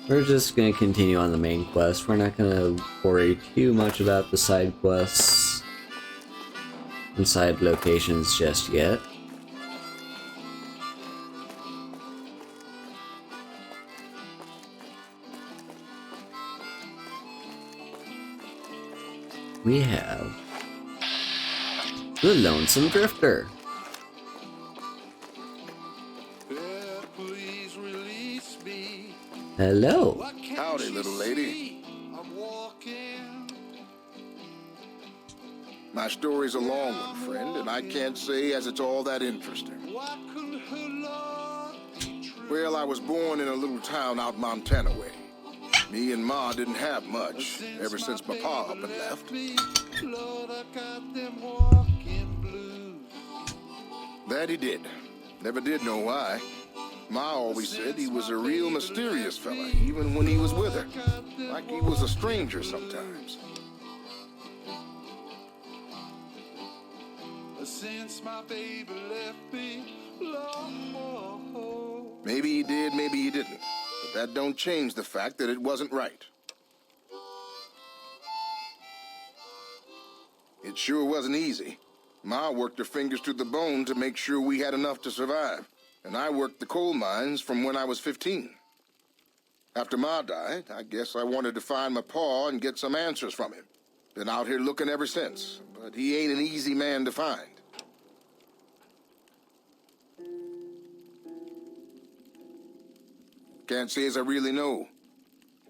We're just gonna continue on the main quest. We're not gonna worry too much about the side quests and side locations just yet. We have the Lonesome Drifter. Hello. Howdy, little lady. My story's a long one, friend, and I can't say as it's all that interesting. Well, I was born in a little town out Montana way. Me and Ma didn't have much ever since my pa up and left. That he did. Never did know why. Ma always said he was a real mysterious fella, even when he was with her. Like he was a stranger sometimes. since my baby left me, Lord. Maybe he did, maybe he didn't. But that don't change the fact that it wasn't right. It sure wasn't easy. Ma worked her fingers to the bone to make sure we had enough to survive. And I worked the coal mines from when I was 15. After Ma died, I guess I wanted to find my pa and get some answers from him. Been out here looking ever since, but he ain't an easy man to find. Can't say as I really know.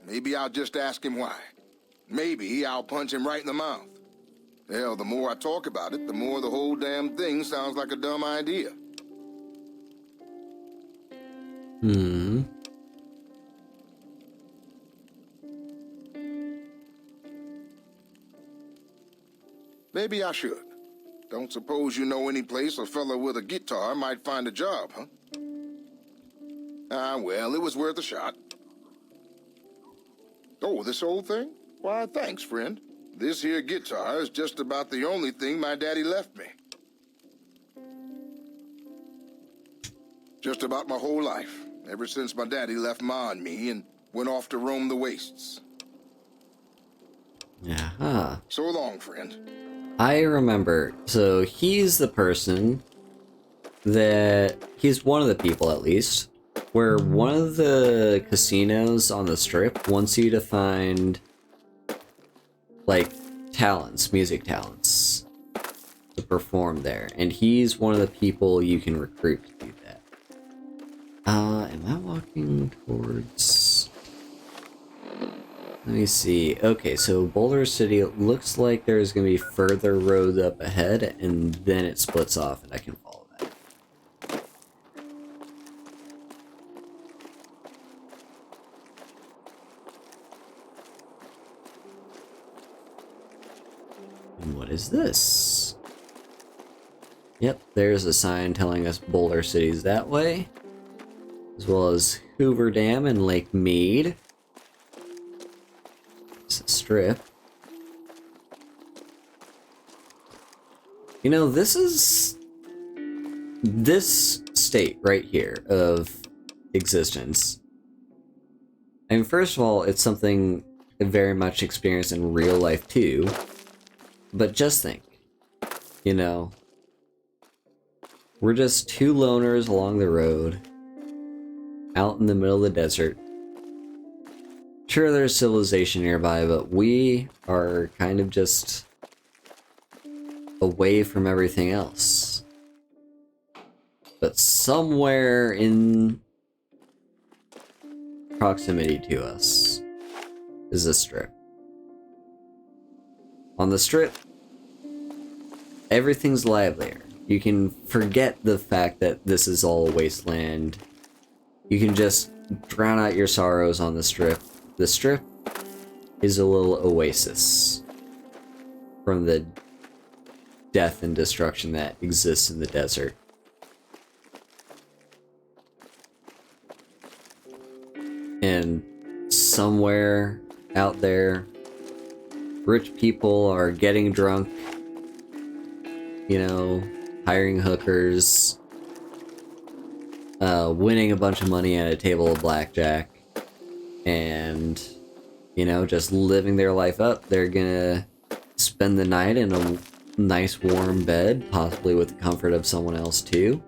Maybe I'll just ask him why. Maybe I'll punch him right in the mouth. Hell, the more I talk about it, the more the whole damn thing sounds like a dumb idea. Maybe I should. Don't suppose you know any place a fella with a guitar might find a job, huh? Well, it was worth a shot. Oh, this old thing? Why, thanks, friend. This here guitar is just about the only thing my daddy left me. Just about my whole life, ever since my daddy left Ma and me and went off to roam the wastes. Yeah. So long, friend. I remember. So he's the person that... He's one of the people, at least, where one of the casinos on the Strip wants you to find, like, talents, music talents, to perform there. And he's one of the people you can recruit to do that. Am I walking towards... Let me see. Okay, so Boulder City, it looks like there's going to be further road up ahead, and then it splits off, and I can follow that. And what is this? Yep, there's a sign telling us Boulder City's that way, as well as Hoover Dam and Lake Mead. It's a strip. You know, this state right here of existence. I mean, first of all, it's something I very much experienced in real life too. But just think, you know, we're just two loners along the road, out in the middle of the desert. Sure, there's civilization nearby, but we are kind of just away from everything else. But somewhere in proximity to us is a strip. On the strip, everything's livelier. You can forget the fact that this is all a wasteland. You can just drown out your sorrows on the strip. The strip is a little oasis from the death and destruction that exists in the desert. And somewhere out there, rich people are getting drunk, you know, hiring hookers, winning a bunch of money at a table of blackjack, and, you know, just living their life up. They're gonna spend the night in a nice warm bed, possibly with the comfort of someone else too.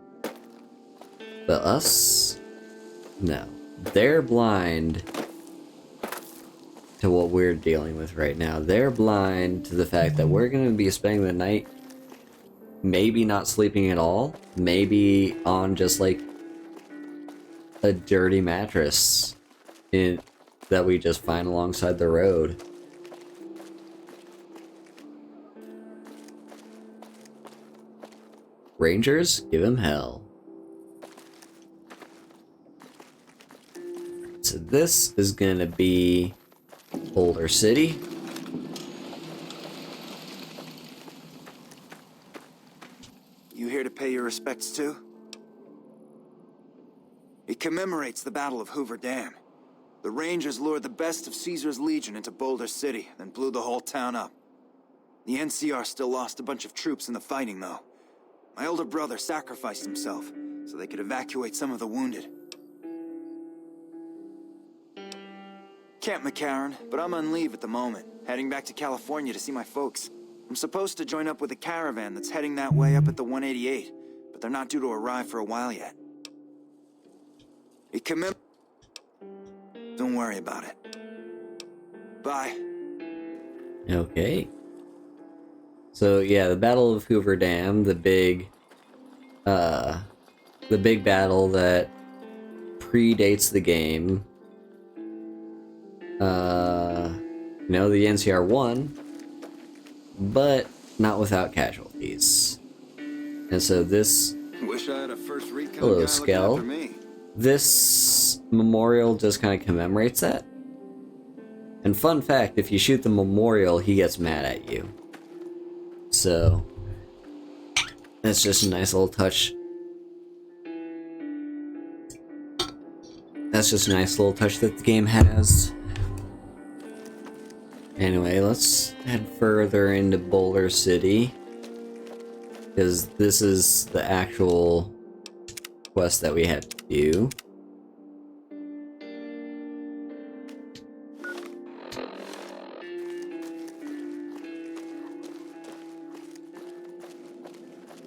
But us? No. They're blind to what we're dealing with right now. They're blind to the fact that we're gonna be spending the night maybe not sleeping at all, maybe on just like a dirty mattress that we just find alongside the road. Rangers, give him hell. So this is gonna be Boulder City. You here to pay your respects too? It commemorates the Battle of Hoover Dam. The Rangers lured the best of Caesar's Legion into Boulder City, then blew the whole town up. The NCR still lost a bunch of troops in the fighting, though. My older brother sacrificed himself so they could evacuate some of the wounded. Camp McCarran, but I'm on leave at the moment, heading back to California to see my folks. I'm supposed to join up with a caravan that's heading that way up at the 188, but they're not due to arrive for a while yet. Don't worry about it. Bye. Okay. So yeah, the Battle of Hoover Dam, the big battle that predates the game. The NCR won, but not without casualties. And so this... Wish I had a first rate kind Hello, of guy looking Skell. after me. This memorial just kind of commemorates that. And fun fact, if you shoot the memorial, he gets mad at you. So, that's just a nice little touch. That's just a nice little touch that the game has. Anyway, let's head further into Boulder City, because this is the actual quest that we have to do.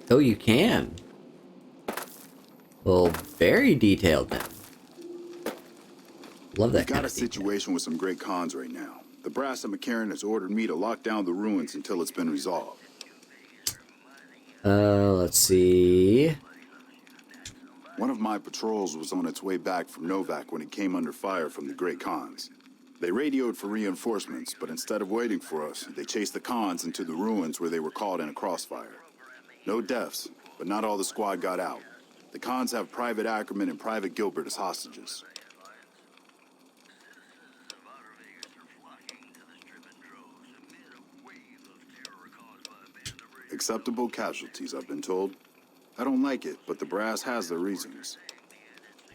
Oh, you can. Well, very detailed then. Love that. We've got a situation with some great cons right now. The brass at McCarran has ordered me to lock down the ruins until it's been resolved. Let's see. One of my patrols was on its way back from Novak when it came under fire from the Great Khans. They radioed for reinforcements, but instead of waiting for us, they chased the Khans into the ruins where they were caught in a crossfire. No deaths, but not all the squad got out. The Khans have Private Ackerman and Private Gilbert as hostages. Acceptable casualties, I've been told. I don't like it, but the brass has their reasons.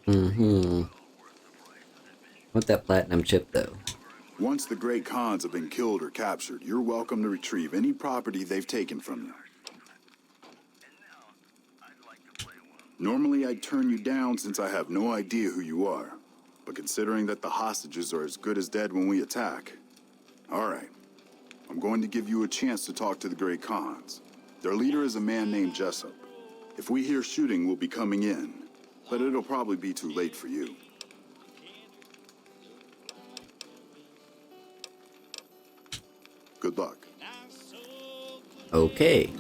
Want that platinum chip, though. Once the Great Khans have been killed or captured, you're welcome to retrieve any property they've taken from you. Normally, I'd turn you down since I have no idea who you are. But considering that the hostages are as good as dead when we attack... All right. I'm going to give you a chance to talk to the Great Khans. Their leader is a man named Jessup. If we hear shooting, we'll be coming in. But it'll probably be too late for you. Good luck. Okay.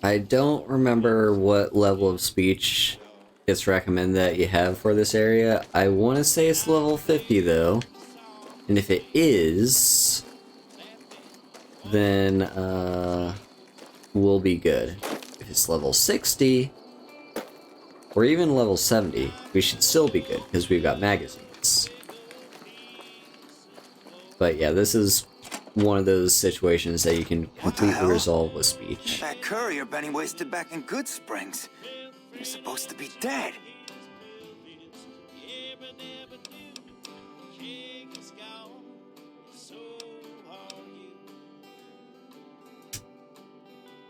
I don't remember what level of speech it's recommended that you have for this area. I want to say it's level 50 though. And if it is, then we'll be good. If it's level 60, or even level 70, we should still be good, because we've got magazines. But yeah, this is one of those situations that you can completely resolve with speech. That courier Benny wasted back in Good Springs. You're supposed to be dead.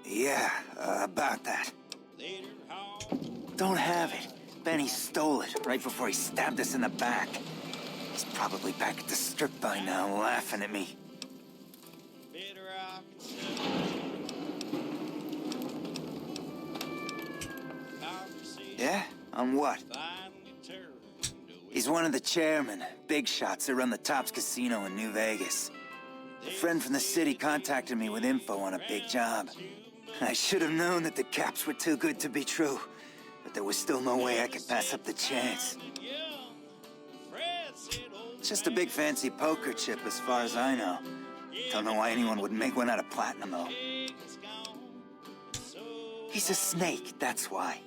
Yeah, about that. Don't have it. Benny stole it right before he stabbed us in the back. He's probably back at the strip by now, laughing at me. Yeah? On what? He's one of the chairmen, big shots that run the Tops Casino in New Vegas. A friend from the city contacted me with info on a big job. I should have known that the caps were too good to be true, but there was still no way I could pass up the chance. It's just a big fancy poker chip as far as I know. Don't know why anyone would make one out of platinum, though. He's a snake, that's why.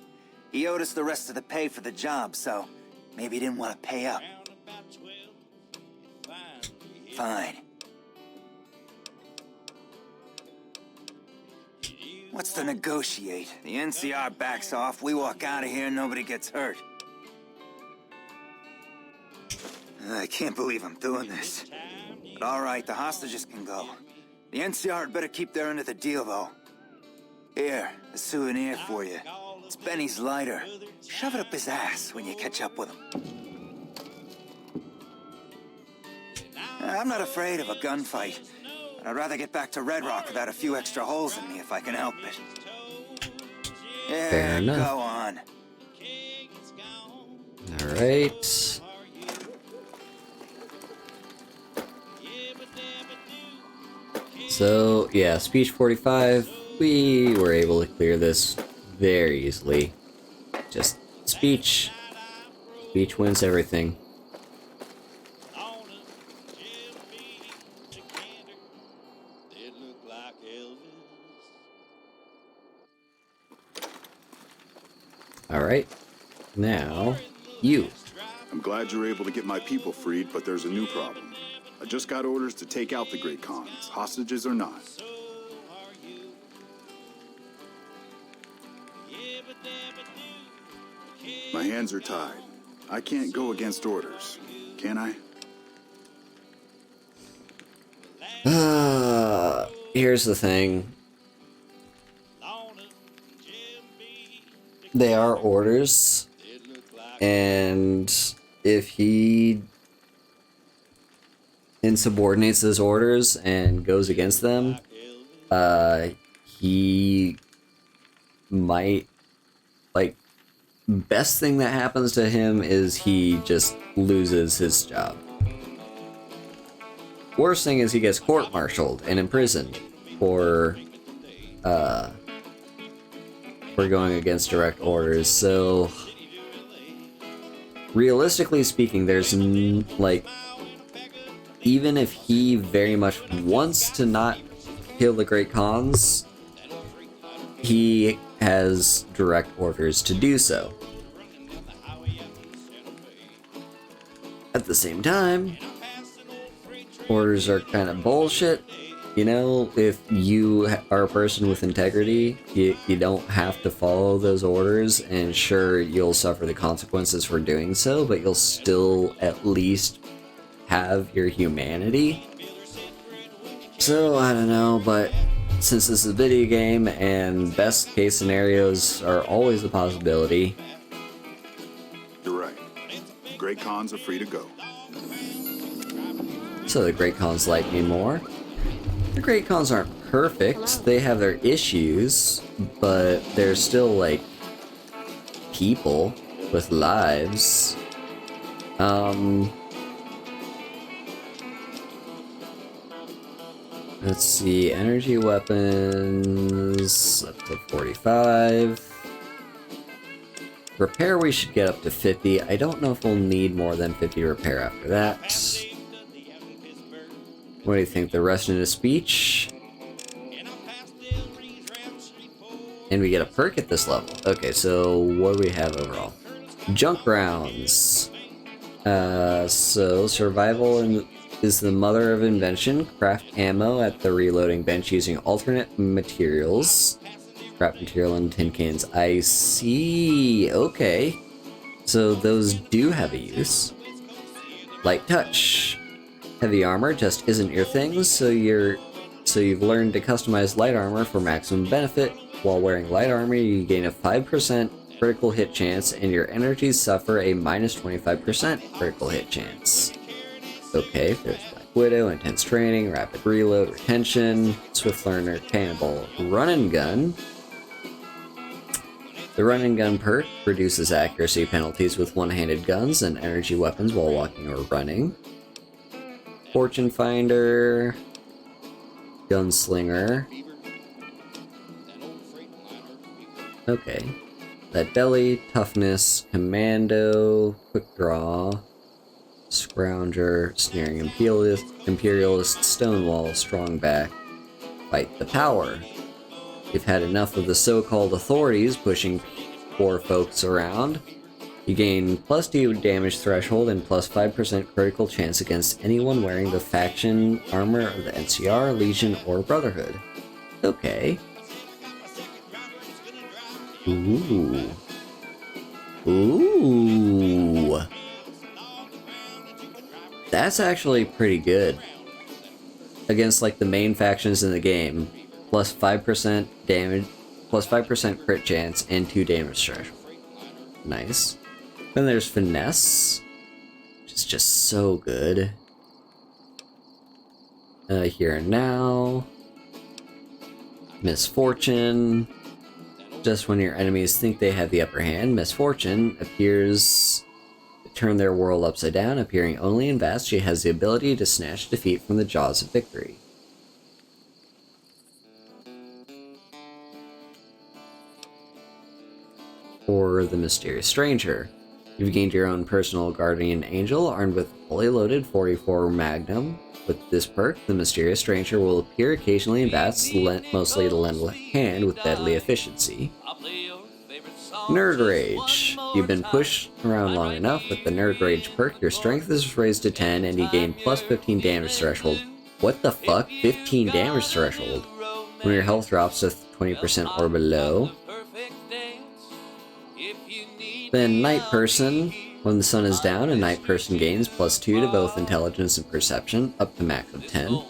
He owed us the rest of the pay for the job, so maybe he didn't want to pay up. Fine. What's to negotiate? The NCR backs off, we walk out of here, nobody gets hurt. I can't believe I'm doing this. But all right, the hostages can go. The NCR had better keep their end of the deal, though. Here, a souvenir for you. It's Benny's lighter. Shove it up his ass when you catch up with him. I'm not afraid of a gunfight, but I'd rather get back to Red Rock without a few extra holes in me if I can help it. Yeah, Fair enough. go on. Alright. So, yeah, speech 45. We were able to clear this very easily. Just speech. Speech wins everything. Alright. Now, you. I'm glad you're able to get my people freed, but there's a new problem. I just got orders to take out the Great Khans, hostages or not. My hands are tied. I can't go against orders, can I? Here's the thing. They are orders, and if he insubordinates those orders and goes against them, he might, like, best thing that happens to him is he just loses his job. Worst thing is he gets court-martialed and imprisoned for going against direct orders. So, realistically speaking, there's like, even if he very much wants to not kill the Great Khans, he has direct orders to do so. At the same time, orders are kind of bullshit. You know, if you are a person with integrity, you don't have to follow those orders, and sure, you'll suffer the consequences for doing so, but you'll still at least have your humanity. So, I don't know, but since this is a video game and best case scenarios are always a possibility. You're right. Great Khans are free to go. So the Great Khans like me more. The Great Khans aren't perfect. They have their issues, but they're still, like, people with lives. Let's see, energy weapons up to 45. Repair we should get up to 50. I don't know if we'll need more than 50 repair after that. What do you think? The rest into speech? And we get a perk at this level. Okay, so what do we have overall? Junk rounds. So survival is the mother of invention. Craft ammo at the reloading bench using alternate materials. Scrap material and tin cans. I see. Okay. So those do have a use. Light touch. Heavy armor just isn't your thing, so you've learned to customize light armor for maximum benefit. While wearing light armor, you gain a 5% critical hit chance, and your energies suffer a minus 25% critical hit chance. Okay, there's Black Widow, intense training, rapid reload, retention, swift learner, cannonball, run and gun. The run and gun perk reduces accuracy penalties with one-handed guns and energy weapons while walking or running. Fortune Finder, Gunslinger. Okay. That belly, toughness, commando, quick draw, Scrounger, sneering imperialist, stonewall, strong back, fight the power. You've had enough of the so-called authorities pushing poor folks around. You gain plus 2 damage threshold and plus 5% critical chance against anyone wearing the faction armor of the NCR, Legion, or Brotherhood. Okay. Ooh. Ooh. That's actually pretty good. against like the main factions in the game, plus 5% damage, plus 5% crit chance, and 2 damage threshold. Nice. Then there's Finesse, which is just so good. Here and Now. Misfortune. Just when your enemies think they have the upper hand, Misfortune appears to turn their world upside down, appearing only in Vast. She has the ability to snatch defeat from the jaws of victory. Or the Mysterious Stranger. You've gained your own personal guardian angel, armed with a fully loaded 44 Magnum. With this perk, the Mysterious Stranger will appear occasionally in bats, mostly to lend a hand with deadly efficiency. Nerd Rage. You've been pushed around long enough. With the Nerd Rage perk, your strength is raised to 10 and you gain plus 15 damage threshold. What the fuck? 15 damage threshold? When your health drops to 20% or below. Then Night Person. When the sun is down, a Night Person gains plus 2 to both intelligence and perception, up to max of 10.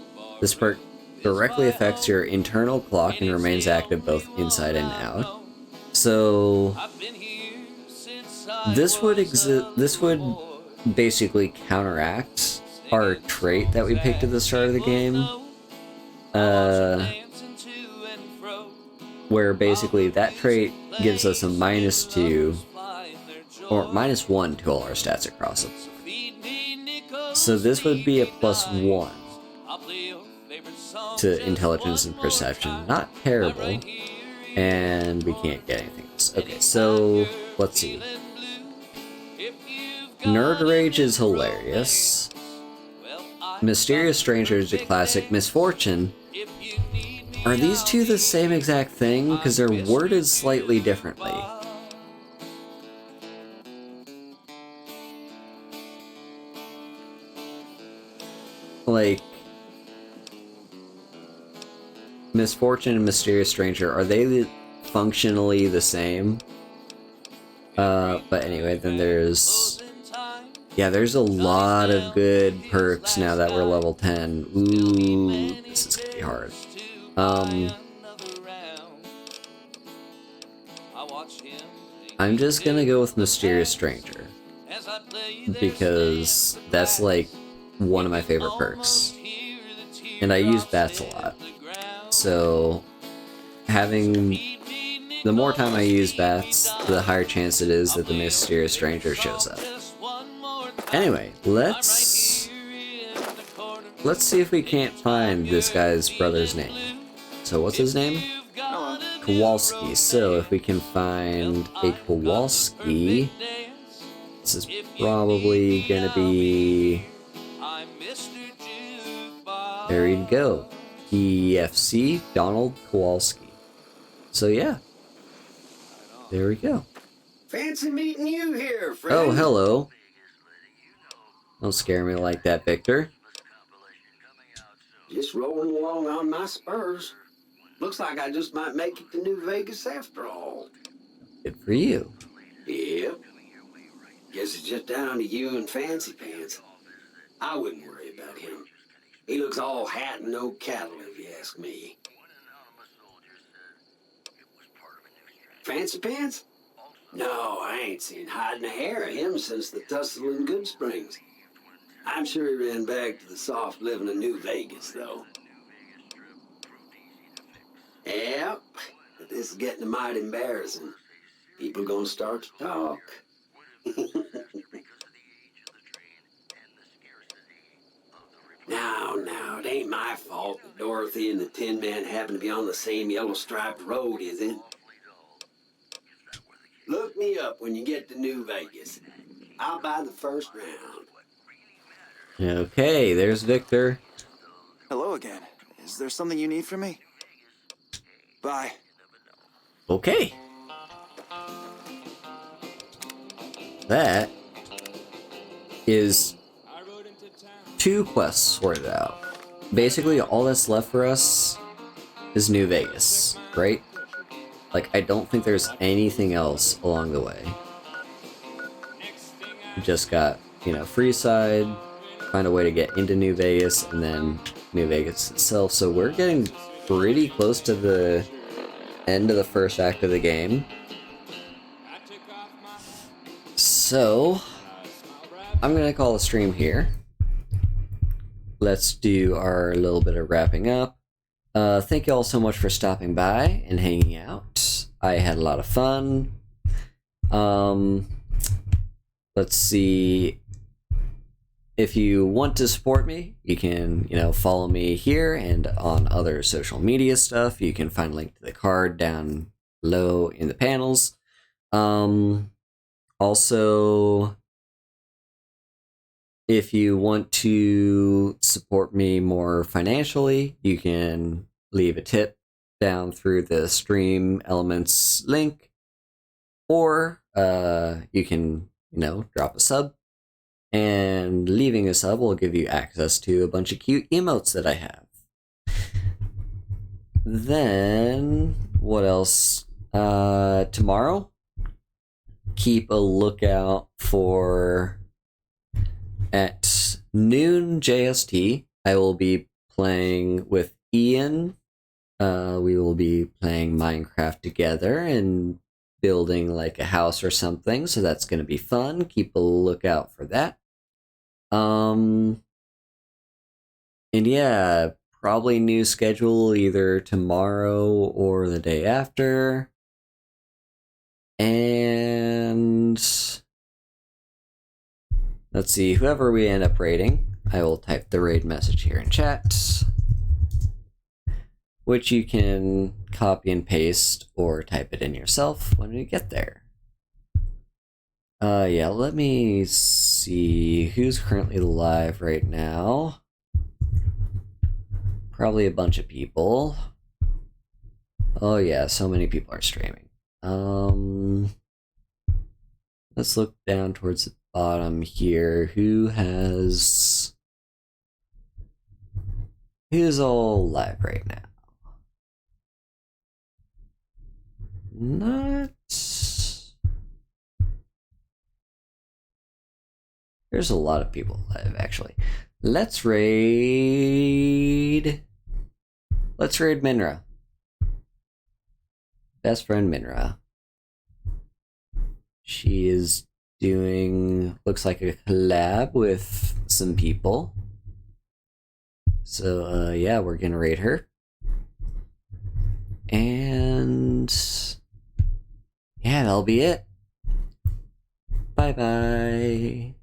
This perk directly affects your internal clock and remains active both inside and out. So this would basically counteract our trait that we picked at the start of the game. Where basically that trait gives us a -2 or -1 to all our stats across the board. So this would be a +1 to intelligence and perception. Not terrible. And we can't get anything else. Okay, so let's see. Nerd Rage is hilarious. Mysterious Stranger is a classic. Misfortune. Are these two the same exact thing? Because they're worded slightly differently. Like, Misfortune and Mysterious Stranger, are they functionally the same? But anyway, then there's... Yeah, there's a lot of good perks now that we're level 10. Ooh, this is gonna be hard. I'm just gonna go with Mysterious Stranger. Because that's like one of my favorite perks. And I use bats a lot. So, the more time I use bats, the higher chance it is that the Mysterious Stranger shows up. Anyway, let's see if we can't find this guy's brother's name. So what's his name? Kowalski. So if we can find a Kowalski, this is probably gonna be... There you go. EFC Donald Kowalski. So yeah. There we go. Fancy meeting you here, friend. Oh, hello. Don't scare me like that, Victor. Just rolling along on my spurs. Looks like I just might make it to New Vegas after all. Good for you. Yep. Guess it's just down to you and Fancy Pants. I wouldn't worry about him. He looks all hat and no cattle, if you ask me. Fancy Pants? No, I ain't seen hide nor hair of him since the tussle in Good Springs. I'm sure he ran back to the soft living of New Vegas, though. Yep, but this is getting mighty embarrassing. People gonna start to talk. Now, it ain't my fault that Dorothy and the Tin Man happen to be on the same yellow striped road, is it? Look me up when you get to New Vegas. I'll buy the first round. Okay, there's Victor. Hello again. Is there something you need from me? Bye. Okay. That is 2 quests sorted out. Basically, all that's left for us is New Vegas, right? Like, I don't think there's anything else along the way. We just got, Freeside, find a way to get into New Vegas, and then New Vegas itself, so we're getting pretty close to the end of the first act of the game. So, I'm gonna call the stream here. Let's do our little bit of wrapping up. Thank you all so much for stopping by and hanging out. I had a lot of fun. Let's see. If you want to support me, you can, follow me here and on other social media stuff. You can find a link to the card down low in the panels. Also, if you want to support me more financially, you can leave a tip down through the stream elements link, or you can, drop a sub. And leaving a sub will give you access to a bunch of cute emotes that I have. Then, what else? Tomorrow, keep a lookout for at noon JST. I will be playing with Ian. We will be playing Minecraft together and building like a house or something, so that's going to be fun. Keep a lookout for that. And yeah, probably new schedule either tomorrow or the day after. And let's see, whoever we end up raiding, I will type the raid message here in chat, which you can copy and paste or type it in yourself when we get there. Yeah, let me see who's currently live right now. Probably a bunch of people. Oh yeah, so many people are streaming. Let's look down towards the bottom here. Who's all live right now? There's a lot of people live, actually. Let's raid Minra. Best friend Minra. She is doing, looks like a collab with some people. So, yeah, we're gonna raid her. And yeah, that'll be it. Bye-bye.